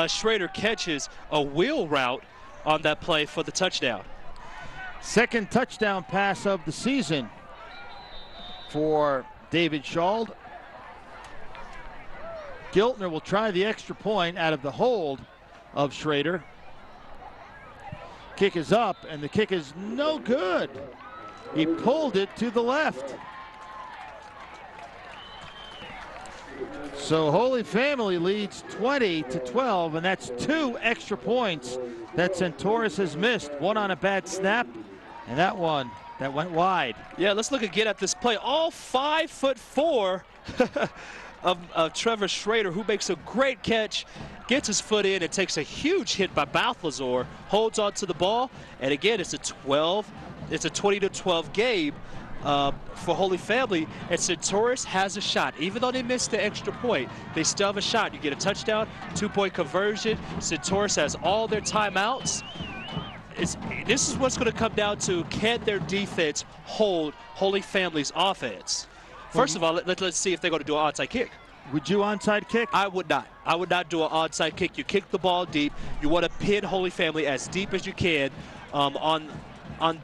Schrader catches a wheel route on that play for the touchdown. Second touchdown pass of the season for David Shaw. Giltner will try the extra point out of the hold of Schrader. Kick is up, and the kick is no good. He pulled it to the left. So Holy Family leads 20-12, and that's 2 extra points that Centaurus has missed. One on a bad snap, and that one that went wide. Yeah, let's look again at this play. All 5'4" of Trevor Schrader, who makes a great catch gets his foot in and takes a huge hit by Balthazar, holds on to the ball, and again, it's a 20-12 game for Holy Family, and Centaurus has a shot. Even though they missed the extra point, they still have a shot. You get a touchdown, 2-point conversion. Centaurus has all their timeouts. This is what's going to come down to, can their defense hold Holy Family's offense? First of all, let's see if they're going to do an onside kick. Would you onside kick? I would not. I would not do an onside kick. You kick the ball deep. You want to pin Holy Family as deep as you can on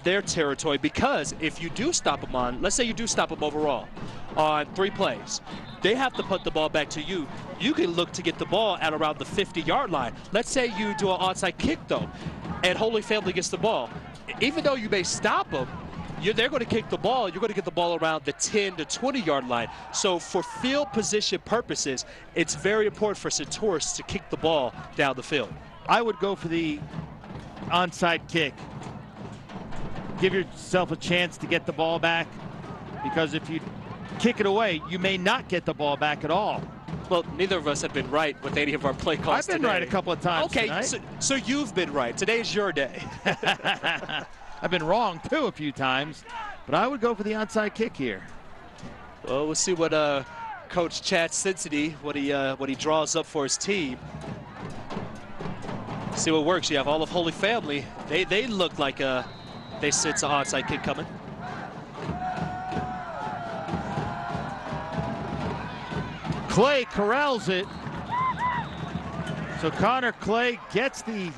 their territory, because if you do stop them on, let's say you do stop them overall on 3 plays, they have to put the ball back to you. You can look to get the ball at around the 50-yard line. Let's say you do an onside kick, though, and Holy Family gets the ball. Even though you may stop them, they're going to kick the ball. You're going to get the ball around the 10 to 20-yard line. So for field position purposes, it's very important for Centaurus to kick the ball down the field. I would go for the onside kick. Give yourself a chance to get the ball back, because if you kick it away, you may not get the ball back at all. Well, neither of us have been right with any of our play calls I've been right a couple of times tonight. So you've been right. Today's your day. I've been wrong, too, a few times, but I would go for the onside kick here. Well, we'll see what Coach Chad Cincinnati, what he draws up for his team. See what works. You have all of Holy Family. They look like they sense an onside kick coming. Clay corrals it. So Connor Clay gets the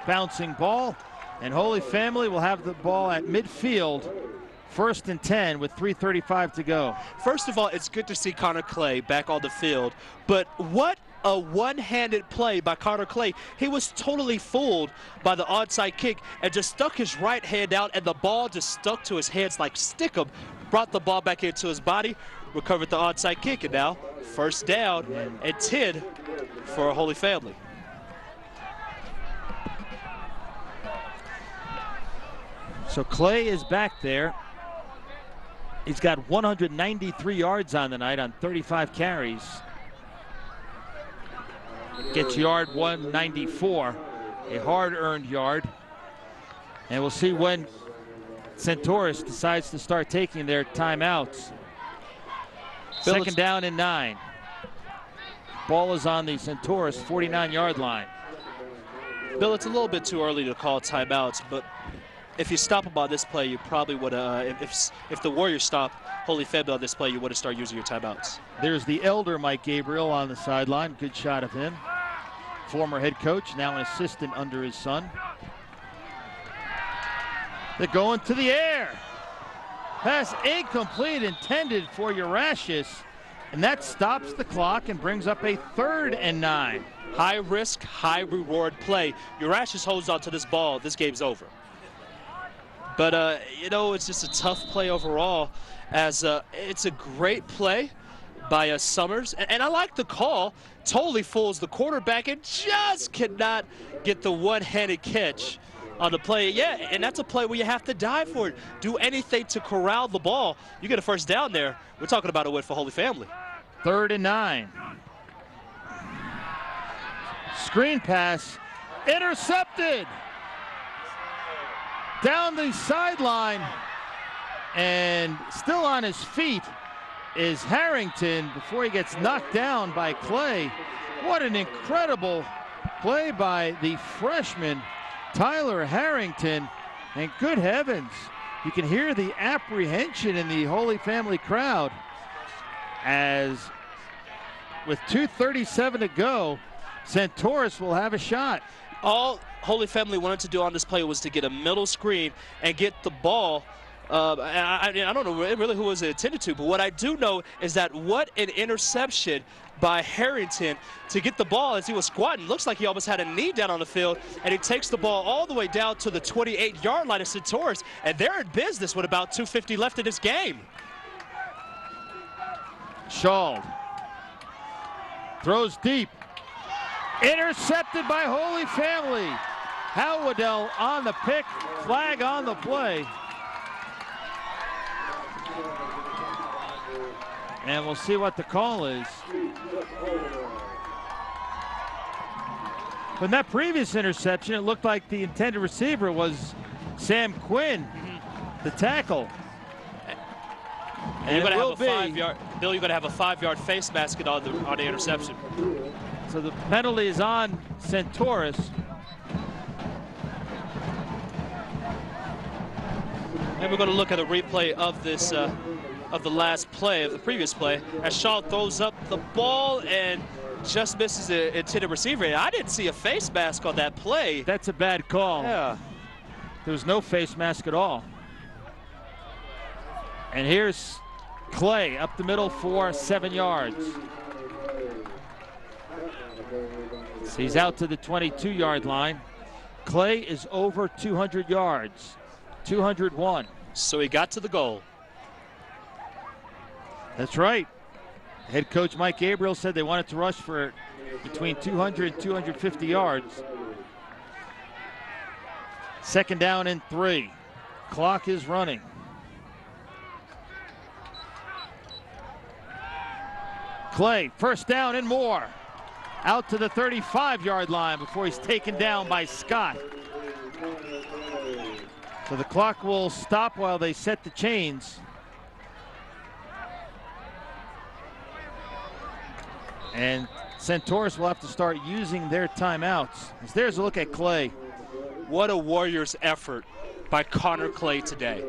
bouncing ball, and Holy Family will have the ball at midfield, 1st and 10 with 3:35 to go. First of all, it's good to see Connor Clay back on the field, but what a one-handed play by Connor Clay. He was totally fooled by the onside kick and just stuck his right hand out, and the ball just stuck to his hands like stickum, brought the ball back into his body, recovered the onside kick, and now 1st down and 10 for Holy Family. So Clay is back there. He's got 193 yards on the night on 35 carries. Gets yard 194, a hard-earned yard. And we'll see when Centaurus decides to start taking their timeouts. Second down and 9. Ball is on the Centaurus 49-yard line. Bill, it's a little bit too early to call timeouts, but if you stop them on this play, you probably would if the Warriors stop Holy Family on this play, you would have started using your timeouts. There's the elder Mike Gabriel on the sideline. Good shot of him. Former head coach, now an assistant under his son. They're going to the air. Pass incomplete, intended for Urashis, and that stops the clock and brings up a 3rd and 9. High risk, high reward play. Urashis holds on to this ball. This game's over. But, it's just a tough play overall, as it's a great play by Summers. And I like the call. Totally fools the quarterback and just cannot get the one-handed catch on the play. Yeah, and that's a play where you have to dive for it. Do anything to corral the ball. You get a 1st down there. We're talking about a win for Holy Family. 3rd and 9. Screen pass. Intercepted. Down the sideline, and still on his feet is Harrington before he gets knocked down by Clay. What an incredible play by the freshman Tyler Harrington, and good heavens, you can hear the apprehension in the Holy Family crowd as with 2:37 to go, Centaurus will have a shot. All Holy Family wanted to do on this play was to get a middle screen and get the ball. I don't know really who was intended to, but what I do know is that what an interception by Harrington to get the ball as he was squatting. Looks like he almost had a knee down on the field, and he takes the ball all the way down to the 28-yard line of Centaurus, and they're in business with about 2:50 left in this game. Schald throws deep. Intercepted by Holy Family. Howardell on the pick, flag on the play. And we'll see what the call is. From that previous interception, it looked like the intended receiver was Sam Quinn, the tackle. And you're going to have a 5-yard. Bill, you're going to have a 5-yard face mask on the interception. So the penalty is on Centaurus. And we're going to look at a replay of this, of the last play, of the previous play, as Shaw throws up the ball and just misses the intended receiver. I didn't see a face mask on that play. That's a bad call. Yeah. There was no face mask at all. And here's Clay up the middle for 7 yards. So he's out to the 22-yard line. Clay is over 200 yards, 201. So he got to the goal. That's right. Head coach Mike Gabriel said they wanted to rush for between 200 and 250 yards. 2nd down and 3. Clock is running. Clay, 1st down and more. Out to the 35-yard line before he's taken down by Scott. So the clock will stop while they set the chains. And Centaurus will have to start using their timeouts. As there's a look at Clay. What a Warriors effort by Connor Clay today.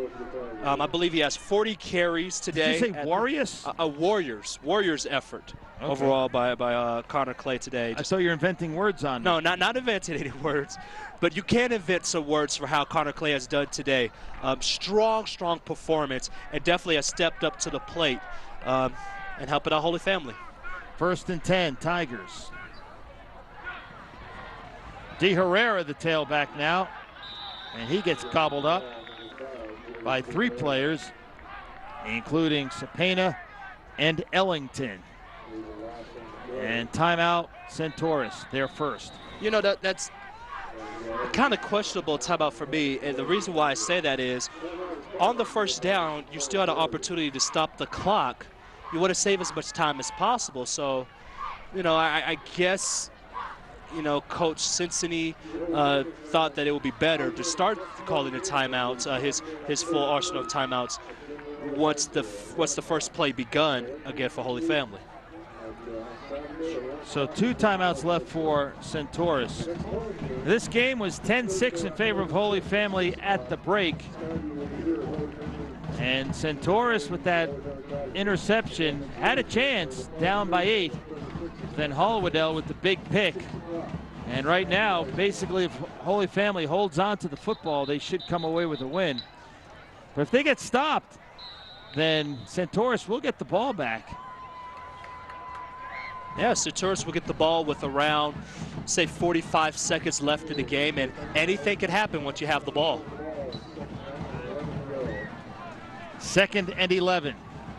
I believe he has 40 carries today. Did you say Warriors? A Warriors effort overall by Connor Clay today. I thought you were inventing words on me. No, not inventing any words, but you can invent some words for how Connor Clay has done today. Strong performance, and definitely has stepped up to the plate and helping out Holy Family. 1st and 10, Tigers. De Herrera, the tailback now, and he gets gobbled up by 3 players, including Cepena and Ellington. And timeout, Centaurus, their first. You know, that's kind of questionable timeout for me, and the reason why I say that is on the 1st down, you still had an opportunity to stop the clock. You want to save as much time as possible. So, you know, I guess, you know, Coach Cincinnati thought that it would be better to start calling the timeouts, his full arsenal of timeouts, once the first play begun again for Holy Family. So 2 timeouts left for Centaurus. This game was 10-6 in favor of Holy Family at the break. And Centaurus, with that interception, had a chance, down by 8. Then Hollowedell with the big pick. And right now, basically, if Holy Family holds on to the football, they should come away with a win. But if they get stopped, then Centaurus will get the ball back. Yeah, Centaurus will get the ball with around, say, 45 seconds left in the game, and anything can happen once you have the ball. 2nd and 11.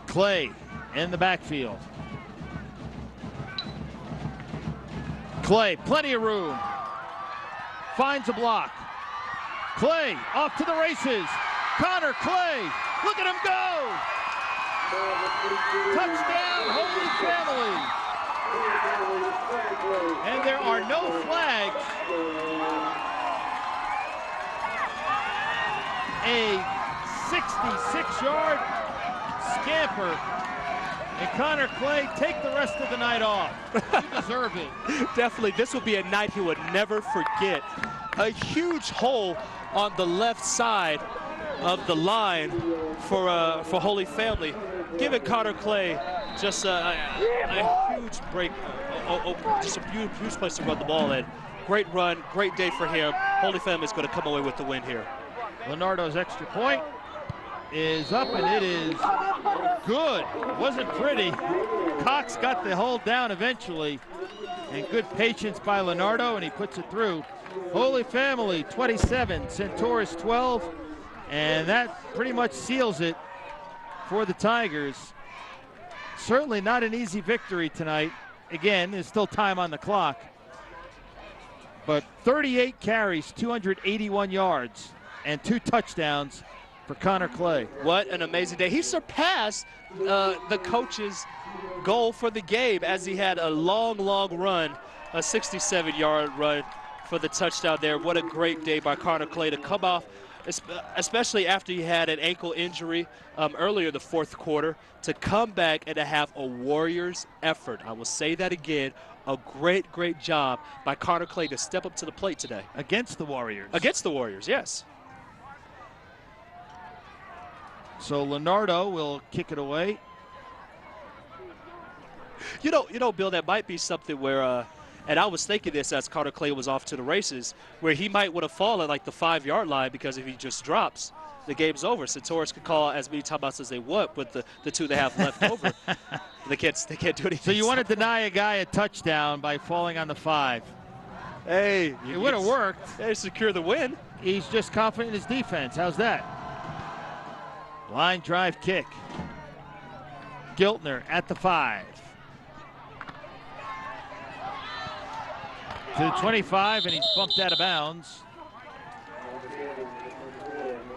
Clay in the backfield. Clay, plenty of room. Finds a block. Clay off to the races. Connor Clay, look at him go. Touchdown, Holy Family. And there are no flags. A 66-yard scamper. And Connor Clay, take the rest of the night off. You deserve it. Definitely, this will be a night he would never forget. A huge hole on the left side of the line for Holy Family, giving Connor Clay just a huge break, just a huge place to run the ball in. Great run, great day for him. Holy Family is going to come away with the win here. Leonardo's extra point is up, and it is good. Wasn't pretty. Cox got the hold down eventually, and good patience by Leonardo, and he puts it through. Holy Family 27, Centaurus 12, and that pretty much seals it for the Tigers. Certainly not an easy victory tonight. Again, there's still time on the clock, but 38 carries, 281 yards, and 2 touchdowns for Connor Clay. What an amazing day. He surpassed the coach's goal for the game, as he had a long run a 67-yard run for the touchdown there. What a great day by Connor Clay to come off, especially after he had an ankle injury earlier in the fourth quarter, to come back and to have a Warriors effort. I will say that again. A great, great job by Connor Clay to step up to the plate today. Against the Warriors. Against the Warriors, yes. So Leonardo will kick it away. You know, Bill, that might be something where, and I was thinking this as Connor Clay was off to the races, where he might want to fall at like the 5-yard line, because if he just drops, the game's over. Centaurus could call as many timeouts as they want with the 2 they have left over. They can't do anything. So you want to deny a guy a touchdown by falling on the 5. Hey, it would have worked. They secure the win. He's just confident in his defense. How's that? Line drive kick. Giltner at the 5. To the 25, and he's bumped out of bounds.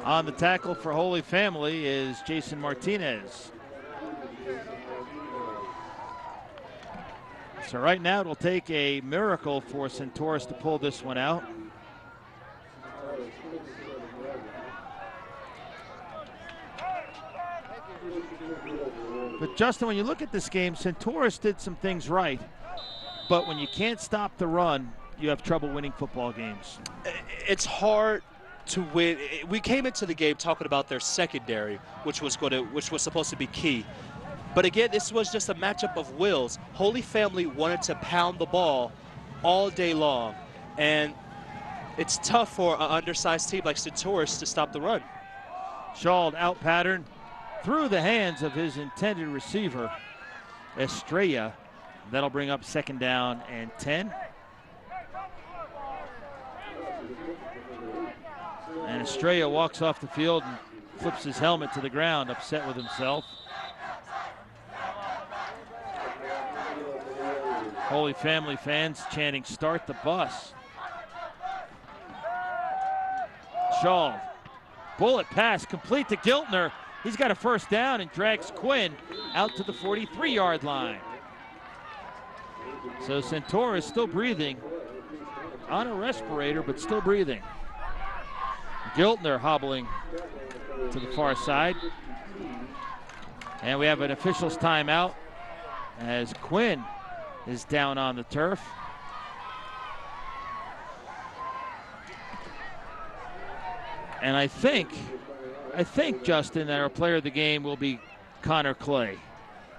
On the tackle for Holy Family is Jason Martinez. So right now it'll take a miracle for Centaurus to pull this one out. But Justin, when you look at this game, Centaurus did some things right. But when you can't stop the run, you have trouble winning football games. It's hard to win. We came into the game talking about their secondary, which was supposed to be key. But again, this was just a matchup of wills. Holy Family wanted to pound the ball all day long, and it's tough for an undersized team like Centaurus to stop the run. Schauld out pattern through the hands of his intended receiver, Estrella. That'll bring up 2nd down and 10. And Estrella walks off the field and flips his helmet to the ground, upset with himself. Holy Family fans chanting, "Start the bus." Schauld, bullet pass complete to Giltner. He's got a 1st down and drags Quinn out to the 43-yard line. So Centaurus still breathing, on a respirator, but still breathing. Giltner hobbling to the far side. And we have an official's timeout as Quinn is down on the turf. And I think, Justin, that our player of the game will be Connor Clay.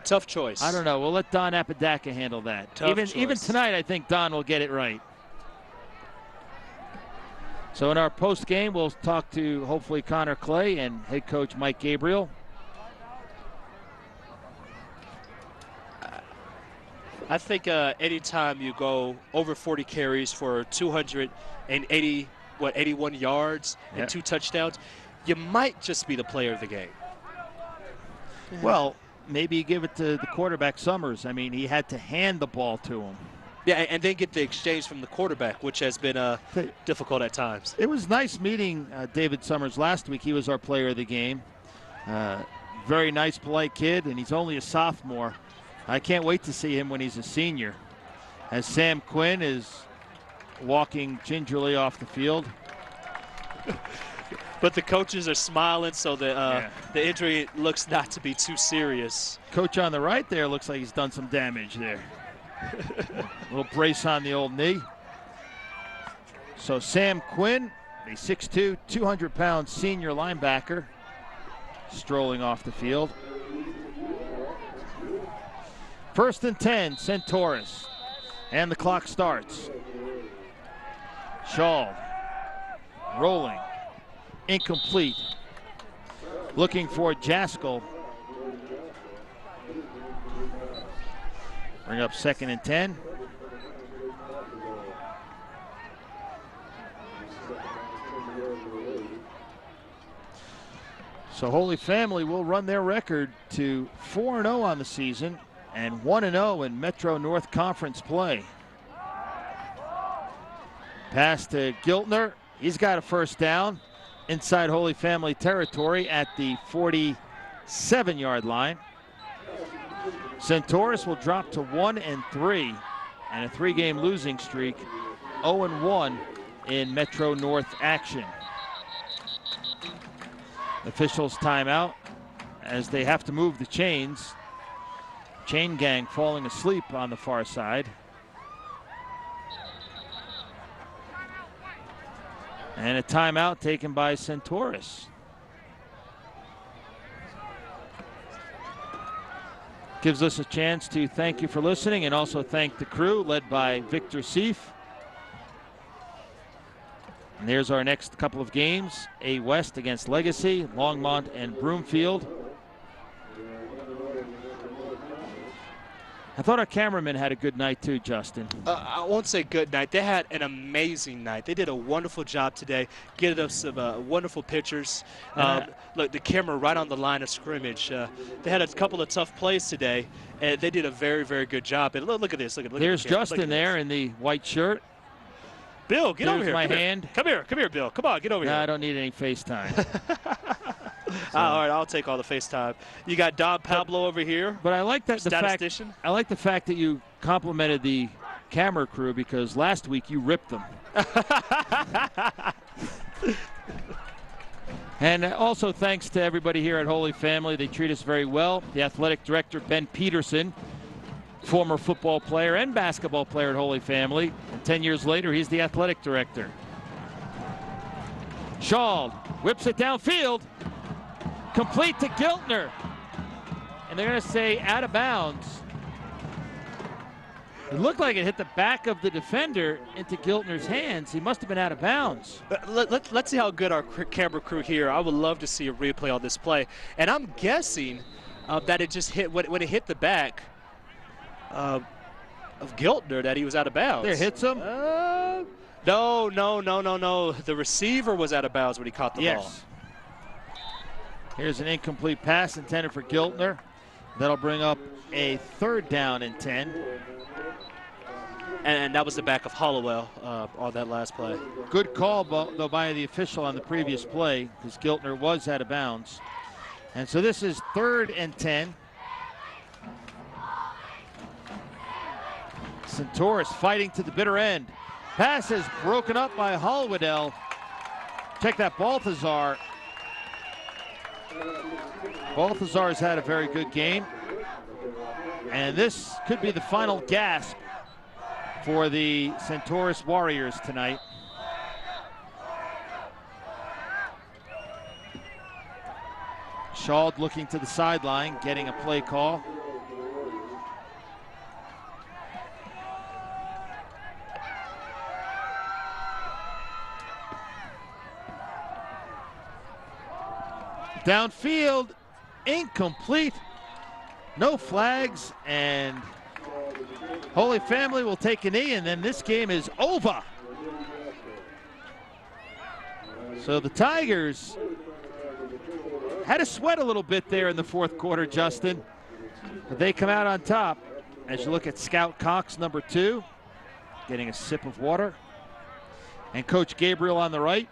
Tough choice. I don't know. We'll let Don Apodaca handle that. Even tonight, I think Don will get it right. So in our post game, we'll talk to hopefully Connor Clay and head coach Mike Gabriel. I think anytime you go over 40 carries for 81 yards and 2 touchdowns, you might just be the player of the game. Well, maybe you give it to the quarterback, Summers. I mean, he had to hand the ball to him. Yeah, and then get the exchange from the quarterback, which has been difficult at times. It was nice meeting David Summers last week. He was our player of the game. Very nice, polite kid, and he's only a sophomore. I can't wait to see him when he's a senior. As Sam Quinn is walking gingerly off the field. But the coaches are smiling, so the injury looks not to be too serious. Coach on the right there looks like he's done some damage there. A little brace on the old knee. So Sam Quinn, a 6'2", 200-pound senior linebacker, strolling off the field. 1st and 10, Centaurus. And the clock starts. Schauld rolling. Incomplete. Looking for Jaskell. Bring up 2nd and 10. So Holy Family will run their record to 4-0 on the season and 1-0 in Metro North Conference play. Pass to Giltner. He's got a 1st down inside Holy Family territory at the 47-yard line. Centaurus will drop to 1-3 and a 3-game losing streak, 0-1 in Metro North action. Officials timeout as they have to move the chains. Chain gang falling asleep on the far side. And a timeout taken by Centaurus. Gives us a chance to thank you for listening and also thank the crew led by Victor Seif. And there's our next couple of games. A West against Legacy, Longmont and Broomfield. I thought our cameraman had a good night too, Justin. I won't say good night. They had an amazing night. They did a wonderful job today, getting us some wonderful pictures. Look, the camera right on the line of scrimmage. They had a couple of tough plays today, and they did a very, very good job. And look at this. Look There's at Justin there in the white shirt. Bill, get over here. My hand. Come here, Bill. Come on, get over here. I don't need any FaceTime. All right, I'll take all the FaceTime. You got Don Pablo over here. But I like that statistician. I like the fact that you complimented the camera crew because last week you ripped them. And also thanks to everybody here at Holy Family. They treat us very well. The athletic director, Ben Peterson, former football player and basketball player at Holy Family. And 10 years later, he's the athletic director. Schald whips it downfield. Complete to Giltner. And they're going to say out of bounds. It looked like it hit the back of the defender into Giltner's hands. He must have been out of bounds. Let's see how good our camera crew here. I would love to see a replay on this play. And I'm guessing that it just hit, when it hit the back of Giltner, that he was out of bounds. There, hits him? No. The receiver was out of bounds when he caught the ball. Here's an incomplete pass intended for Giltner. That'll bring up a 3rd down and 10. And that was the back of Hollowell on that last play. Good call, though, by the official on the previous play because Giltner was out of bounds. And so this is 3rd and 10. Centaurus fighting to the bitter end. Pass is broken up by Hollowell. Check that, Balthazar. Balthazar's had a very good game. And this could be the final gasp for the Centaurus Warriors tonight. Schald looking to the sideline, getting a play call. Downfield, incomplete, no flags, and Holy Family will take a knee, and then this game is over. So the Tigers had to sweat a little bit there in the 4th quarter, Justin, but they come out on top. As you look at Scout Cox, number 2, getting a sip of water, and Coach Gabriel on the right.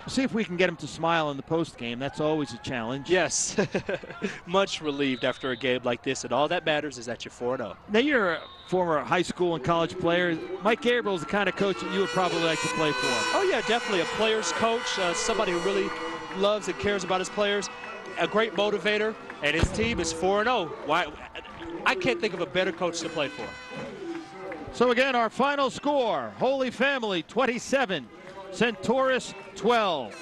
We'll see if we can get him to smile in the post game. That's always a challenge. Yes, much relieved after a game like this, and all that matters is that you're 4-0. Now, you're a former high school and college player. Mike Gabriel is the kind of coach that you would probably like to play for. Oh, yeah, definitely a player's coach, somebody who really loves and cares about his players, a great motivator, and his team is 4-0. Why? I can't think of a better coach to play for. So, again, our final score, Holy Family 27, Centaurus 12.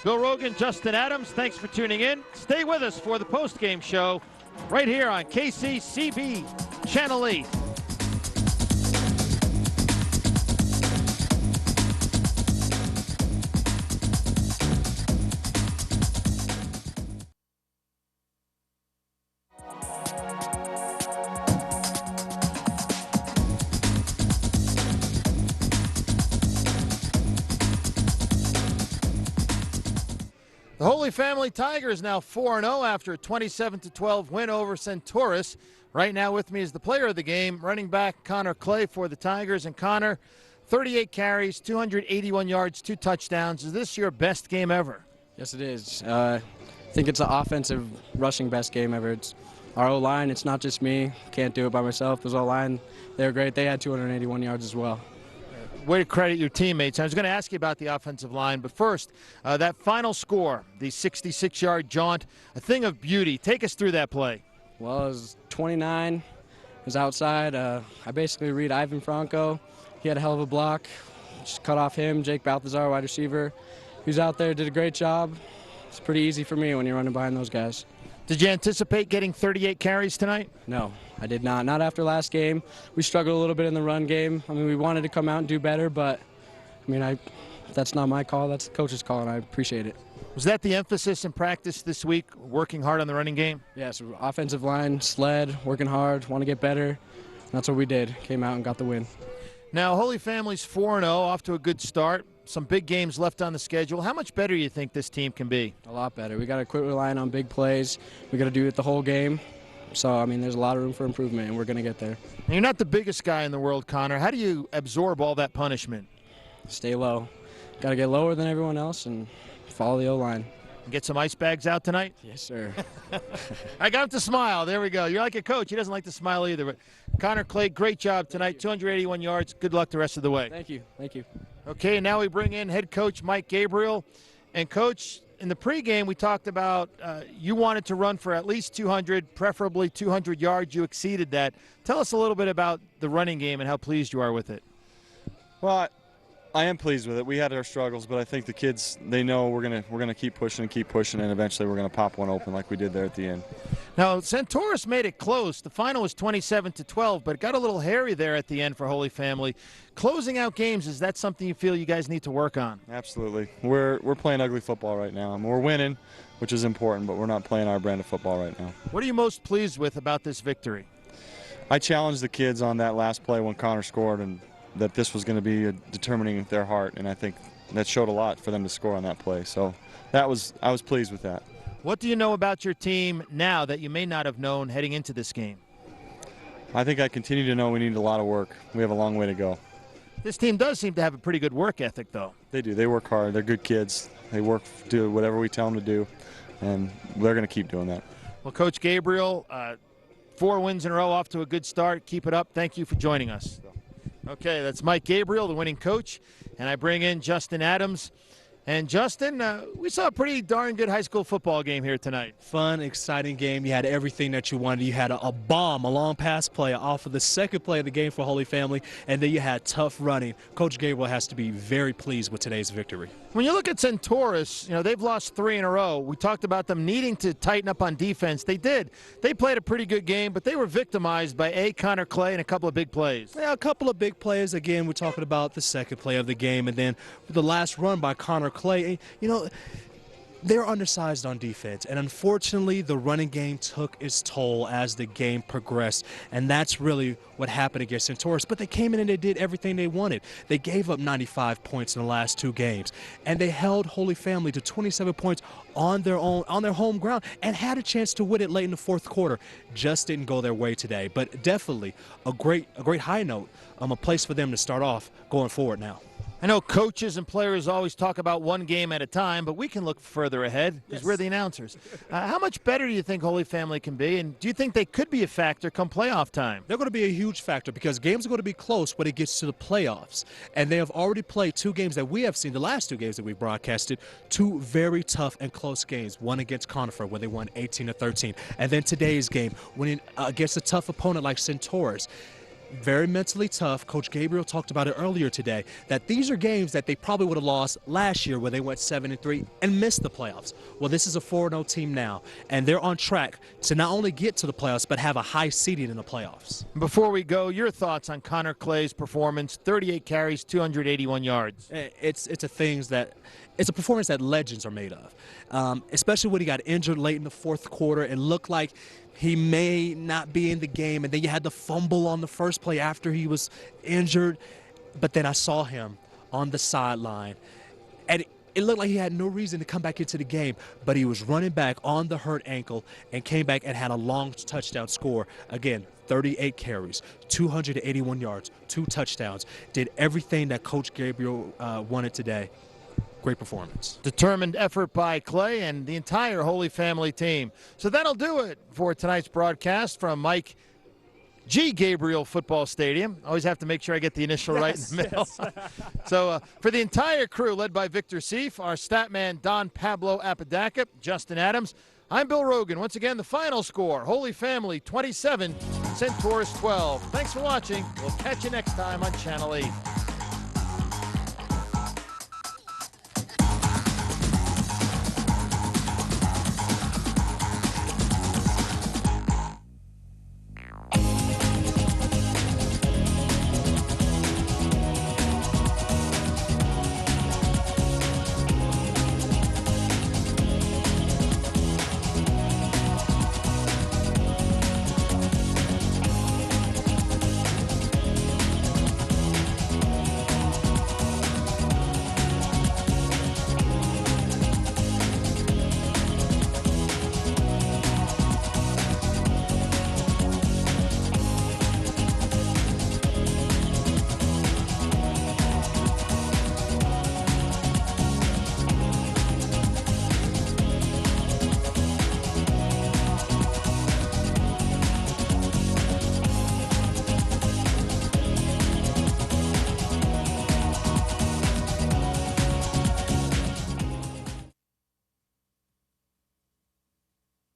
Bill Rogan, Justin Adams, thanks for tuning in. Stay with us for the post-game show right here on KCCB Channel 8. The Holy Family Tigers now 4-0 after a 27-12 win over Centaurus. Right now with me is the player of the game, running back Connor Clay for the Tigers. And Connor, 38 carries, 281 yards, 2 touchdowns. Is this your best game ever? Yes, it is. I think it's an offensive rushing best game ever. It's our O-line, it's not just me. Can't do it by myself. Those O-line, they were great. They had 281 yards as well. Way to credit your teammates. I was going to ask you about the offensive line, but first, that final score, the 66-yard jaunt, a thing of beauty. Take us through that play. Well, it was 29. It was outside. I basically read Ivan Franco. He had a hell of a block. Just cut off him. Jake Balthazar, wide receiver. He was out there, did a great job. It's pretty easy for me when you're running behind those guys. Did you anticipate getting 38 carries tonight? No, I did not. Not after last game. We struggled a little bit in the run game. I mean, we wanted to come out and do better, but, I mean, that's not my call. That's the coach's call, and I appreciate it. Was that the emphasis in practice this week, working hard on the running game? Yes, offensive line, sled, working hard, want to get better. That's what we did. Came out and got the win. Now, Holy Family's 4-0, off to a good start. Some big games left on the schedule. How much better do you think this team can be? A lot better. We got to quit relying on big plays. We got to do it the whole game. So, I mean, there's a lot of room for improvement, and we're going to get there. And you're not the biggest guy in the world, Connor. How do you absorb all that punishment? Stay low. Got to get lower than everyone else and follow the O-line. And get some ice bags out tonight? Yes, sir. I got him to smile. There we go. You're like a coach. He doesn't like to smile either. But Connor Clay, great job tonight. 281 yards. Good luck the rest of the way. Thank you. Thank you. Okay, now we bring in head coach Mike Gabriel. And, Coach, in the pregame we talked about you wanted to run for at least 200, preferably 200 yards. You exceeded that. Tell us a little bit about the running game and how pleased you are with it. Well, I am pleased with it. We had our struggles, but I think the kids, they know we're gonna keep pushing, and eventually we're gonna pop one open like we did there at the end. Now, Centaurus made it close. The final was 27-12, but it got a little hairy there at the end for Holy Family. Closing out games, is that something you feel you guys need to work on? Absolutely. We're playing ugly football right now. I mean, we're winning, which is important, but we're not playing our brand of football right now. What are you most pleased with about this victory? I challenged the kids on that last play when Connor scored, and that this was going to be determining their heart, and I think that showed a lot for them to score on that play. So I was pleased with that. What do you know about your team now that you may not have known heading into this game? I think I continue to know we need a lot of work. We have a long way to go. This team does seem to have a pretty good work ethic, though. They do. They work hard. They're good kids. They do whatever we tell them to do, and they're going to keep doing that. Well, Coach Gabriel, 4 wins in a row, off to a good start. Keep it up. Thank you for joining us. Okay, that's Mike Gabriel, the winning coach, and I bring in Justin Adams. And Justin, we saw a pretty darn good high school football game here tonight. Fun, exciting game. You had everything that you wanted. You had a bomb, a long pass play off of the second play of the game for Holy Family, and then you had tough running. Coach Gabriel has to be very pleased with today's victory. When you look at Centaurus, they've lost 3 in a row. We talked about them needing to tighten up on defense. They did. They played a pretty good game, but they were victimized by Connor Clay and a couple of big plays. Yeah, a couple of big plays. Again, we're talking about the second play of the game, and then the last run by Connor Clay. They're undersized on defense, and unfortunately the running game took its toll as the game progressed, and that's really what happened against Centaurus. But they came in and they did everything they wanted. They gave up 95 points in the last 2 games, and they held Holy Family to 27 points on their home ground, and had a chance to win it late in the fourth quarter. Just didn't go their way today, but definitely a great high note, a place for them to start off going forward now. I know coaches and players always talk about one game at a time, but we can look further ahead because we're the announcers. How much better do you think Holy Family can be, and do you think they could be a factor come playoff time? They're going to be a huge factor because games are going to be close when it gets to the playoffs. And they have already played 2 games that we have seen, the last 2 games that we've broadcasted, 2 very tough and close games. One against Conifer where they won 18-13. And then today's game winning against a tough opponent like Centaurus. Very mentally tough. Coach Gabriel talked about it earlier today, that these are games that they probably would have lost last year where they went 7-3 and missed the playoffs. Well, this is a 4-0 team now, and they're on track to not only get to the playoffs but have a high seeding in the playoffs. Before we go, your thoughts on Connor Clay's performance, 38 carries, 281 yards. It's a performance that legends are made of, especially when he got injured late in the fourth quarter. It looked like he may not be in the game, and then you had the fumble on the first play after he was injured. But then I saw him on the sideline, and it looked like he had no reason to come back into the game, but he was running back on the hurt ankle and came back and had a long touchdown score. Again, 38 carries, 281 yards, 2 touchdowns, did everything that Coach Gabriel wanted today. great performance. Determined effort by Clay and the entire Holy Family team. So that'll do it for tonight's broadcast from Mike G. Gabriel Football Stadium. Always have to make sure I get the initial right in the middle. So for the entire crew, led by Victor Seif, our stat man Don Pablo Apodaca, Justin Adams, I'm Bill Rogan. Once again, the final score, Holy Family 27, Centaurus 12. Thanks for watching. We'll catch you next time on Channel 8.